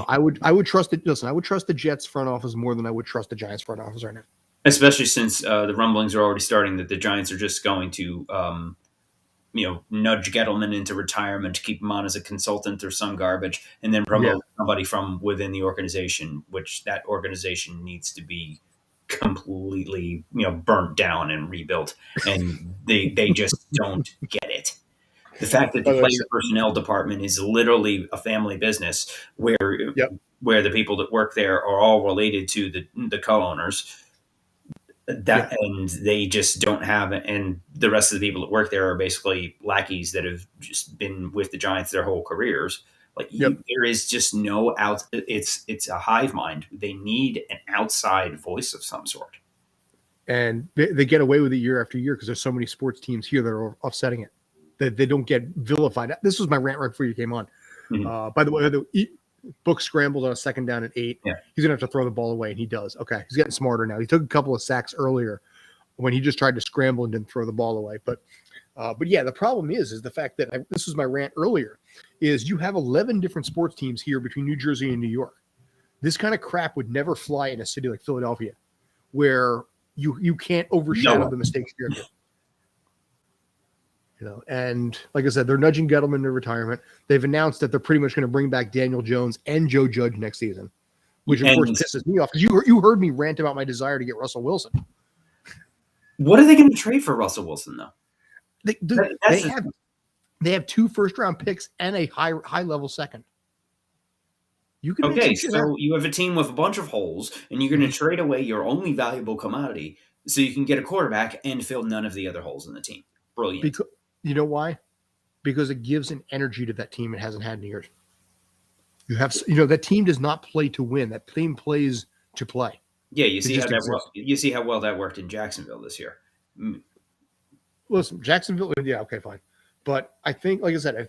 I would trust it. Listen, I would trust the Jets front office more than I would trust the Giants front office right now. Especially since the rumblings are already starting that the Giants are just going to, nudge Gettleman into retirement to keep him on as a consultant or some garbage, and then promote somebody from within the organization, which that organization needs to be completely, burnt down and rebuilt. And they just don't get it. The fact that the player personnel department is literally a family business where the people that work there are all related to the co-owners. And they just don't have, and the rest of the people that work there are basically lackeys that have just been with the Giants their whole careers. There is just no out. It's a hive mind. They need an outside voice of some sort. And they get away with it year after year because there's so many sports teams here that are offsetting it. That they don't get vilified. This was my rant right before you came on. Mm-hmm. By the way, the Book scrambled on a 2nd down and 8. Yeah. He's going to have to throw the ball away, and he does. Okay, he's getting smarter now. He took a couple of sacks earlier when he just tried to scramble and didn't throw the ball away. But yeah, the problem is the fact that this was my rant earlier, is you have 11 different sports teams here between New Jersey and New York. This kind of crap would never fly in a city like Philadelphia, where you can't overshadow the mistakes you're doing. And like I said, they're nudging Gettleman to retirement. They've announced that they're pretty much going to bring back Daniel Jones and Joe Judge next season, which of course pisses me off. You heard me rant about my desire to get Russell Wilson. What are they going to trade for Russell Wilson though? They have 2 first-round picks and a high level second. You can you have a team with a bunch of holes, and you're going to trade away your only valuable commodity so you can get a quarterback and fill none of the other holes in the team. Brilliant. You know why? Because it gives an energy to that team it hasn't had in years. That team does not play to win. That team plays to play. Yeah, you see how well that worked in Jacksonville this year. Listen, Jacksonville, yeah, okay, fine. But I think, like I said,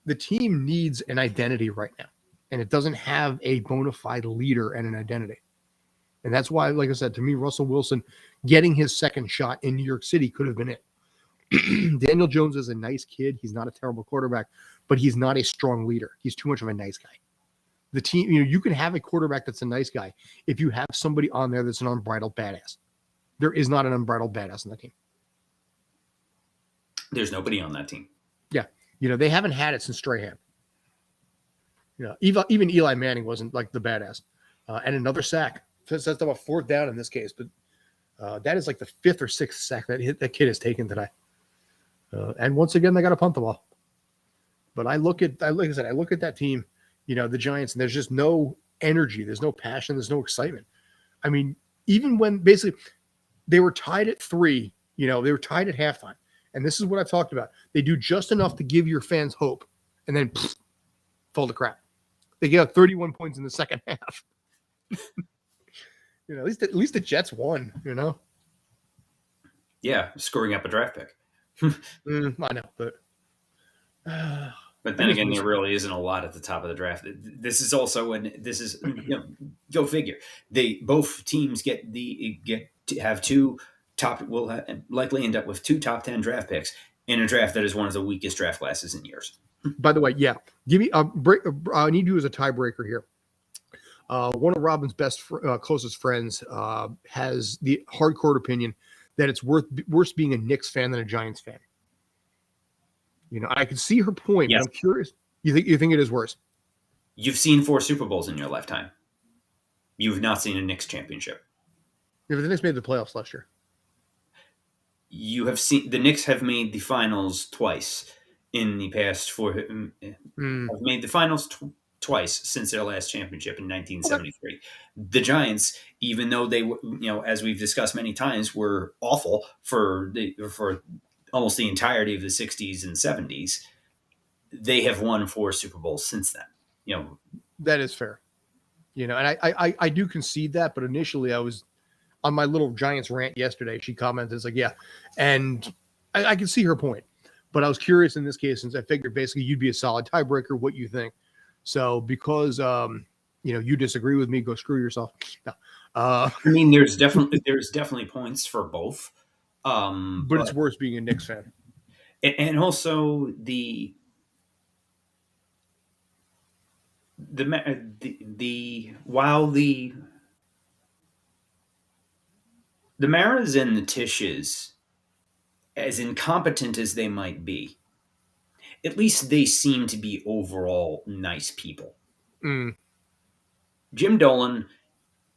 the team needs an identity right now, and it doesn't have a bona fide leader and an identity. And that's why, like I said, to me, Russell Wilson getting his second shot in New York City could have been it. Daniel Jones is a nice kid. He's not a terrible quarterback, but he's not a strong leader. He's too much of a nice guy. The team, you can have a quarterback that's a nice guy if you have somebody on there that's an unbridled badass. There is not an unbridled badass on the team. There's nobody on that team. Yeah. They haven't had it since Strahan. Even Eli Manning wasn't like the badass. And another sack. That's about 4th down in this case, but that is like the 5th or 6th sack that kid has taken today. And once again, they got to punt the ball. But like I said, I look at that team, the Giants, and there's just no energy. There's no passion. There's no excitement. I mean, even when basically they were tied at 3, they were tied at halftime. And this is what I've talked about. They do just enough to give your fans hope and then fall to crap. They get 31 points in the second half. At least the Jets won, Yeah, screwing up a draft pick. I know, but then again, there really isn't a lot at the top of the draft. This is also go figure. Both teams get to have 2 top. Will likely end up with 2 top 10 draft picks in a draft that is one of the weakest draft classes in years. By the way, yeah, give me a break. I need you as a tiebreaker here. One of Robin's closest friends has the hardcore opinion that it's worse being a Knicks fan than a Giants fan. I can see her point. Yes. But I'm curious. You think it is worse? You've seen 4 Super Bowls in your lifetime. You've not seen a Knicks championship. Yeah, but the Knicks made the playoffs last year. You have seen the Knicks have made the finals twice in the past 4. Have made the finals twice since their last championship in 1973. Okay. The Giants, even though they were, as we've discussed many times, were awful for almost the entirety of the 60s and 70s, they have won 4 Super Bowls since then. That is fair. And I do concede that, but initially I was on my little Giants rant yesterday. She commented, it's like, yeah, and I can see her point, but I was curious in this case, since I figured basically you'd be a solid tiebreaker, what you think. So because you disagree with me, go screw yourself. No. I mean, there's definitely points for both, But it's worse being a Knicks fan. And also the while the Maras and the Tishes, as incompetent as they might be, at least they seem to be overall nice people. Mm. Jim Dolan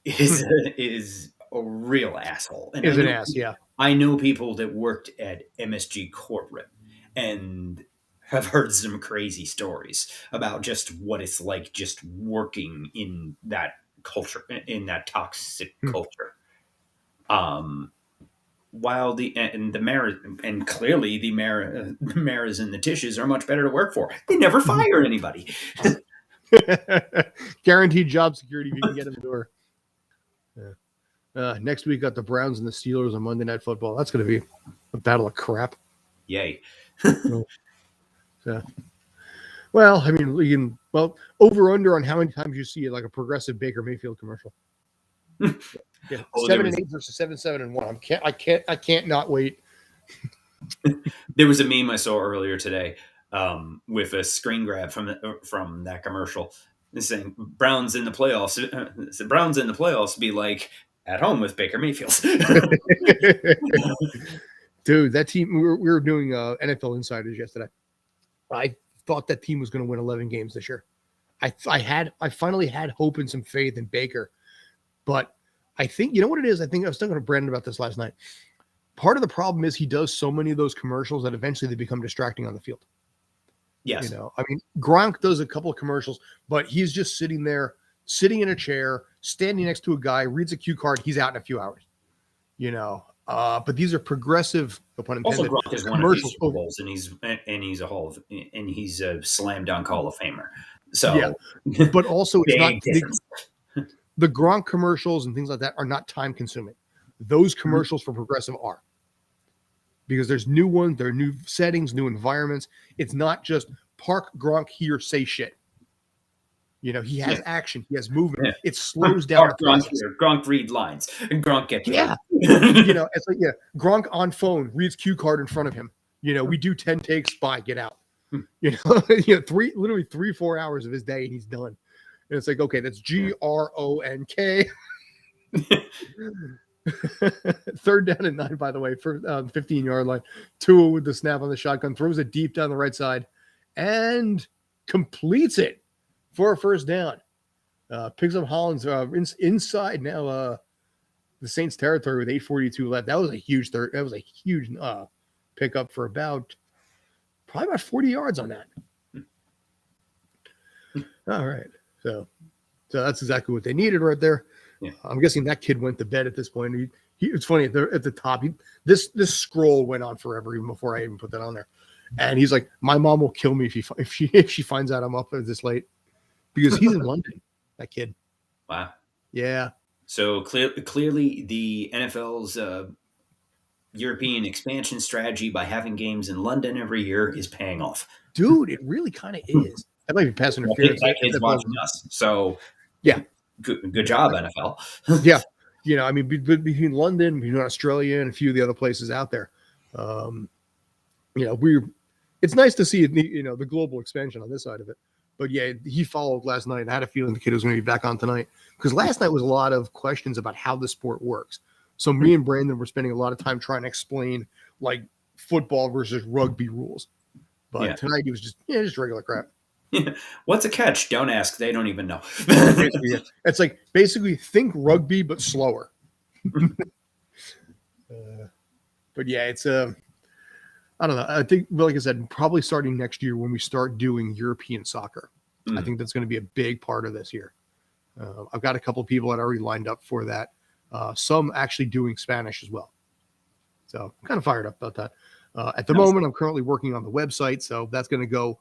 is a real asshole, and Is an ass, yeah. I know people that worked at MSG corporate and have heard some crazy stories about just what it's like just working in that culture, in that toxic culture. While the Maras, and clearly the Maras and the Tishes are much better to work for. They never fire anybody. Guaranteed job security if you can get in the door. Yeah. Next week, got the Browns and the Steelers on Monday Night Football. That's going to be a battle of crap. Yay. So, well, I mean, over under on how many times you see like a progressive Baker Mayfield commercial. Yeah, 7-8 versus 7-7-1. I can't not wait. There was a meme I saw earlier today with a screen grab from that commercial saying Browns in the playoffs. The Browns in the playoffs be like at home with Baker Mayfield. Dude, that team. We were doing NFL Insiders yesterday. I thought that team was going to win 11 games this year. I finally had hope and some faith in Baker, but I think you know what it is. I think I was talking to Brandon about this last night. Part of the problem is he does so many of those commercials that eventually they become distracting on the field. Yes. I mean, Gronk does a couple of commercials, but he's just sitting there, sitting in a chair, standing next to a guy, reads a cue card. He's out in a few hours. But these are progressive. No pun intended. Also, Gronk is one of these Super Bowls, and he's a slam dunk Hall of Famer. So yeah, but also it's not the Gronk commercials and things like that are not time consuming. Those commercials for progressive are. Because there's new ones, there are new settings, new environments. It's not just park Gronk here, say shit. He has action, he has movement. Yeah. It slows down. Gronk read lines. Gronk get it's like Gronk on phone reads cue card in front of him. We do 10 takes, bye, get out. Literally 3-4 hours of his day and he's done. And it's like, okay, that's Gronk. Third down and 9, by the way, for 15-yard line. Tua with the snap on the shotgun, throws it deep down the right side and completes it for a first down. Picks up Hollins inside now the Saints territory with 8:42 left. That was a huge pickup for probably about 40 yards on that. All right. So that's exactly what they needed right there. Yeah. I'm guessing that kid went to bed at this point. It's funny at the top. This scroll went on forever even before I even put that on there. And he's like, "My mom will kill me if she finds out I'm up this late," because he's in London. That kid. Wow. Yeah. So clearly, the NFL's European expansion strategy by having games in London every year is paying off. Dude, it really kind of is. That might be pass interference. That kid's watching us. So yeah. Good job, NFL. Yeah. I mean, between London, between Australia, and a few of the other places out there, it's nice to see the global expansion on this side of it. But yeah, he followed last night. I had a feeling the kid was going to be back on tonight because last night was a lot of questions about how the sport works. So me and Brandon were spending a lot of time trying to explain like football versus rugby rules. But tonight he was just regular crap. What's a catch? Don't ask. They don't even know. It's like basically think rugby but slower. But yeah, it's I don't know. I think, like I said, probably starting next year when we start doing European soccer. I think that's going to be a big part of this year. I've got a couple of people that are already lined up for that. Some actually doing Spanish as well. So I'm kind of fired up about that. At the moment, I'm currently working on the website, so that's going to go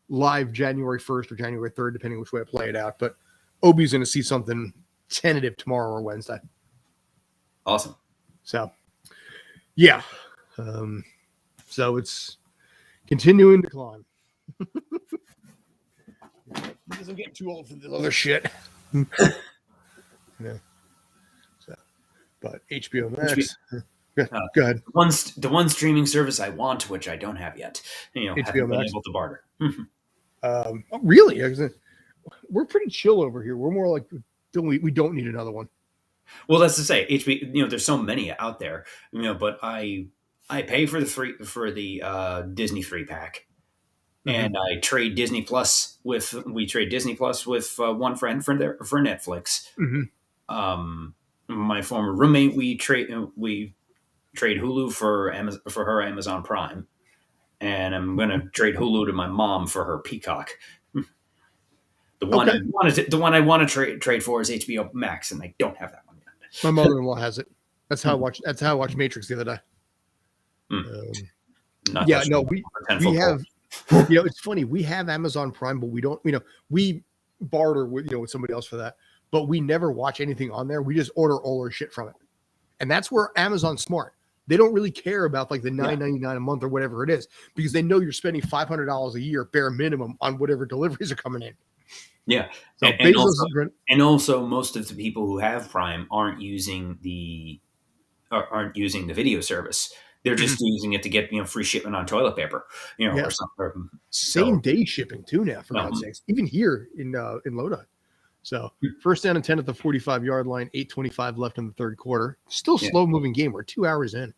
live January 1st or January 3rd, depending which way I play it out. But Obi's going to see something tentative tomorrow or Wednesday. Awesome. So, yeah. So it's continuing to climb. Because I'm getting too old for this other shit. Yeah. So, but HBO Max. Yeah, Uh, go ahead. the one streaming service I want, which I don't have yet. HBO Haven't been Max. able to barter. Really? We're pretty chill over here. We're more like we don't need another one. Well, that's to say, HBO. There's so many out there. But I pay for the Disney 3-pack, and I trade Disney Plus with one friend for Netflix. My former roommate, we trade Hulu for her Amazon Prime, and I'm going to trade Hulu to my mom for her Peacock. Okay. The one I want to trade for is HBO Max, and I don't have that one yet. My mother-in-law has it. That's how I watched Matrix the other day. Not Yeah, touching no, the we 10-foot have. pole. It's funny. We have Amazon Prime, but we don't. We barter with somebody else for that, but we never watch anything on there. We just order all our shit from it, and that's where Amazon's smart. They don't really care about like the $9.99 a month or whatever it is, because they know you're spending $500 a year bare minimum on whatever deliveries are coming in. Yeah, So and also most of the people who have Prime aren't using the video service. They're just using it to get free shipment on toilet paper, or something. Same day shipping too now, for God's Um, sakes. Even here in Lodi. So first down and 10 at the 45-yard line, 8:25 left in the third quarter. Still slow moving game. We're 2 hours in.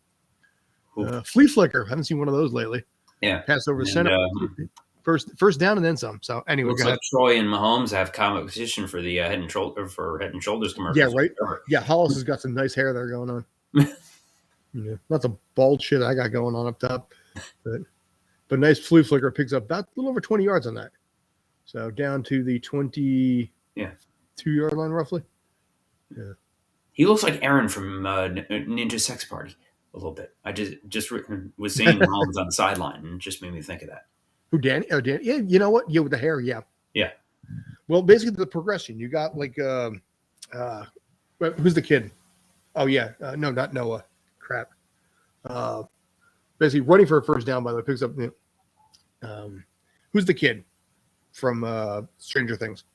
Flea flicker. Haven't seen one of those lately. Yeah, pass over the center. First down and then some. So anyway, looks like Troy and Mahomes have competition for the Head and Shoulders commercials. Yeah, right. Yeah, Hollis has got some nice hair there going on. Not the bald shit I got going on up top, but nice flea flicker, picks up about a little over 20 yards on that. So down to the 22-yard line roughly. Yeah. He looks like Aaron from Ninja Sex Party a little bit. I just was seeing Mahomes on the sideline and it just made me think of that. Who, Danny? Oh, Danny. Yeah, you know what? Yeah, with the hair. Yeah. Yeah. Well, basically the progression. You got like, who's the kid? Oh yeah, no, not Noah. Crap. Basically running for a first down. By the way, picks up. Who's the kid from Stranger Things?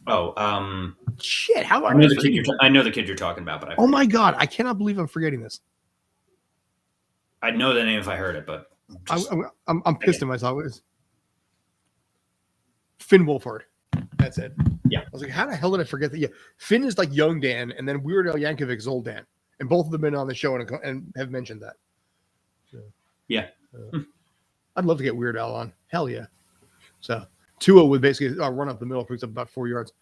Oh, shit! How I know the kid I know the kid you're talking about, but oh my god, I cannot believe I'm forgetting this. I'd know the name if I heard it, but I'm pissed at myself. It was Finn Wolfhard. That's it. Yeah. I was like, how the hell did I forget that? Yeah, Finn is like young Dan, and then Weird Al Yankovic is old Dan, and both of them been on the show and have mentioned that. So, yeah. I'd love to get Weird Al on. Hell yeah. So Tua would basically run up the middle, picks up about 4 yards.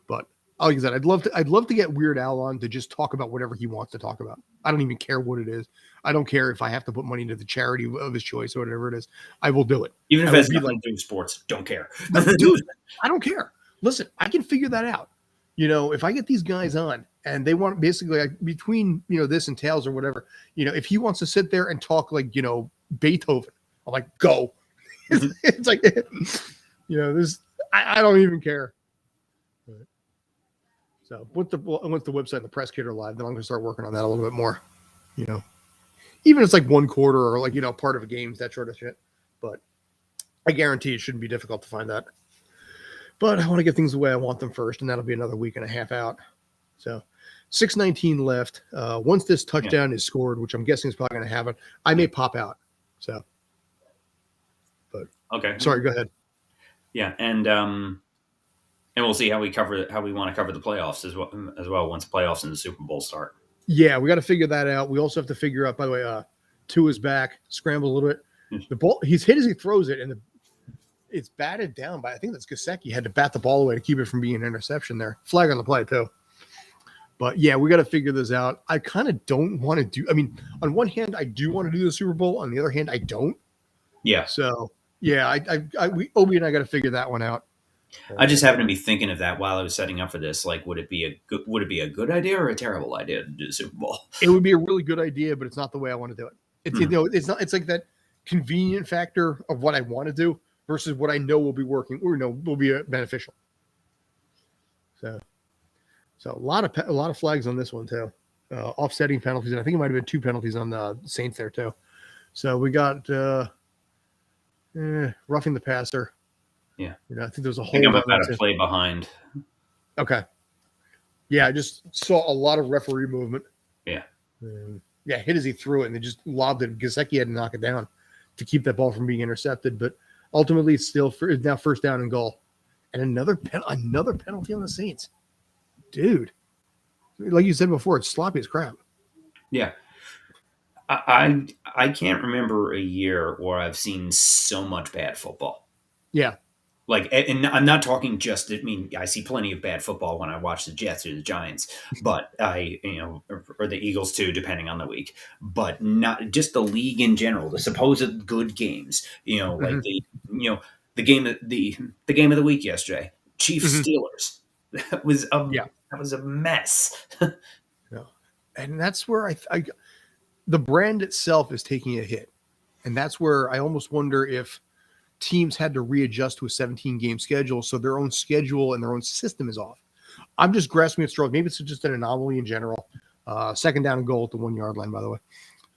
But like I said, I'd love to get Weird Al on to just talk about whatever he wants to talk about. I don't even care what it is. I don't care if I have to put money into the charity of his choice or whatever it is. I will do it. Even if it's nothing to do with sports, don't care. Dude, I don't care. Listen, I can figure that out. If I get these guys on and they want basically like between, this and Tails or whatever, if he wants to sit there and talk like, Beethoven, I'm like, go. It's like, this, I don't even care. So once the website and the press kit are live, then I'm going to start working on that a little bit more, even if it's like one quarter or like, part of a game, that sort of shit. But I guarantee it shouldn't be difficult to find that. But I want to get things the way I want them first, and that'll be another week and a half out. So 6:19 left. Once this touchdown is scored, which I'm guessing is probably going to happen, I may pop out. So, but okay. Sorry, go ahead. Yeah, and we'll see how we want to cover the playoffs as well once the playoffs and the Super Bowl start. Yeah, we got to figure that out. We also have to figure out. By the way, Tua's back, scrambled a little bit. The ball, he's hit as he throws it, and it's batted down by, I think that's Gesicki, had to bat the ball away to keep it from being an interception there. Flag on the play too. But yeah, we got to figure this out. I kind of don't want to do. I mean, on one hand, I do want to do the Super Bowl. On the other hand, I don't. Yeah. So yeah, Obi and I got to figure that one out. I just happened to be thinking of that while I was setting up for this. Like, would it be a good idea or a terrible idea to do the Super Bowl? It would be a really good idea, but it's not the way I want to do it. It's it's not. It's like that convenient factor of what I want to do versus what I know will be working or will be beneficial. So a lot of flags on this one too. Offsetting penalties, and I think it might have been 2 penalties on the Saints there too. So we got roughing the passer. Yeah. I think there's a I think hold I'm on that about to too. play behind. Okay. Yeah, I just saw a lot of referee movement. Yeah. Yeah, hit as he threw it, and they just lobbed it. Gesicki had to knock it down to keep that ball from being intercepted. But ultimately, it's still now first down and goal. And another penalty on the Saints. Dude. Like you said before, it's sloppy as crap. Yeah. I can't remember a year where I've seen so much bad football. Yeah. Like, and I'm not talking just. I mean, I see plenty of bad football when I watch the Jets or the Giants, but or the Eagles too, depending on the week. But not just the league in general. The supposed good games, like the game the game of the week yesterday, Chiefs Steelers. That was Yeah. a mess. Yeah. And that's where the brand itself is taking a hit. And that's where I almost wonder if teams had to readjust to a 17-game schedule, so their own schedule and their own system is off. I'm just grasping at straws. Maybe it's just an anomaly in general. Second down and goal at the 1 yard line, by the way.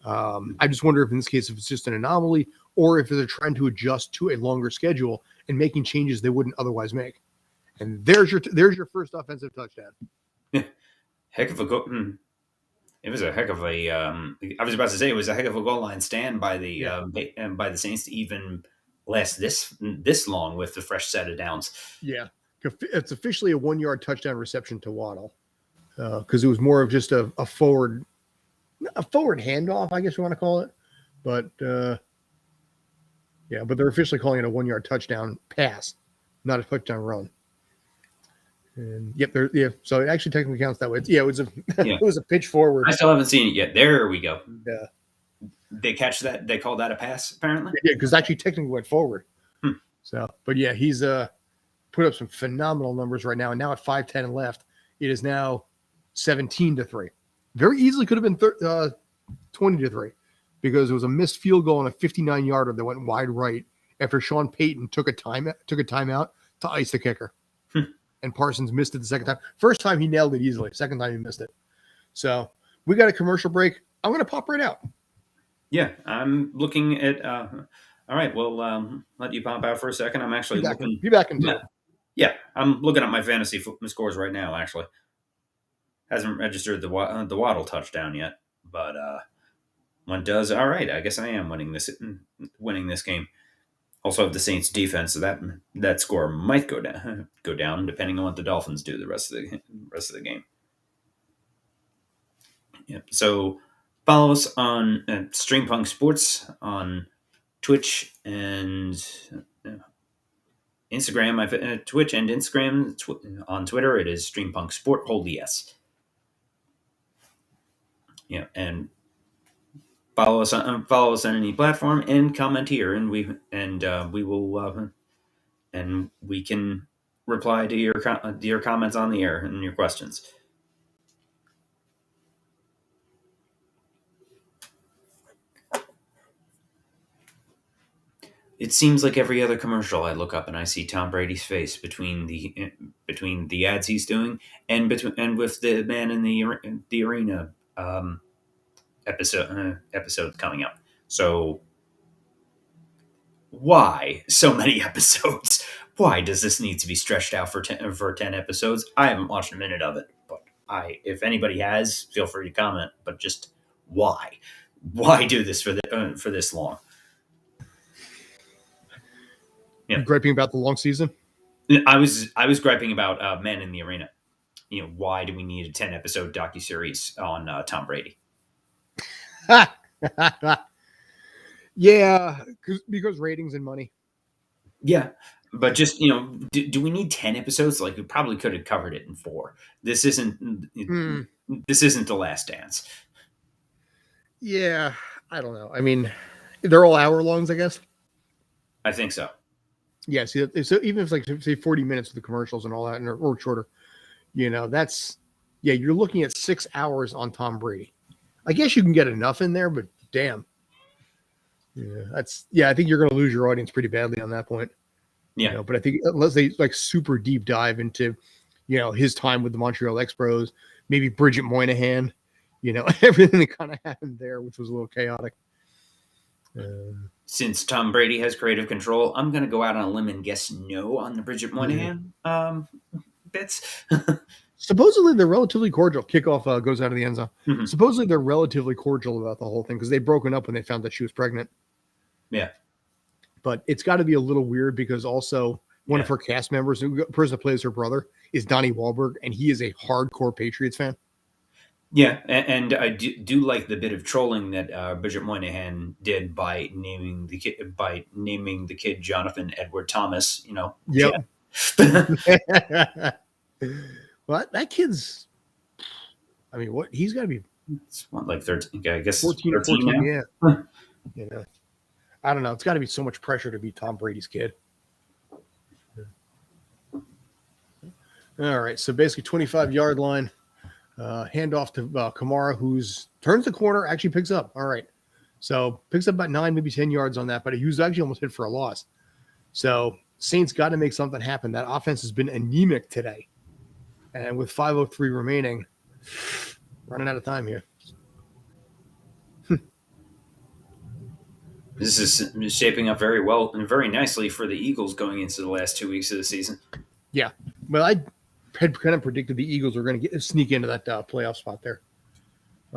I just wonder if in this case, if it's just an anomaly or if they're trying to adjust to a longer schedule and making changes they wouldn't otherwise make. And there's your first offensive touchdown. Heck of a go. It was a heck of a. I was about to say it was a heck of a goal line stand by the by the Saints to even last this long with the fresh set of downs. Yeah, it's officially a 1 yard touchdown reception to Waddle because it was more of just a forward handoff, I guess you want to call it. But yeah, but they're officially calling it a 1 yard touchdown pass, not a touchdown run. And yep, so it actually technically counts that way. It was a pitch forward. I still haven't seen it yet. There we go. Yeah, they catch that. They call that a pass, apparently. Yeah, because actually technically went forward. So, but yeah, he's put up some phenomenal numbers right now. And now at 5:10 and left, it is now 17-3. Very easily could have been 20-3 because it was a missed field goal on a 59-yarder that went wide right after Sean Payton took a timeout to ice the kicker. And Parsons missed it the second time. First time he nailed it easily. Second time he missed it. So we got a commercial break. I'm going to pop right out. Yeah, I'm looking at. All right, well, let you pop out for a second. I'm actually looking. Be back in 2. Yeah, I'm looking at my fantasy scores right now. Actually, hasn't registered the Waddle touchdown yet, but when it does, all right. I guess I am winning this game. Also have the Saints defense, so that score might go down depending on what the Dolphins do the rest of the game. Yeah. So follow us on Streampunk Sports on Twitch and Instagram. Twitch and Instagram. On Twitter, it is Streampunk Sport. Hold yes. Yeah, and follow us on any platform and comment here, and we will and we can reply to your comments on the air and your questions. It seems like every other commercial I look up and I see Tom Brady's face between the ads he's doing and with the man in the arena episode coming up. So why so many episodes? Why does this need to be stretched out for 10 episodes? I haven't watched a minute of it, but if anybody has, feel free to comment. But just why? Why do this for this long? Yeah. You griping about the long season? I was griping about Men in the Arena. Why do we need a 10 episode docuseries on Tom Brady? Yeah, because ratings and money. Yeah, but just do we need 10 episodes? Like we probably could have covered it in 4. This isn't The Last Dance. Yeah, I don't know. I mean, they're all hour longs, I guess. I think so. Yeah, so even if it's like say 40 minutes with the commercials and all that, or shorter, that's you're looking at 6 hours on Tom Brady. I guess you can get enough in there, but damn. Yeah, I think you're going to lose your audience pretty badly on that point. Yeah, but I think unless they like super deep dive into, his time with the Montreal Expos, maybe Bridget Moynihan, everything that kind of happened there, which was a little chaotic. since Tom Brady has creative control, I'm going to go out on a limb and guess no on the Bridget Moynihan bits. Supposedly they're relatively cordial. Kickoff goes out of the end zone. Mhm. Supposedly they're relatively cordial about the whole thing because they'd broken up when they found that she was pregnant. Yeah. But it's got to be a little weird because also one of her cast members, the person that plays her brother, is Donnie Wahlberg, and he is a hardcore Patriots fan. Yeah, and I do like the bit of trolling that Bridget Moynihan did by naming the kid Jonathan Edward Thomas. Yep. Well, that kid's. I mean, what he's got to be. It's like 13. I guess 14 or 13 14. now. Yeah. I don't know. It's got to be so much pressure to be Tom Brady's kid. All right. So basically, 25-yard line. Handoff to Kamara, who's turns the corner, actually picks up. All right. So picks up about 9, maybe 10 yards on that, but he was actually almost hit for a loss. So Saints got to make something happen. That offense has been anemic today. And with 5:03 remaining, running out of time here. This is shaping up very well and very nicely for the Eagles going into the last 2 weeks of the season. Yeah. Well, I had kind of predicted the Eagles were going to sneak into that playoff spot there.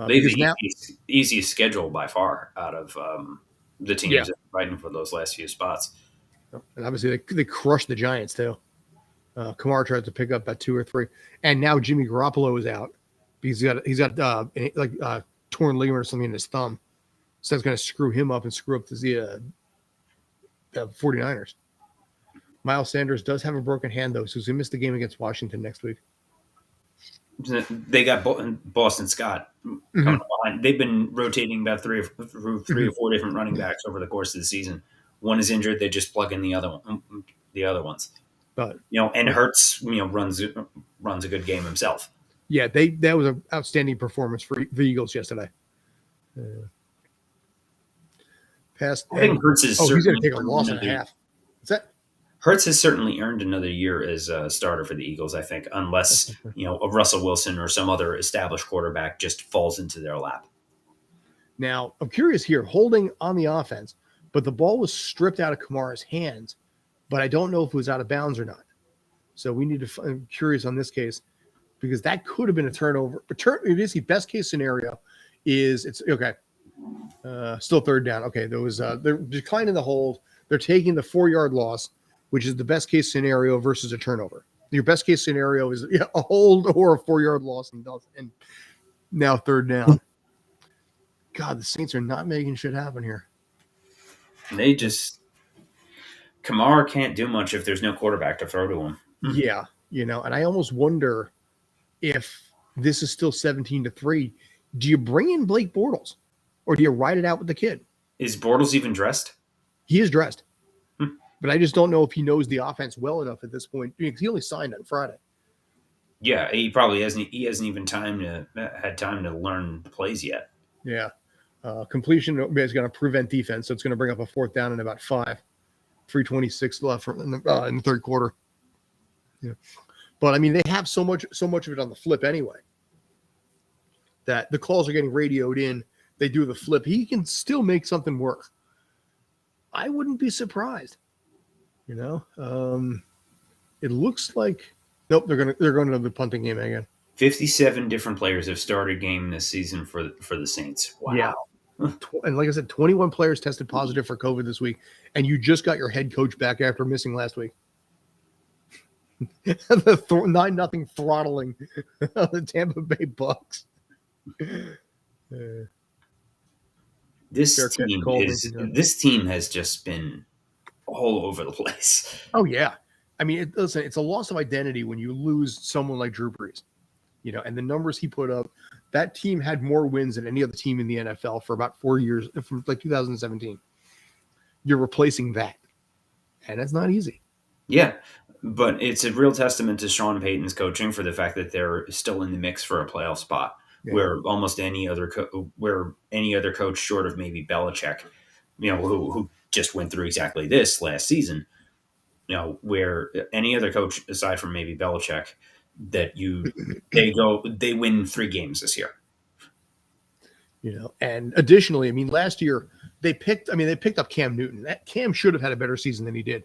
They have the easiest schedule by far out of the teams fighting for those last few spots. And obviously, they crushed the Giants, too. Kamara tried to pick up about 2 or 3. And now Jimmy Garoppolo is out because he's got torn ligament or something in his thumb. So that's going to screw him up and screw up the 49ers. Miles Sanders does have a broken hand, though, so he's going to miss the game against Washington next week. They got Boston Scott coming behind. They've been rotating about three or 4 different running backs over the course of the season. One is injured, they just plug in the other ones. But and Hurts runs a good game himself. Yeah, that was an outstanding performance for the Eagles yesterday. I think Hurts is he's going to take a loss and a half. What's that? Hurts has certainly earned another year as a starter for the Eagles, I think, unless a Russell Wilson or some other established quarterback just falls into their lap. Now, I'm curious here, holding on the offense, but the ball was stripped out of Kamara's hands, but I don't know if it was out of bounds or not. So we need to. I'm curious on this case because that could have been a turnover. But it is the best case scenario. It's okay. Still third down. Okay, they're declining the hold. They're taking the 4-yard loss, which is the best case scenario versus a turnover. Your best case scenario is a hold or a 4-yard loss, and now third down. God, the Saints are not making shit happen here. Kamara can't do much if there's no quarterback to throw to him. Yeah, and I almost wonder if this is still 17-3. Do you bring in Blake Bortles, or do you ride it out with the kid? Is Bortles even dressed? He is dressed, but I just don't know if he knows the offense well enough at this point because he only signed on Friday. Yeah, he probably hasn't. He hasn't even had time to learn the plays yet. Yeah, completion is going to prevent defense, so it's going to bring up a 4th down in about 5. 3:26 left in the third quarter. Yeah, but I mean they have so much of it on the flip anyway that the calls are getting radioed in. They do the flip. He can still make something work. I wouldn't be surprised. It looks like nope. They're going to the punting game again. 57 different players have started game this season for the Saints. Wow. Yeah. And like I said, 21 players tested positive for COVID this week, and you just got your head coach back after missing last week. The 9-0 throttling of the Tampa Bay Bucks. This team has just been all over the place. Oh yeah, I mean, it's a loss of identity when you lose someone like Drew Brees, and the numbers he put up. That team had more wins than any other team in the NFL for about 4 years, from like 2017. You're replacing that, and it's not easy. Yeah, but it's a real testament to Sean Payton's coaching for the fact that they're still in the mix for a playoff spot. Yeah. Where almost any other coach short of maybe Belichick, who just went through exactly this last season, where any other coach aside from maybe Belichick, they win 3 games this year. And additionally, I mean, last year they picked up Cam Newton. That Cam should have had a better season than he did.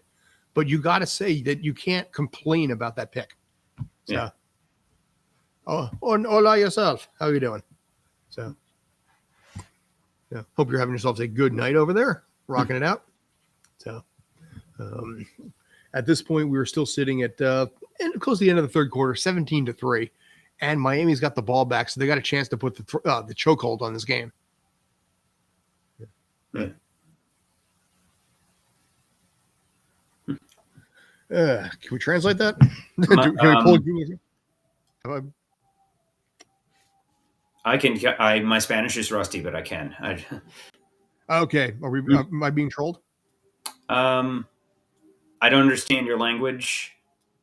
But you got to say that you can't complain about that pick. So, Yeah. Hola yourself. How are you doing? So, yeah, hope you're having yourselves a good night over there, rocking it out. So, at this point, we were still sitting at close to the end of the third quarter, 17-3, and Miami's got the ball back, so they got a chance to put the chokehold on this game. Yeah. Can we translate that? Can we pull Google? My Spanish is rusty, but I can. Okay. Am I being trolled? I don't understand your language.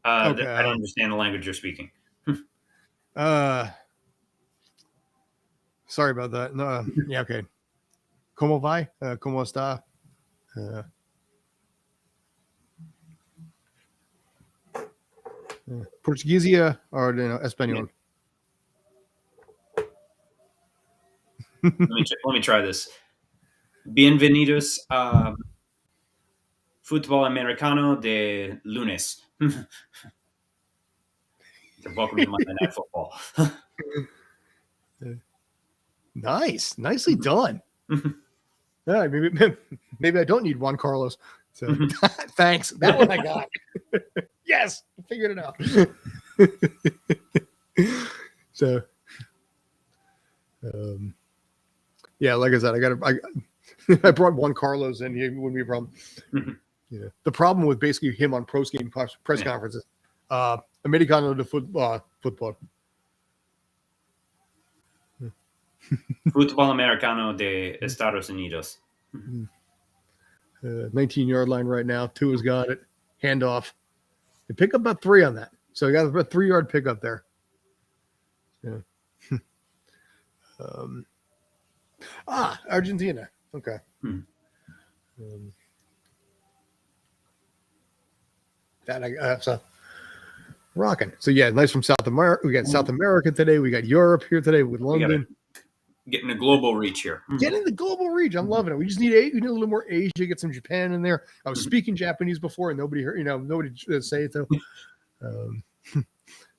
Okay. I don't understand the language you're speaking. Sorry about that. No, yeah, okay. ¿Cómo va? ¿Cómo está? Portuguesa or Espanol? Let me try this. Bienvenidos a Fútbol Americano de lunes. Welcome to Monday Night Football. Nicely done. All right, maybe I don't need Juan Carlos. So thanks. That one I got. Yes, I figured it out. So, yeah, like I said, I brought Juan Carlos in. He wouldn't be a problem. Yeah. The problem with basically him on press conferences, Americano de football. Fútbol Americano de Estados Unidos. 19-yard line right now. Tua's got it. Handoff. They pick up about 3 on that. So you got a 3-yard pickup there. Yeah. Argentina. Okay. So rocking. So yeah, nice from South America. We got South America today. We got Europe here today with London. Getting a global reach here. Getting the global reach. I'm loving it. We just need a little more Asia. Get some Japan in there. I was speaking Japanese before, and nobody heard. Nobody say it though.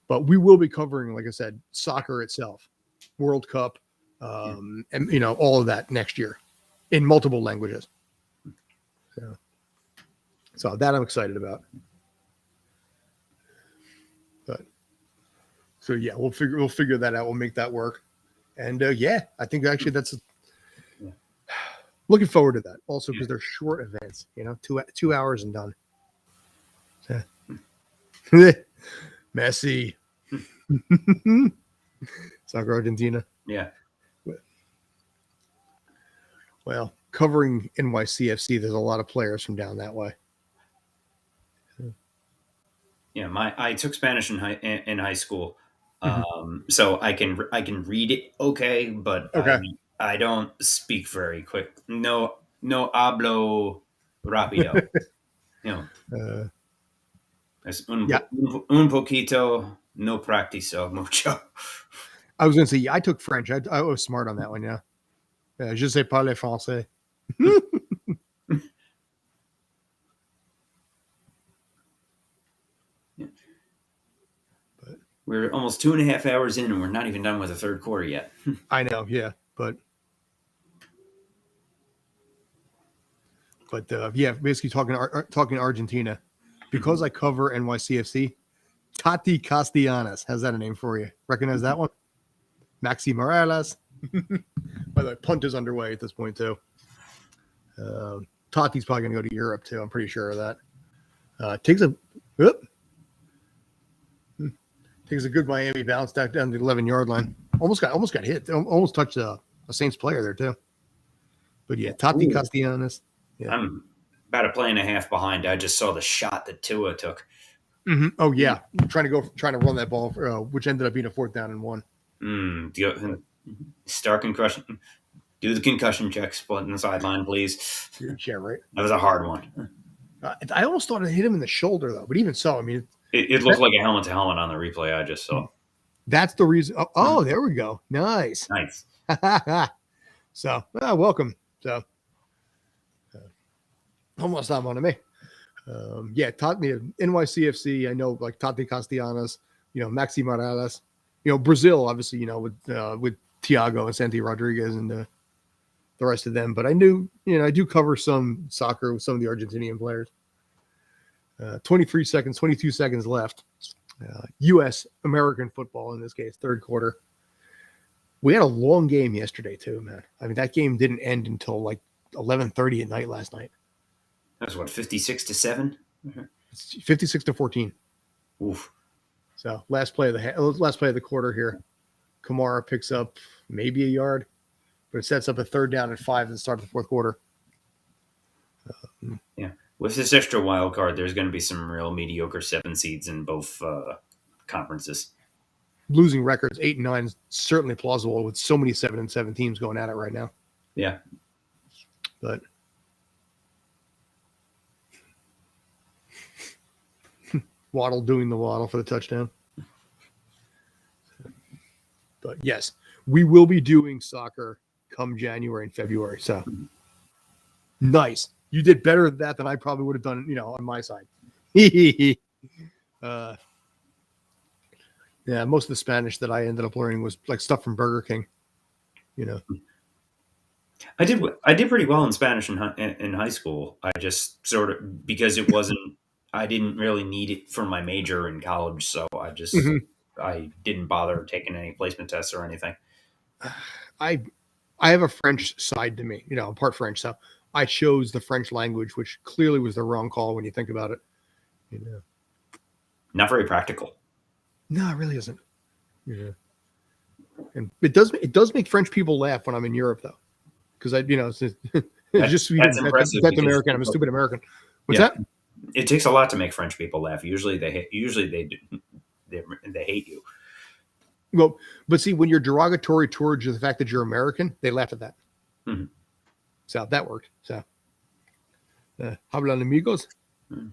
But we will be covering, like I said, soccer itself, World Cup, and all of that next year in multiple languages. So that I'm excited about. But so yeah, we'll figure that out. We'll make that work. And yeah, I think actually that's looking forward to that. Also because they're short events, 2 hours and done. Messi. Soccer Argentina. Yeah. Well, covering NYCFC, there's a lot of players from down that way. Yeah, I took Spanish in high school, so I can read it okay, but I don't speak very quick. No hablo rápido. Es un poquito, no practico mucho. I was going to say, yeah, I took French. I was smart on that one, yeah. Je sais parler français. We're almost 2.5 hours in, and we're not even done with the third quarter yet. I know, yeah, but yeah, basically talking Argentina, because I cover NYCFC. Tati Castellanos, how's that a name for you? Recognize that one? Maxi Morales. By the way, punt is underway at this point too. Tati's probably going to go to Europe too. I'm pretty sure of that. Takes a good Miami bounce back down the 11-yard line. Almost got hit. Almost touched a Saints player there too. But yeah, Tati Castellanos. Yeah. I'm about a play and a half behind. I just saw the shot that Tua took. Mm-hmm. Oh yeah, trying to run that ball, which ended up being a 4th down and 1. Start concussion. Do the concussion check. Split in the sideline, please. Yeah, right. That was a hard one. I almost thought it hit him in the shoulder though, but even so, I mean, it looked like a helmet to helmet on the replay I just saw. That's the reason. Oh, there we go. Nice. Nice. So, welcome. So, Almost not one of me. Taught me NYCFC. I know like Tati Castellanos, Maxi Morales, Brazil, obviously, with Thiago and Santi Rodriguez and the rest of them. But I knew, I do cover some soccer with some of the Argentinian players. 22 seconds left. U.S. American football in this case, third quarter. We had a long game yesterday too, man. I mean, that game didn't end until like 11:30 at night last night. That was what, 56-7? 56-14. Oof. So last play of the quarter here. Kamara picks up maybe a yard, but it sets up a 3rd down and 5 at the start of the fourth quarter. Yeah. With this extra wild card, there's going to be some real mediocre 7 seeds in both conferences. Losing records 8 and 9 is certainly plausible with so many 7-7 teams going at it right now. Yeah. But Waddle doing the waddle for the touchdown. But yes, we will be doing soccer come January and February. So nice. You did better at that than I probably would have done, on my side. Yeah, most of the Spanish that I ended up learning was like stuff from Burger King. I did pretty well in Spanish in high school. I just sort of, because it wasn't, I didn't really need it for my major in college, so I didn't bother taking any placement tests or anything. I have a French side to me, I'm part French, so I chose the French language, which clearly was the wrong call when you think about it. Not very practical. No, it really isn't. Yeah. And it does make French people laugh when I'm in Europe, though, because it's just sweet. That's American. I'm a stupid American. What's that? It takes a lot to make French people laugh. Usually they hate you. Well, but see, when you're derogatory towards the fact that you're American, they laugh at that. Mm-hmm. So that worked. So, hablan amigos. Mm-hmm.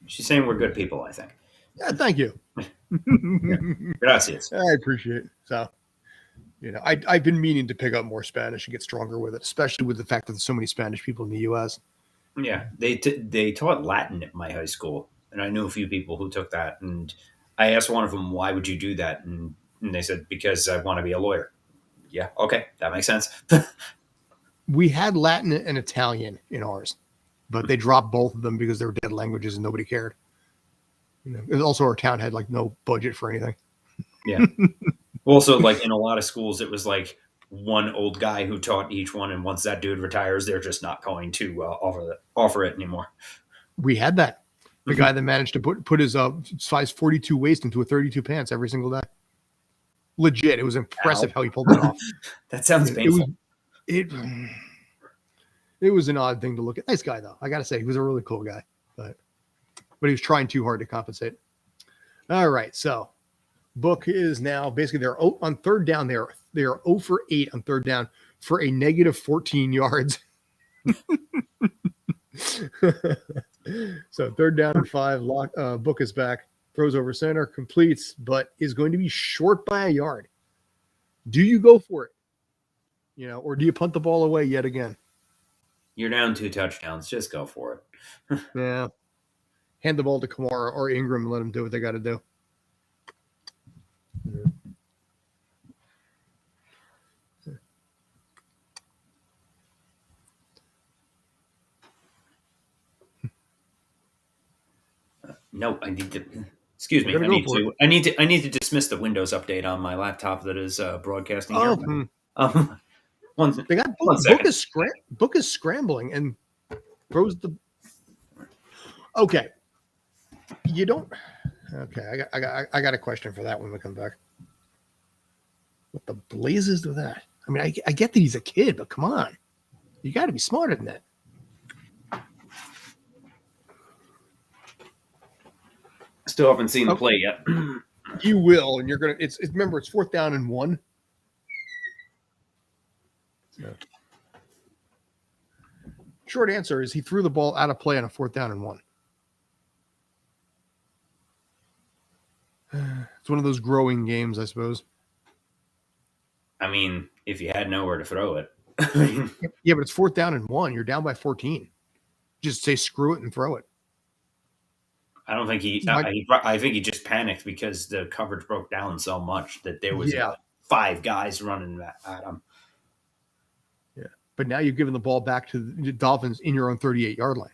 She's saying we're good people, I think. Yeah, thank you. Gracias. I appreciate it. So, I've been meaning to pick up more Spanish and get stronger with it, especially with the fact that there's so many Spanish people in the U.S. Yeah, they taught Latin at my high school, and I knew a few people who took that. And I asked one of them, "Why would you do that?" And they said, "Because I want to be a lawyer." Yeah, okay, that makes sense. We had Latin and Italian in ours, but they dropped both of them because they were dead languages and nobody cared. And also, our town had like no budget for anything. Yeah. Also, like in a lot of schools, it was like one old guy who taught each one, and once that dude retires, they're just not going to offer it anymore. We had that. The guy that managed to put his size 42 waist into a 32 pants every single day. Legit, it was impressive how he pulled it off. That sounds painful. It was an odd thing to look at. Nice guy though, I gotta say, he was a really cool guy, but he was trying too hard to compensate. All right, so Book is now basically they're on 3rd down. They are 0 for 8 on 3rd down for a negative 14 yards. So 3rd down and 5. Book is back, throws over center, completes, but is going to be short by a yard. Do you go for it? Or do you punt the ball away yet again? You're down 2 touchdowns. Just go for it. Yeah. Hand the ball to Kamara or Ingram and let them do what they got to do. No, I need to. Excuse me. I need to dismiss the Windows update on my laptop that is broadcasting here. They got Book is scrambling and throws the. Okay. You don't. Okay, I got a question for that when we come back. What the blazes do that? I mean, I get that he's a kid, but come on, you got to be smarter than that. Still haven't seen the play yet. You will, and you're gonna. Remember, it's 4th down and 1. So. Short answer is he threw the ball out of play on a 4th down and 1. It's one of those growing games, I suppose. I mean, if you had nowhere to throw it. I mean, Yeah, but it's 4th down and 1. You're down by 14. Just say screw it and throw it. I don't think he. Like, I think he just panicked because the coverage broke down so much that there was yeah. about 5 guys running at him. Yeah. But now you've given the ball back to the Dolphins in your own 38-yard line.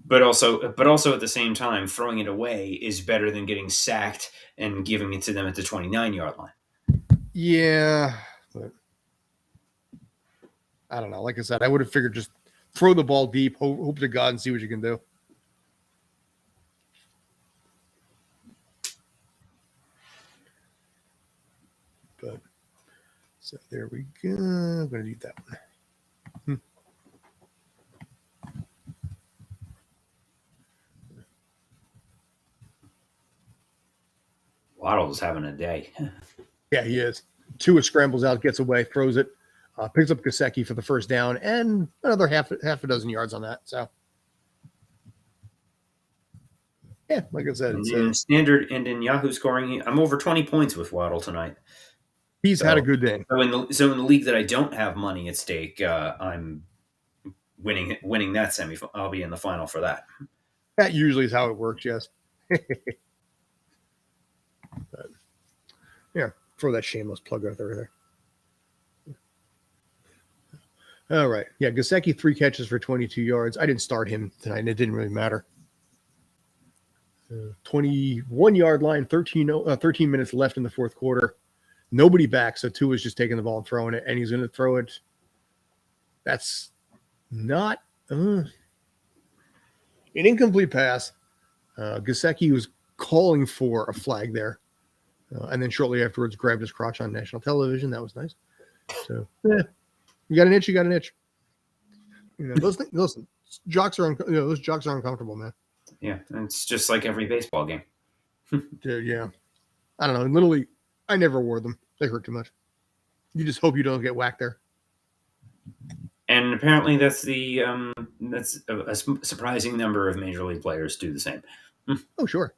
But also at the same time, throwing it away is better than getting sacked and giving it to them at the 29-yard line. Yeah, but I don't know. Like I said, I would have figured just throw the ball deep, hope to God, and see what you can do. But so there we go. I'm going to need that one. Waddle's having a day. Yeah, he is. Tua scrambles out, gets away, throws it, picks up Gesicki for the first down, and another half a dozen yards on that. So, yeah, like I said, And it's, in standard and in Yahoo scoring, I'm over 20 points with Waddle tonight. he's had a good day. So in the league that I don't have money at stake, I'm winning that semi. I'll be in the final for that. That usually is how it works. Yes. But, yeah, throw that shameless plug out there. All right. Yeah, Gesicki 3 catches for 22 yards. I didn't start him tonight, and it didn't really matter. 21-yard line, 13 minutes left in the fourth quarter. Nobody back, so Tua's just taking the ball and throwing it, and he's going to throw it. That's not an incomplete pass. Gesicki was calling for a flag there, and then shortly afterwards grabbed his crotch on national television. That was nice. So, yeah, you got an itch, you got an itch. You know, those things, listen, those jocks are uncomfortable, man. Yeah, it's just like every baseball game. Dude, yeah. I don't know. Literally, I never wore them. They hurt too much. You just hope you don't get whacked there. And apparently, that's a surprising number of major league players do the same. Oh, sure.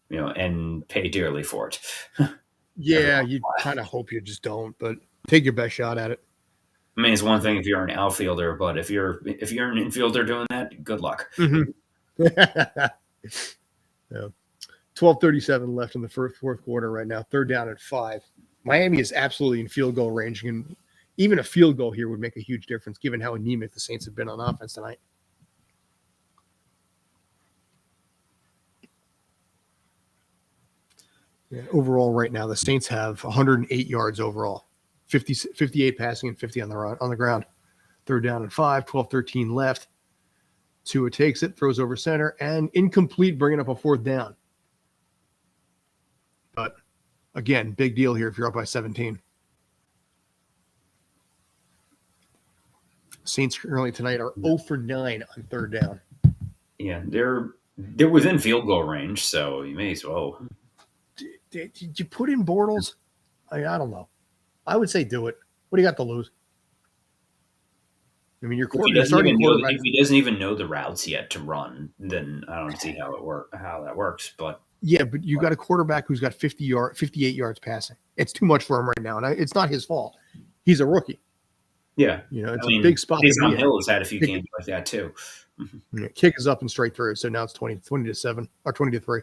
You know, and pay dearly for it. Yeah, you kind of hope you just don't, but take your best shot at it. I mean, it's one thing if you're an outfielder, but if you're an infielder doing that, good luck. Mm-hmm. Yeah. 12:37 left in the fourth quarter right now. 3rd down and 5. Miami is absolutely in field goal range, and even a field goal here would make a huge difference given how anemic the Saints have been on offense tonight. Yeah, overall, right now, the Saints have 108 yards overall, 58 passing and 50 on the ground. 3rd down and 5, 12:13 left. Tua takes it, throws over center, and incomplete, bringing up a 4th down. But again, big deal here if you're up by 17. Saints currently tonight are 0 for 9 on 3rd down. Yeah, they're within field goal range, so you may as well. Did you put in Bortles? I don't know. I would say do it. What do you got to lose? I mean, If he doesn't even know the routes yet to run, then I don't see how that works. But yeah, but you got a quarterback who's got 58 yards passing. It's too much for him right now, and it's not his fault. He's a rookie. Yeah, it's a big spot. Taysom Hill has had a few games like that too. Kick is up and straight through, so now it's 20-7 or 20-3.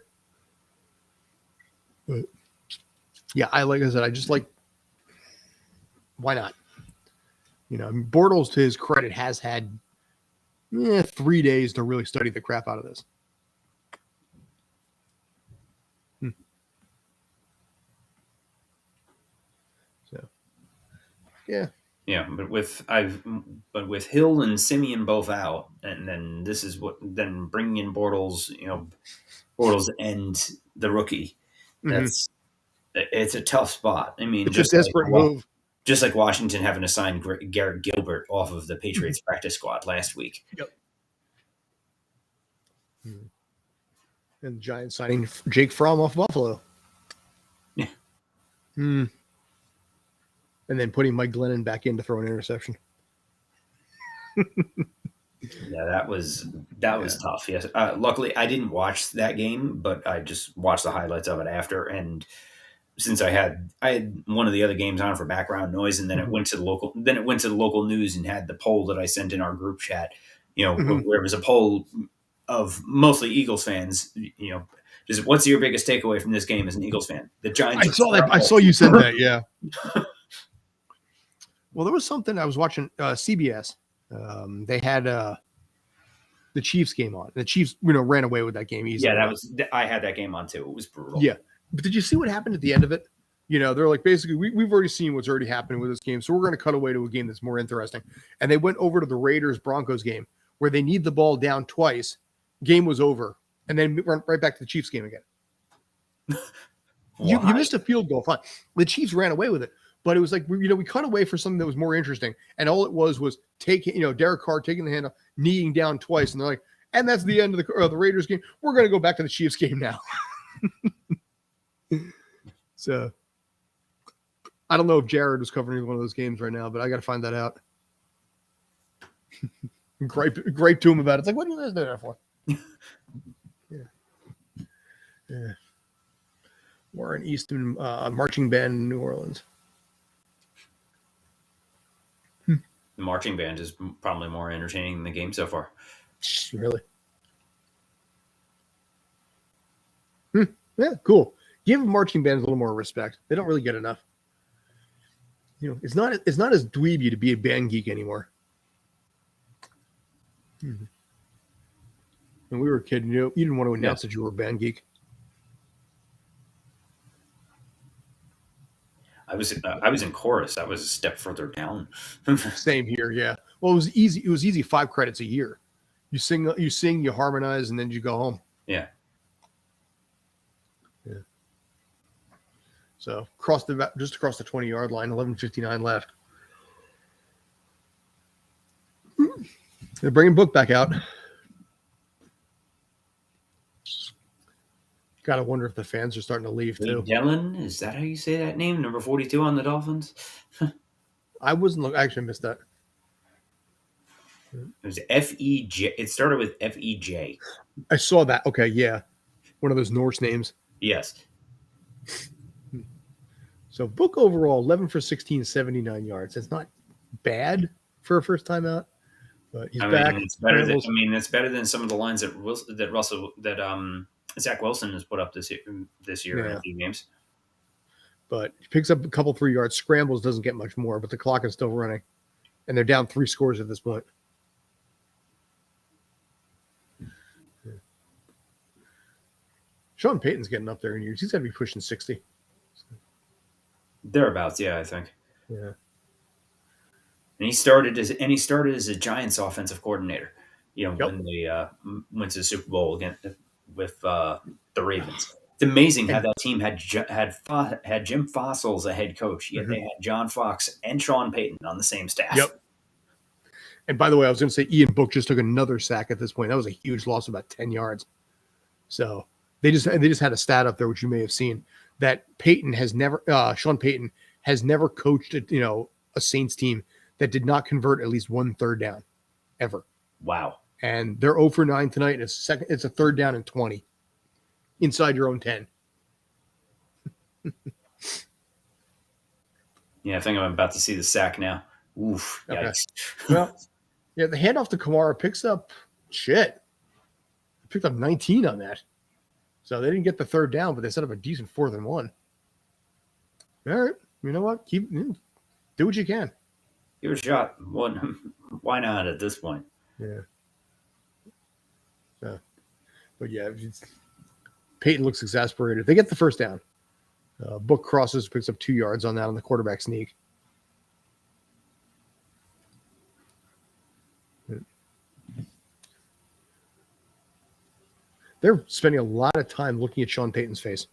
But yeah, like I said, I just like. Why not? Bortles, to his credit, has had 3 days to really study the crap out of this. So, yeah. Yeah, but with Hill and Simeon both out, and then bringing in Bortles, Bortles and the rookie. It's a tough spot. I mean, it's a desperate move. Just like Washington having to sign Garrett Gilbert off of the Patriots practice squad last week. Yep. And the Giants signing Jake Fromm off Buffalo. Yeah. And then putting Mike Glennon back in to throw an interception. Yeah, that was tough. Yes. Luckily, I didn't watch that game, but I just watched the highlights of it after, and since I had one of the other games on for background noise, and then it went to the local news and had the poll that I sent in our group chat. Where it was a poll of mostly Eagles fans. Just what's your biggest takeaway from this game as an Eagles fan? The Giants. I saw that. I saw you said that. Yeah. Well, there was something I was watching CBS. They had the Chiefs game on. The Chiefs, ran away with that game easily. Yeah, I had that game on too. It was brutal. Yeah, but did you see what happened at the end of it? They're like, basically, we've already seen what's already happening with this game, so we're going to cut away to a game that's more interesting. And they went over to the Raiders-Broncos game where they need the ball down twice. Game was over, and then went right back to the Chiefs game again. You missed a field goal. Fine. The Chiefs ran away with it. But it was like, we cut away for something that was more interesting. And all it was taking, Derek Carr taking the handoff, kneeing down twice. And they're like, and that's the end of the Raiders game. We're going to go back to the Chiefs game now. So I don't know if Jared was covering one of those games right now, but I got to find that out. Gripe to him about it. It's like, what are you guys doing that for? Yeah. We're an Eastern marching band in New Orleans. The marching band is probably more entertaining than the game so far. Really? Yeah, cool. Give marching bands a little more respect. They don't really get enough. It's not as dweeby to be a band geek anymore. When we were a kid, you didn't want to announce that you were a band geek. I was in chorus. I was a step further down. Same here, yeah. Well, it was easy. It was easy. 5 credits a year. You sing, you harmonize, and then you go home. Yeah. So just across the 20-yard line, 11:59 left. They're bringing Book back out. Got to wonder if the fans are starting to leave too. Dylan, is that how you say that name? Number 42 on the Dolphins. I wasn't. I actually missed that. It was F-E-J. It started with F-E-J. I saw that. Okay, yeah, one of those Norse names. Yes. So Book overall 11 for 16, 79 yards. That's not bad for a first time out, but he's back. It's better that's better than some of the lines that Zach Wilson has put up this year in a few games. But he picks up a couple 3 yards. Scrambles doesn't get much more, but the clock is still running, and they're down 3 scores at this point. Sean Payton's getting up there in years. He's got to be pushing 60. Thereabouts, yeah, I think. Yeah. And he started as a Giants offensive coordinator. When they went to the Super Bowl with the Ravens. It's amazing how that team had Jim Fossil as a head coach. Yet they had John Fox and Sean Payton on the same staff. Yep. And by the way, I was going to say Ian Book just took another sack at this point. That was a huge loss of about 10 yards. So they just had a stat up there, which you may have seen, that Sean Payton has never coached a Saints team that did not convert at least 1 third down ever. Wow. And they're 0 for 9 tonight. It's a third down and 20 inside your own 10. Yeah, I think I'm about to see the sack now. Oof. Okay. Well, yeah, the handoff to Kamara picks up shit. They picked up 19 on that. So they didn't get the third down, but they set up a decent 4th and 1. All right. You know what? Do what you can. Give it a shot. Why not at this point? Yeah. But yeah, Peyton looks exasperated. They get the first down. Book crosses, picks up 2 yards on that on the quarterback sneak. They're spending a lot of time looking at Sean Payton's face.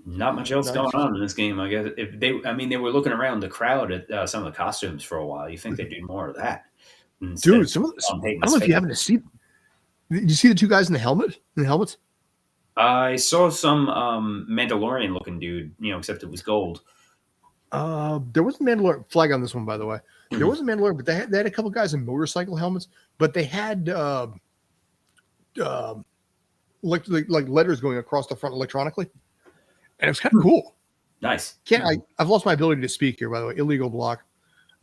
Not much else going on in this game, I guess. They were looking around the crowd at some of the costumes for a while. You think they'd do more of that? Dude, I don't know if you happen to see. Did you see the 2 guys in the helmets? I saw some Mandalorian-looking dude, except it was gold. There was a Mandalorian flag on this one, by the way. There was a Mandalorian, but they had a couple guys in motorcycle helmets, but they had like letters going across the front electronically, and it was kind of cool. Nice. I've lost my ability to speak here, by the way. Illegal block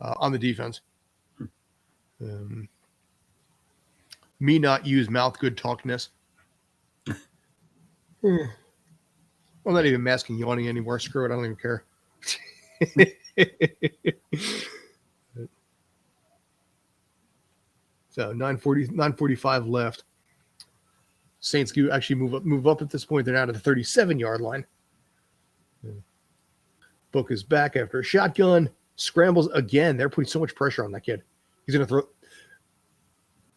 on the defense. Me not use mouth good talkness. I'm not even masking yawning anymore. Screw it. I don't even care. So 9:45 left. Saints actually move up at this point. They're now to the 37-yard line. Book is back after a shotgun. Scrambles again. They're putting so much pressure on that kid. He's going to throw.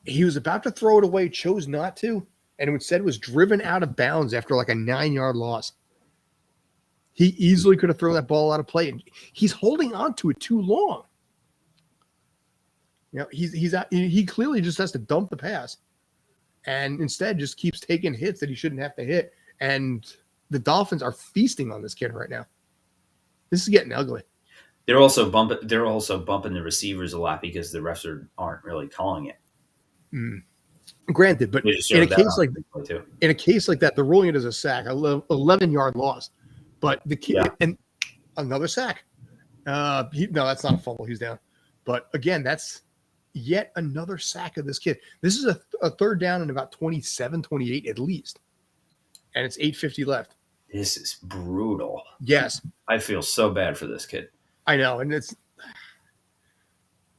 He was about to throw it away, chose not to, and instead was driven out of bounds after like a 9-yard loss. He easily could have thrown that ball out of play, and he's holding on to it too long. You know, he clearly just has to dump the pass, and instead just keeps taking hits that he shouldn't have to hit. And the Dolphins are feasting on this kid right now. This is getting ugly. They're also bumping the receivers a lot because the refs aren't really calling it. Granted, but in a case like that, they're ruling it as a sack, 11-yard loss. But the kid and another sack. No, that's not a fumble. He's down. But again, that's yet another sack of this kid. This is a third down in about 27, 28 at least. And it's 8:50 left. This is brutal. Yes. I feel so bad for this kid. I know. And it's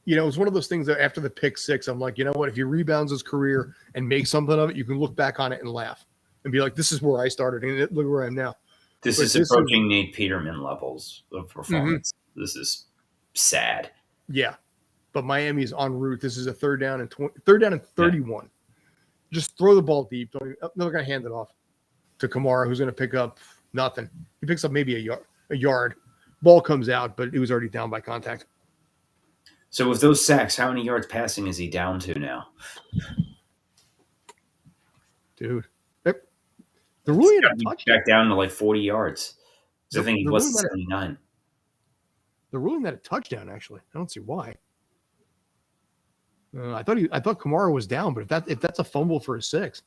one of those things that after the pick six, I'm like, you know what? If he rebounds his career and makes something of it, you can look back on it and laugh and be like, this is where I started. And look where I am now. This is approaching Nate Peterman levels of performance. Mm-hmm. This is sad. Yeah. But Miami's en route. This is a third down and 31. Yeah. Just throw the ball deep. They're going to hand it off to Kamara, who's going to pick up nothing. He picks up maybe a yard. Ball comes out, but he was already down by contact. So with those sacks, how many yards passing is he down to now? Dude. They're really back down to like 40 yards. I think he was 79. They're ruling that a touchdown, actually. I don't see why. I thought Kamara was down, but if that's a fumble for a 6.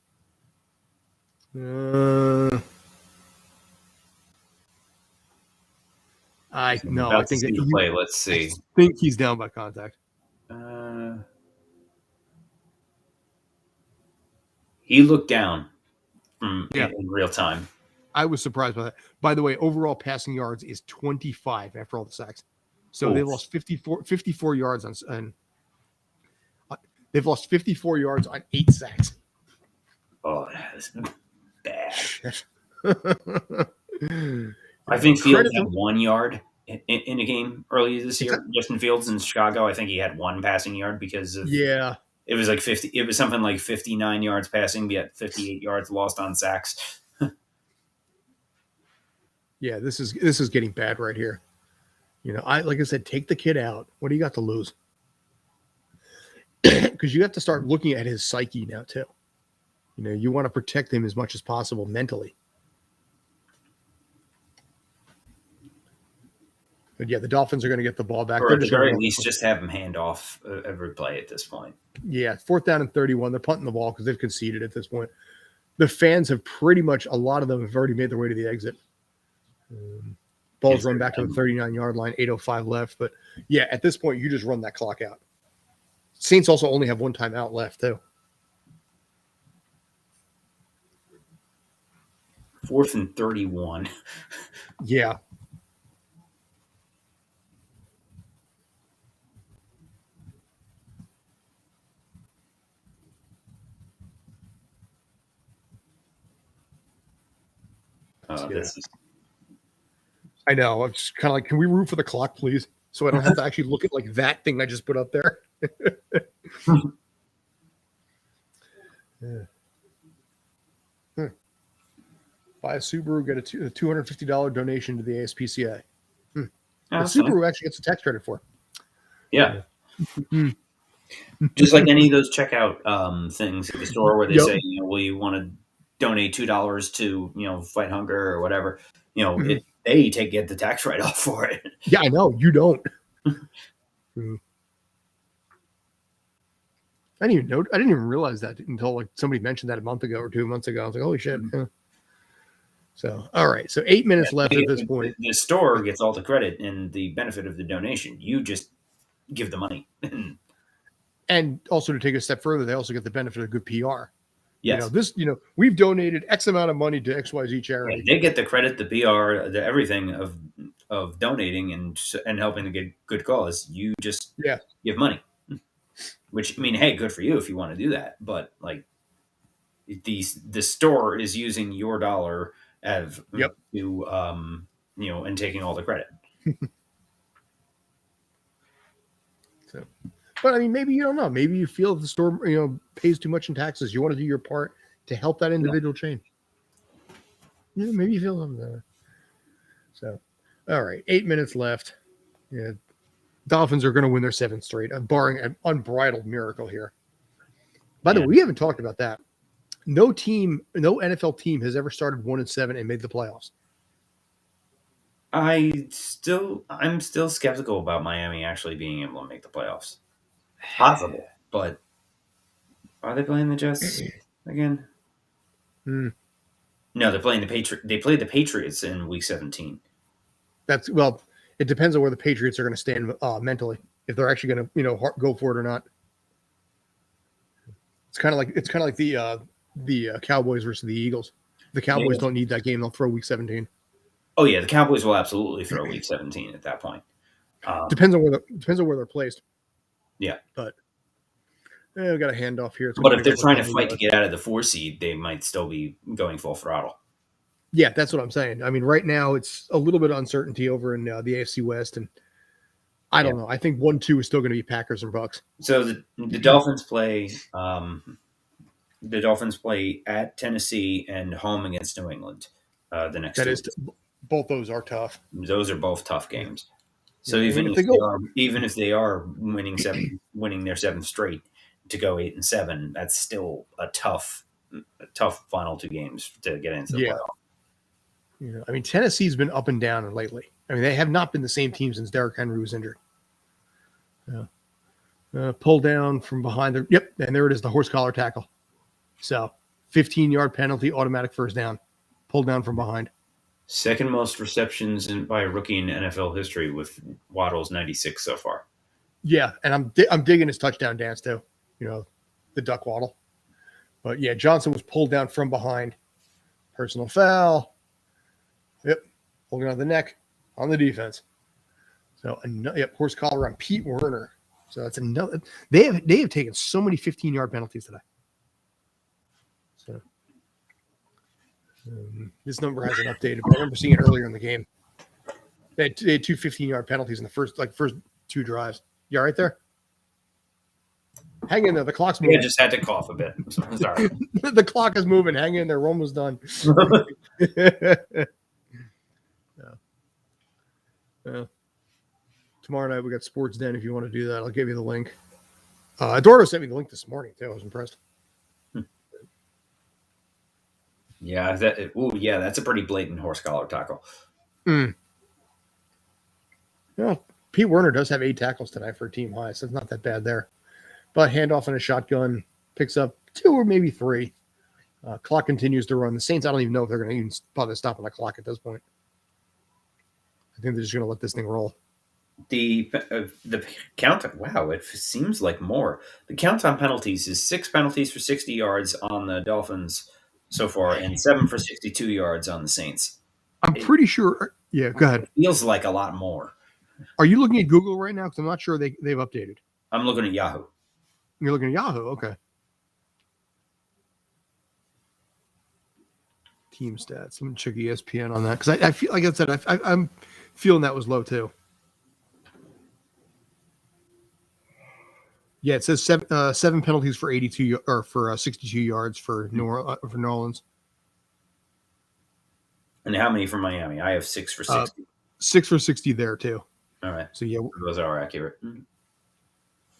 I think that play. Let's see. I think he's down by contact. He looked down in real time. I was surprised by that. By the way, overall passing yards is 25 after all the sacks. So they lost 54 yards on they've lost 54 yards on 8 sacks. Oh, that's bad. I think Fields had 1 yard in a game earlier this year. Justin Fields in Chicago, I think he had 1 passing yard because of it was like 50. It was something like 59 yards passing, yet 58 yards lost on sacks. Yeah, this is getting bad right here. Like I said, take the kid out. What do you got to lose? Because you have to start looking at his psyche now too. You want to protect him as much as possible mentally. But yeah, the Dolphins are going to get the ball back. Or at the very least, just have him hand off every play at this point. Yeah, 4th down and 31. They're punting the ball because they've conceded at this point. The fans have pretty much, a lot of them have already made their way to the exit. Ball's run back to the 39-yard line, 8:05 left. But yeah, at this point, you just run that clock out. Saints also only have 1 timeout left, too. 4th and 31. Yeah. I know. I'm just kind of like, can we root for the clock, please? So I don't have to actually look at like that thing I just put up there. Buy a Subaru, get a $250 donation to the ASPCA. Subaru actually gets a tax credit for. Yeah. Just like any of those checkout things at the store where they say, well, you want to donate $2 to, fight hunger or whatever, they get the tax write-off for it. Yeah, I know. You don't. I didn't even know. I didn't even realize that until like somebody mentioned that a month ago or 2 months ago. I was like, holy shit. Mm-hmm. Yeah. So, all right. So 8 minutes left at this point. The store gets all the credit and the benefit of the donation. You just give the money. And also to take a step further, they also get the benefit of good PR. Yes. We've donated X amount of money to XYZ charity. Yeah, they get the credit, the PR, the everything of donating and helping to get good cause. You just give money, which I mean, hey, good for you if you want to do that. But like the store is using your dollar as Yep. to and taking all the credit. So, but I mean, maybe you don't know. Maybe you feel the store, pays too much in taxes. You want to do your part to help that individual chain. Yeah, maybe you feel something there. So, all right, 8 minutes left. Yeah, Dolphins are going to win their 7th straight, barring an unbridled miracle here. By the way, we haven't talked about that. No NFL team has ever started 1-7 and made the playoffs. I'm still skeptical about Miami actually being able to make the playoffs. Possible, but are they playing the Jets again? No, they're playing the Patriots. They played the Patriots in Week 17. It depends on where the Patriots are going to stand mentally. If they're actually going to, go for it or not. It's kind of like the Cowboys versus the Eagles. The Cowboys don't need that game; they'll throw Week 17. Oh yeah, the Cowboys will absolutely throw Week 17 at that point. Depends on where they're placed. Yeah, but we got a handoff here. But if they're trying to fight to get out of the 4 seed, they might still be going full throttle. Yeah, that's what I'm saying. I mean, right now it's a little bit of uncertainty over in the AFC West, and I don't know. I think 1-2 is still going to be Packers and Bucks. So the Dolphins play. The Dolphins play at Tennessee and home against New England. The next that is both those are tough. Those are both tough games. So yeah. even if they are winning their 7th straight to go 8-7, that's still a tough final 2 games to get into the playoff. I mean, Tennessee's been up and down lately. I mean, they have not been the same team since Derrick Henry was injured. Pull down from behind there. Yep, and there it is, the horse collar tackle. So, 15-yard penalty, automatic first down. Pulled down from behind. Second most receptions by a rookie in NFL history, with Waddle's 96 so far. Yeah, and I'm digging his touchdown dance too. The duck waddle. But yeah, Johnson was pulled down from behind. Personal foul. Yep, holding on the neck on the defense. So horse collar on Pete Werner. So that's another. They have taken so many 15-yard penalties today. So this number hasn't updated, but I remember seeing it earlier in the game. They had 2 15-yard penalties in the first 2 drives. You all right there? Hang in there. The clock's moving. Yeah, I just had to cough a bit. Sorry. The clock is moving. Hang in there. We're almost done. Tomorrow night we got Sports Den. If you want to do that, I'll give you the link. Eduardo sent me the link this morning too. I was impressed. Yeah, that's a pretty blatant horse collar tackle. Yeah, Pete Werner does have 8 tackles tonight for a team high, so it's not that bad there. But handoff and a shotgun, picks up 2 or maybe 3. Clock continues to run. The Saints, I don't even know if they're going to even bother stopping the clock at this point. I think they're just going to let this thing roll. The count. Wow, it seems like more. The count on penalties is 6 penalties for 60 yards on the Dolphins so far, and 7 for 62 yards on the Saints. I'm pretty sure. Yeah, go ahead. It feels like a lot more. Are you looking at Google right now? Because I'm not sure they've updated. I'm looking at Yahoo. You're looking at Yahoo, okay. Team stats. Let me check ESPN on that because I feel like I said I'm feeling that was low too. Yeah, it says 7 penalties for 82 or for 62 yards for New Orleans. And how many for Miami? I have 6 for 60. 6 for 60 there too. All right. So yeah, those are accurate.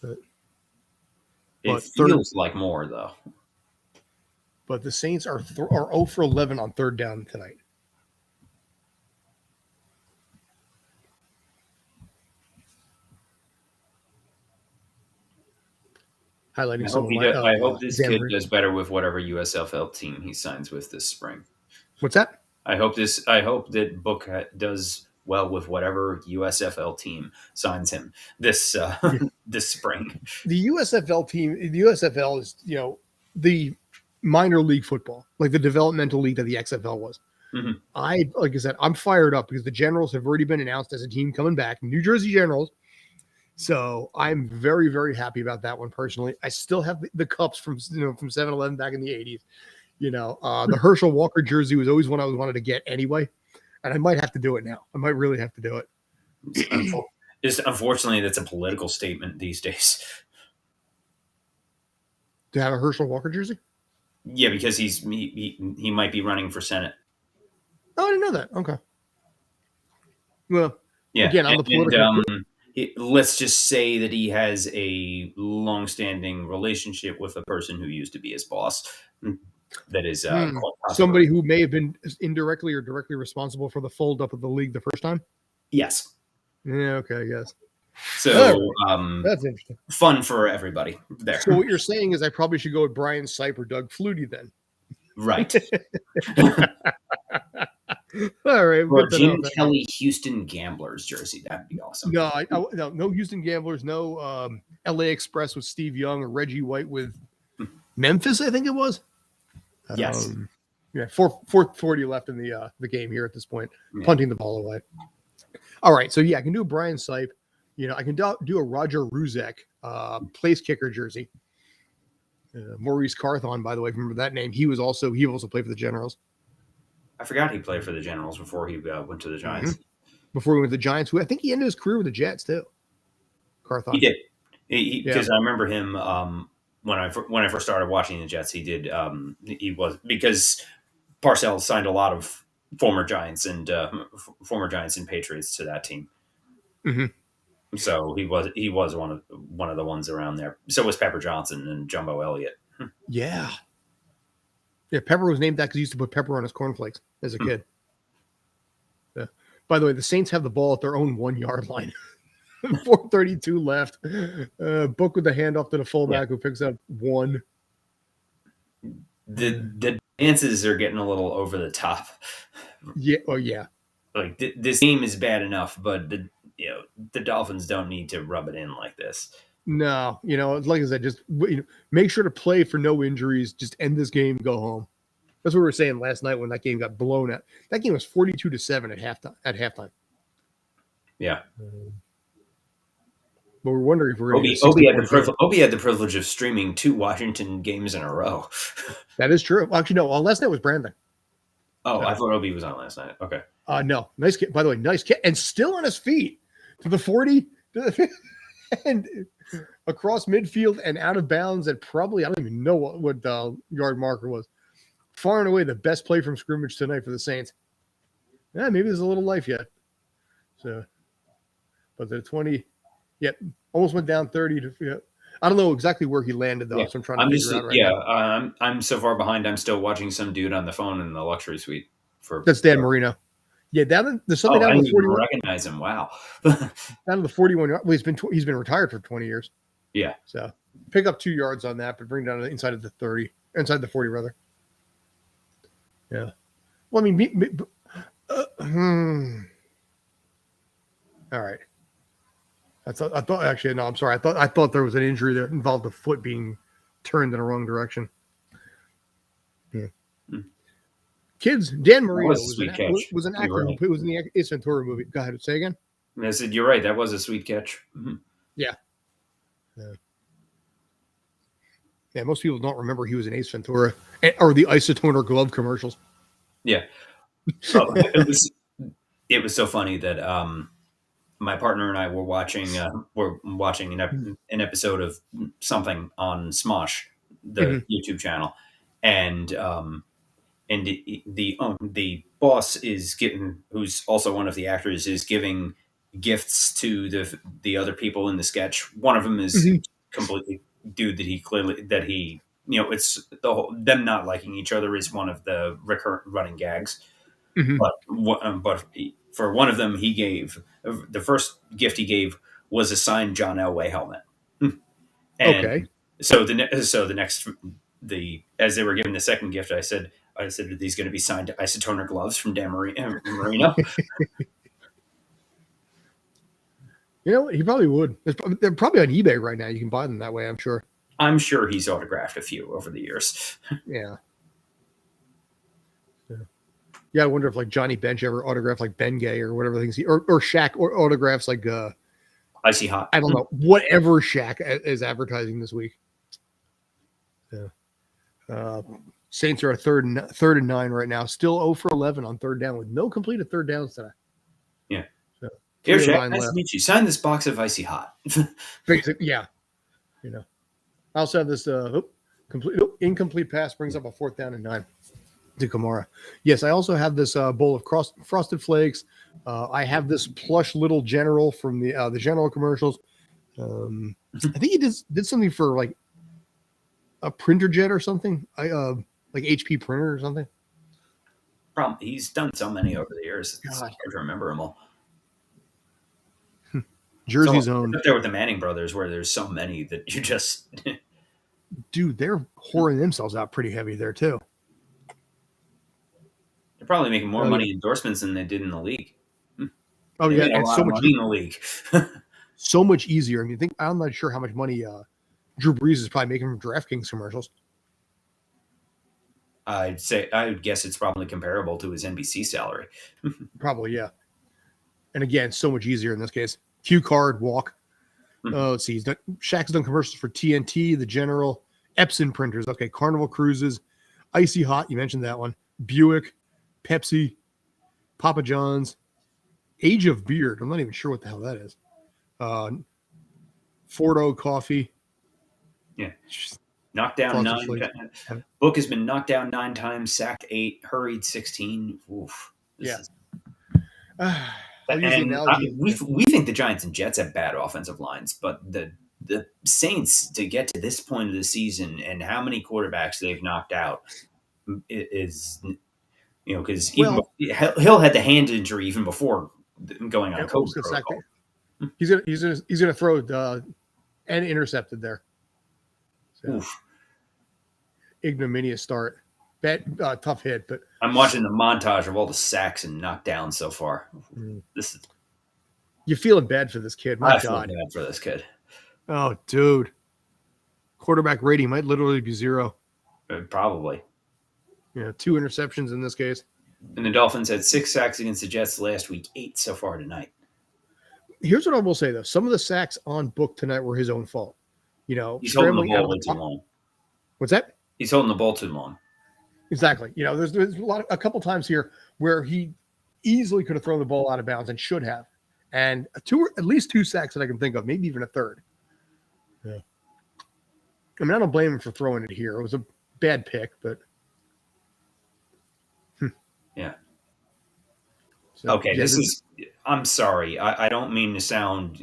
But it feels like more though. But the Saints are 0 for 11 on 3rd down tonight. highlighting I some hope of he my does. I hope this Dan kid Marino. does better with whatever USFL team he signs with this spring. What's that? I hope that Book does well with whatever USFL team signs him this Yeah. this spring. The USFL team, the USFL is, the minor league football, like the developmental league that the XFL was. Mhm. Like I said, I'm fired up because the Generals have already been announced as a team coming back, New Jersey Generals. So I'm very, very happy about that one personally. I still have the cups from 7-Eleven back in the 80s. The Herschel Walker jersey was always one I wanted to get anyway, and I might have to do it now. I might really have to do it. Unfortunately, that's a political statement these days. To have a Herschel Walker jersey? Yeah, because he might be running for Senate. Oh, I didn't know that. Okay. Well, Yeah, again, I'm the political. let's just say that he has a long-standing relationship with a person who used to be his boss. That is quite Somebody controversial. who may have been indirectly or directly responsible for the fold up of the league the first time. Yes. Yeah. Okay. I guess. So That's interesting. fun for everybody there. So what you're saying is I probably should go with Brian Sipe or Doug Flutie then. Right. All right. Or Good to Jim know. Kelly Houston Gamblers jersey. That'd be awesome. No Houston Gamblers. No LA Express with Steve Young or Reggie White with Memphis. I think it was. Yes. Yeah. 4:40 left in the game here at this point. Yeah. Punting the ball away. All right. So yeah, I can do a Brian Sipe. I can do a Roger Ruzek place kicker jersey. Maurice Carthon, by the way, remember that name? He also played for the Generals. I forgot he played for the Generals before he went to the Giants. Mm-hmm. Before he went to the Giants, who I think he ended his career with the Jets too. Carthon. He did. Because I remember him when I first started watching the Jets. He did. He was because Parcells signed a lot of former Giants and Patriots to that team. Mm-hmm. So he was one of the ones around there. So was Pepper Johnson and Jumbo Elliott. Yeah. Yeah, Pepper was named that because he used to put pepper on his cornflakes as a kid. Yeah. By the way, the Saints have the ball at their own 1 yard line. 4:32 left. Book with the handoff to the fullback who picks up one. The dances are getting a little over the top. Yeah. Oh yeah. Like this game is bad enough, but the Dolphins don't need to rub it in like this. No, like I said, just make sure to play for no injuries. Just end this game, go home. That's what we were saying last night when that game got blown out. That game was 42-7 at halftime. Yeah. But we're wondering if we're going to Obi had the privilege of streaming 2 Washington games in a row. That is true. Well, actually, no. Well, last night was Brandon. Oh, I thought Obi was on last night. Okay. No. Nice kid. By the way, nice kid. And still on his feet to the 40 and across midfield and out of bounds at probably, I don't even know what the yard marker was. Far and away the best play from scrimmage tonight for the Saints. Yeah, maybe there's a little life yet. So, but the 20, almost went down 30 to. Yeah. I don't know exactly where he landed though, so I'm trying to figure out right now. I'm so far behind. I'm still watching some dude on the phone in the luxury suite. That's Dan Marino. Yeah, there's something down I to didn't the 41. even recognize him. Wow. Down to the 41. Well, he's been retired for 20 years. Yeah. So pick up 2 yards on that, but bring down inside of the 30, inside the 40 rather. Yeah. Well, I mean, all right. I thought actually, no, I'm sorry. I thought there was an injury that involved the foot being turned in the wrong direction. Yeah. Kids, Dan Marino was an actor who was in the Ace Ventura movie. Go ahead, say again. I said, you're right. That was a sweet catch. Mm-hmm. Yeah. Yeah, most people don't remember he was in Ace Ventura or the Isotoner glove commercials. Yeah. It was so funny that my partner and I were watching an episode of something on Smosh, the YouTube channel, and the boss is who's also one of the actors, is giving gifts to the other people in the sketch. One of them is completely dude that he it's them not liking each other is one of the recurrent running gags. But for one of them, he gave the first gift he gave was a signed John Elway helmet. And So the next as they were giving the second gift, I said, are these going to be signed isotoner gloves from Dan Marino? You know, he probably would. They're probably on eBay right now. You can buy them that way, I'm sure. I'm sure he's autographed a few over the years. Yeah. Yeah, I wonder if like Johnny Bench ever autographed like Ben Gay or whatever things or Shaq or autographs like Icy hot. I don't know, whatever Shaq is advertising this week. Yeah. Saints are a third and 9 right now. Still 0 for 11 on third down with no completed third downs today. Yeah. So, here, Shaq, nice to meet you. Sign this box of Icy Hot. Basically, yeah. You know, I also have this incomplete pass brings up a 4th down and 9 to Kamara. Yes, I also have this bowl of frosted flakes. I have this plush little general from the general commercials. I think he did something for like a printer jet or something. Like HP printer or something. He's done so many over the years. It's hard to remember them all. Jersey's own. Up there with the Manning brothers, where there's so many that you just dude, they're whoring themselves out pretty heavy there too. They're probably making more money endorsements than they did in the league. Oh yeah, and so much money in the league. So much easier. I mean, I'm not sure how much money Drew Brees is probably making from DraftKings commercials. I would guess it's probably comparable to his NBC salary. Probably, yeah. And again, so much easier in this case. Cue card, walk. Let's see. Shaq's done commercials for TNT, the General, Epson printers. Okay, Carnival Cruises, Icy Hot. You mentioned that one. Buick, Pepsi, Papa John's, Age of Beard. I'm not even sure what the hell that is. Fordo Coffee. Yeah. Knocked down 9 times. Book has been knocked down 9 times, sacked 8, hurried 16. Oof. Yeah. We think the Giants and Jets have bad offensive lines, but the Saints, to get to this point of the season and how many quarterbacks they've knocked out is, because Hill had the hand injury even before going on COVID protocol. He's gonna throw and intercepted there. So, ignominious start. Tough hit, but I'm watching the montage of all the sacks and knockdowns so far. This is you're feeling bad for this kid. My God, feel bad for this kid. Oh, dude, quarterback rating might literally be 0. Probably. Yeah, 2 interceptions in this case. And the Dolphins had 6 sacks against the Jets last week, 8 so far tonight. Here's what I will say though: some of the sacks on Book tonight were his own fault. He's holding the ball way too long. What's that? He's holding the ball too long. Exactly. There's a couple times here where he easily could have thrown the ball out of bounds and should have, and at least 2 sacks that I can think of, maybe even a third. Yeah. I mean, I don't blame him for throwing it here. It was a bad pick, but yeah. So, okay, I'm sorry. I don't mean to sound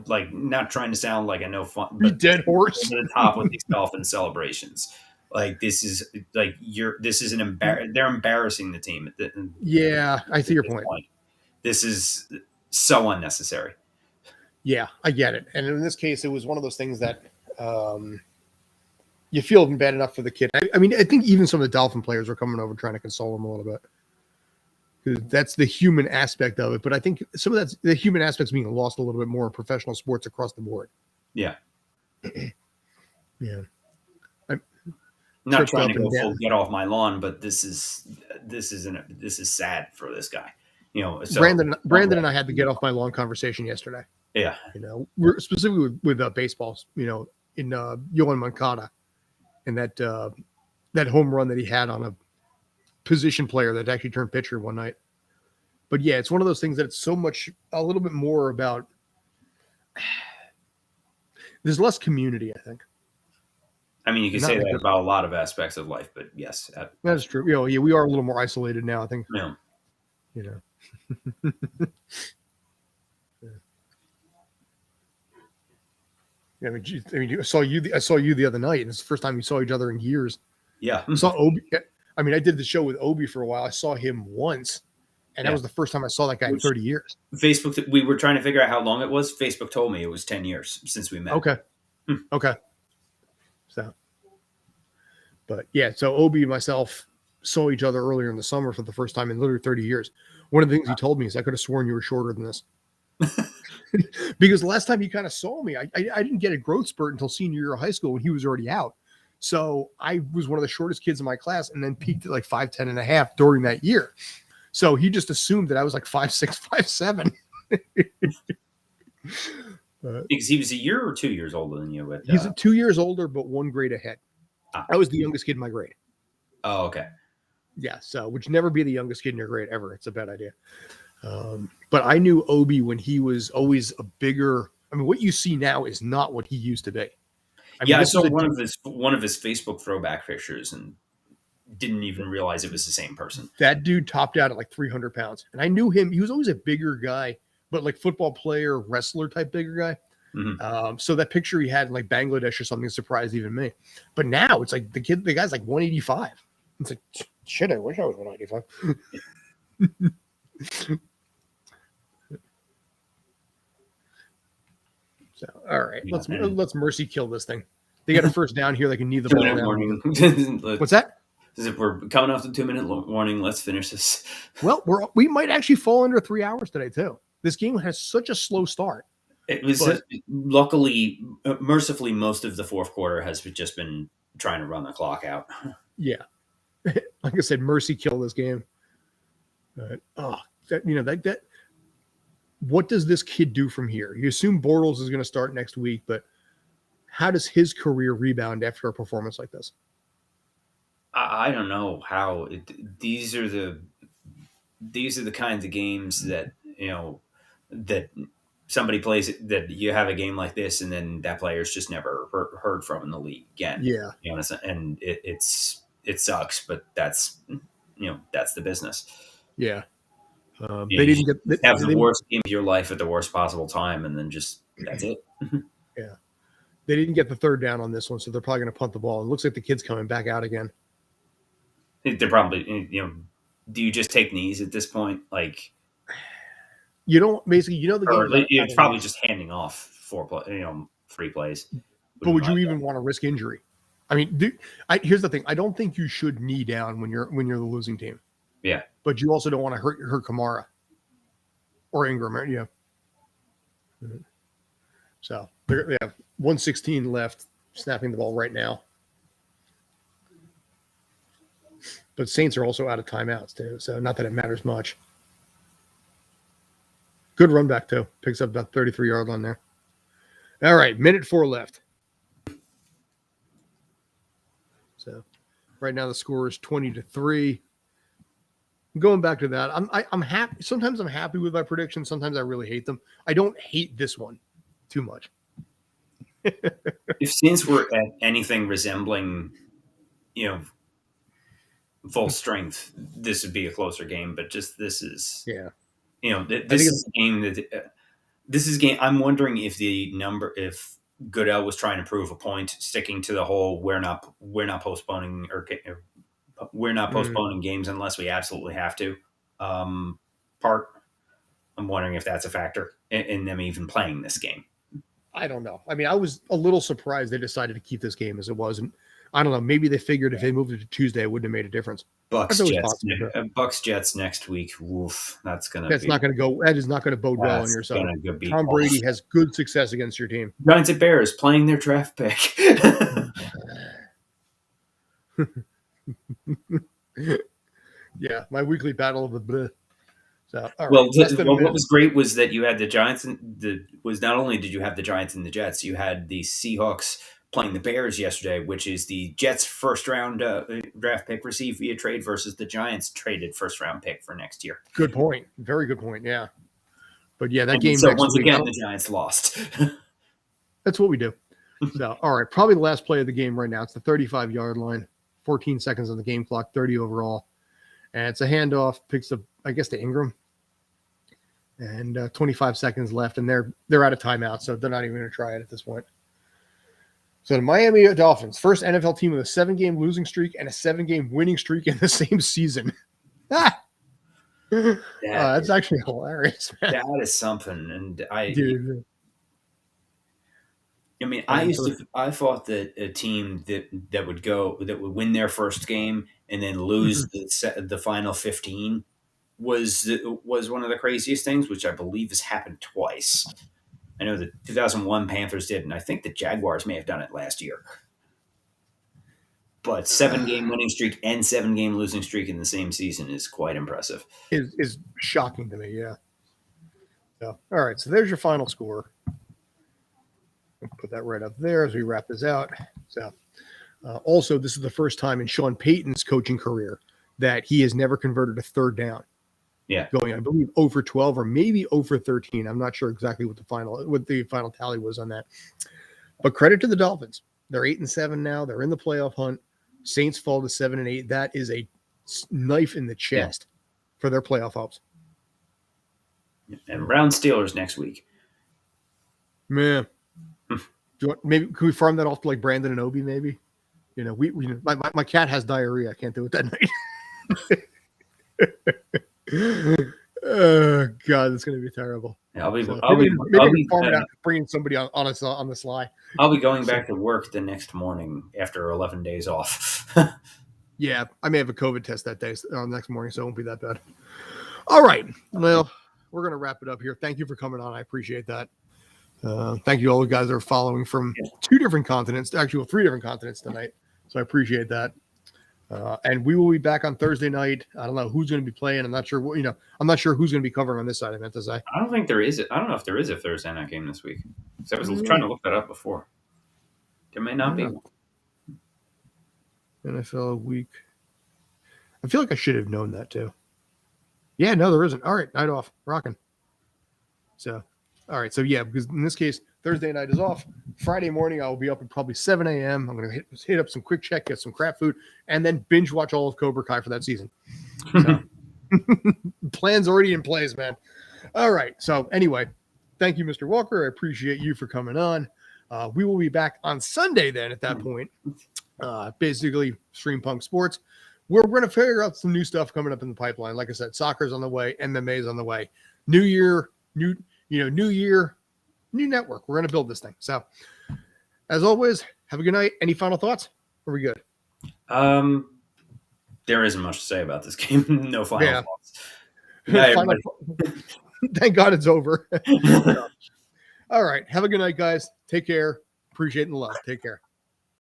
like not trying to sound like I know fun, but dead horse to the top with these Dolphin celebrations. Like this is they're embarrassing the team. Yeah, I see your point. This is so unnecessary. Yeah, I get it. And in this case, it was one of those things that you feel bad enough for the kid. I mean, I think even some of the Dolphin players were coming over trying to console him a little bit. That's the human aspect of it. But I think some of the human aspects being lost a little bit more in professional sports across the board. Yeah. Yeah. I'm not trying to go full get off my lawn, but this is sad for this guy. So, Brandon and I had the get off my lawn conversation yesterday. Yeah. We're specifically with baseballs, in Yohan Moncada and that home run that he had on a position player that actually turned pitcher one night. But yeah, it's one of those things that it's a little bit more about. There's less community, I think. I mean, you can say that about a lot of aspects of life, but yes, that is true. We are a little more isolated now, I think. Yeah. I mean, I saw you the other night, and it's the first time we saw each other in years. Yeah. I saw Obi. I mean, I did the show with Obi for a while. I saw him once, and that was the first time I saw that guy in 30 years. Facebook, we were trying to figure out how long it was. Facebook told me it was 10 years since we met. Okay. Okay. So, but yeah, so Obi and myself saw each other earlier in the summer for the first time in literally 30 years. One of the things he told me is I could have sworn you were shorter than this. Because the last time he kind of saw me, I didn't get a growth spurt until senior year of high school when he was already out. So I was one of the shortest kids in my class and then peaked at like 5'10" and a half during that year. So he just assumed that I was like 5'6", 5'7". Because he was a year or 2 years older than you. But, he's 2 years older, but 1 grade ahead. I was the youngest kid in my grade. Oh, okay. Yeah, so would you never be the youngest kid in your grade ever. It's a bad idea. But I knew Obi when he was always a bigger. I mean, what you see now is not what he used to be. I saw one of his Facebook throwback pictures and didn't even realize it was the same person. That dude topped out at like 300 pounds, and I knew him. He was always a bigger guy, but like football player, wrestler type bigger guy. Mm-hmm. So that picture he had in like Bangladesh or something surprised even me. But now it's like the guy's like 185. It's like shit. I wish I was 185. So, all right, let's mercy kill this thing. They got a first down here. They can knee the ball down. What's that? If we're coming off the 2-minute warning, let's finish this. Well, we might actually fall under 3 hours today too. This game has such a slow start. It was luckily, mercifully, most of the fourth quarter has just been trying to run the clock out. Yeah, like I said, mercy kill this game. That. What does this kid do from here? You assume Bortles is going to start next week, but how does his career rebound after a performance like this? I don't know how. These are the kinds of games that that somebody plays, that you have a game like this and then that player's just never heard from in the league again. Yeah, and it sucks, but that's the business. Yeah. They didn't get the worst game of your life at the worst possible time, and then just that's it. Yeah, they didn't get the third down on this one, so they're probably going to punt the ball. It looks like the kid's coming back out again. They're probably, do you just take knees at this point? Like, you don't basically, the game. It's probably just handing off 3 plays. But would you even want to risk injury? I mean, here's the thing: I don't think you should knee down when you're the losing team. Yeah. But you also don't want to hurt Kamara or Ingram. Yeah. So they have 1:16 left, snapping the ball right now. But Saints are also out of timeouts too, so not that it matters much. Good run back too. Picks up about 33-yard line there. All right, minute 4 left. So right now the score is 20-3. Going back to that, I'm happy. Sometimes I'm happy with my predictions. Sometimes I really hate them. I don't hate this one too much. If Saints were at anything resembling, full strength, this would be a closer game. But just this is, this is a game that this is game. I'm wondering if if Goodell was trying to prove a point, sticking to the whole we're not postponing postponing games unless we absolutely have to part. I'm wondering if that's a factor in them even playing this game. I don't know. I mean, I was a little surprised they decided to keep this game as it was. And I don't know. Maybe they figured if they moved it to Tuesday, it wouldn't have made a difference. Bucks Jets next week. Woof. That is not going to bode well on your side. Tom Brady has good success against your team. Giants at Bears playing their draft pick. Yeah, my weekly battle of the bleh. So, what was great was that you had the Giants not only did you have the Giants and the Jets, you had the Seahawks playing the Bears yesterday, which is the Jets' first round draft pick received via trade versus the Giants' traded first round pick for next year. Good point. Very good point. Yeah. But yeah, that game. So once again, the Giants lost. That's what we do. So, all right, probably the last play of the game right now. It's the 35-yard line, 14 seconds on the game clock, 30 overall. And it's a handoff, picks up, I guess, to Ingram. And 25 seconds left, and they're out of timeout, so they're not even going to try it at this point. So the Miami Dolphins, first NFL team with a 7-game losing streak and a 7-game winning streak in the same season. That's actually hilarious, man. That is something, and Dude. I mean, I thought that a team that would win their first game and then lose the final 15 was one of the craziest things, which I believe has happened twice. I know the 2001 Panthers did, and I think the Jaguars may have done it last year. But 7-game winning streak and 7-game losing streak in the same season is quite impressive. Is shocking to me, yeah. So, all right, so there's your final score. I'll put that right up there as we wrap this out. So, also, this is the first time in Sean Payton's coaching career that he has never converted a third down. Yeah, going, I believe, 0-12 or maybe 0-13. I'm not sure exactly what the final tally was on that. But credit to the Dolphins. They're 8-7 now. They're in the playoff hunt. Saints fall to 7-8. That is a knife in the chest for their playoff hopes. And Brown Steelers next week. Man. Maybe can we farm that off to like Brandon and Obi? Maybe, my cat has diarrhea. I can't do it that night. Oh God, it's gonna be terrible. Yeah, I'll be farm it out, bringing somebody on the sly. I'll be going back to work the next morning after 11 days off. Yeah, I may have a COVID test that day next morning, so it won't be that bad. All right, well, we're gonna wrap it up here. Thank you for coming on. I appreciate that. Thank you all the guys that are following from 2 different continents, actually 3 different continents tonight. So I appreciate that. And we will be back on Thursday night. I don't know who's going to be playing. I'm not sure I'm not sure who's going to be covering on this side. I meant to say. I don't think there is. I don't know if there is a Thursday night game this week. So I was trying to look that up before. There may not be. NFL week. I feel like I should have known that too. Yeah, no, there isn't. All right, night off, rocking. So. All right, so yeah, because in this case, Thursday night is off. Friday morning, I will be up at probably 7 a.m. I'm going to hit up some Quick Check, get some crap food, and then binge watch all of Cobra Kai for that season. So, plan's already in place, man. All right, so anyway, thank you, Mr. Walker. I appreciate you for coming on. We will be back on Sunday then at that point, basically Stream Punk Sports. We're going to figure out some new stuff coming up in the pipeline. Like I said, soccer's on the way, MMA is on the way. New year, new year, new network. We're going to build this thing. So, as always, have a good night. Any final thoughts? Are we good? There isn't much to say about this game. No final thoughts. Thank God it's over. All right. Have a good night, guys. Take care. Appreciate the love. Take care.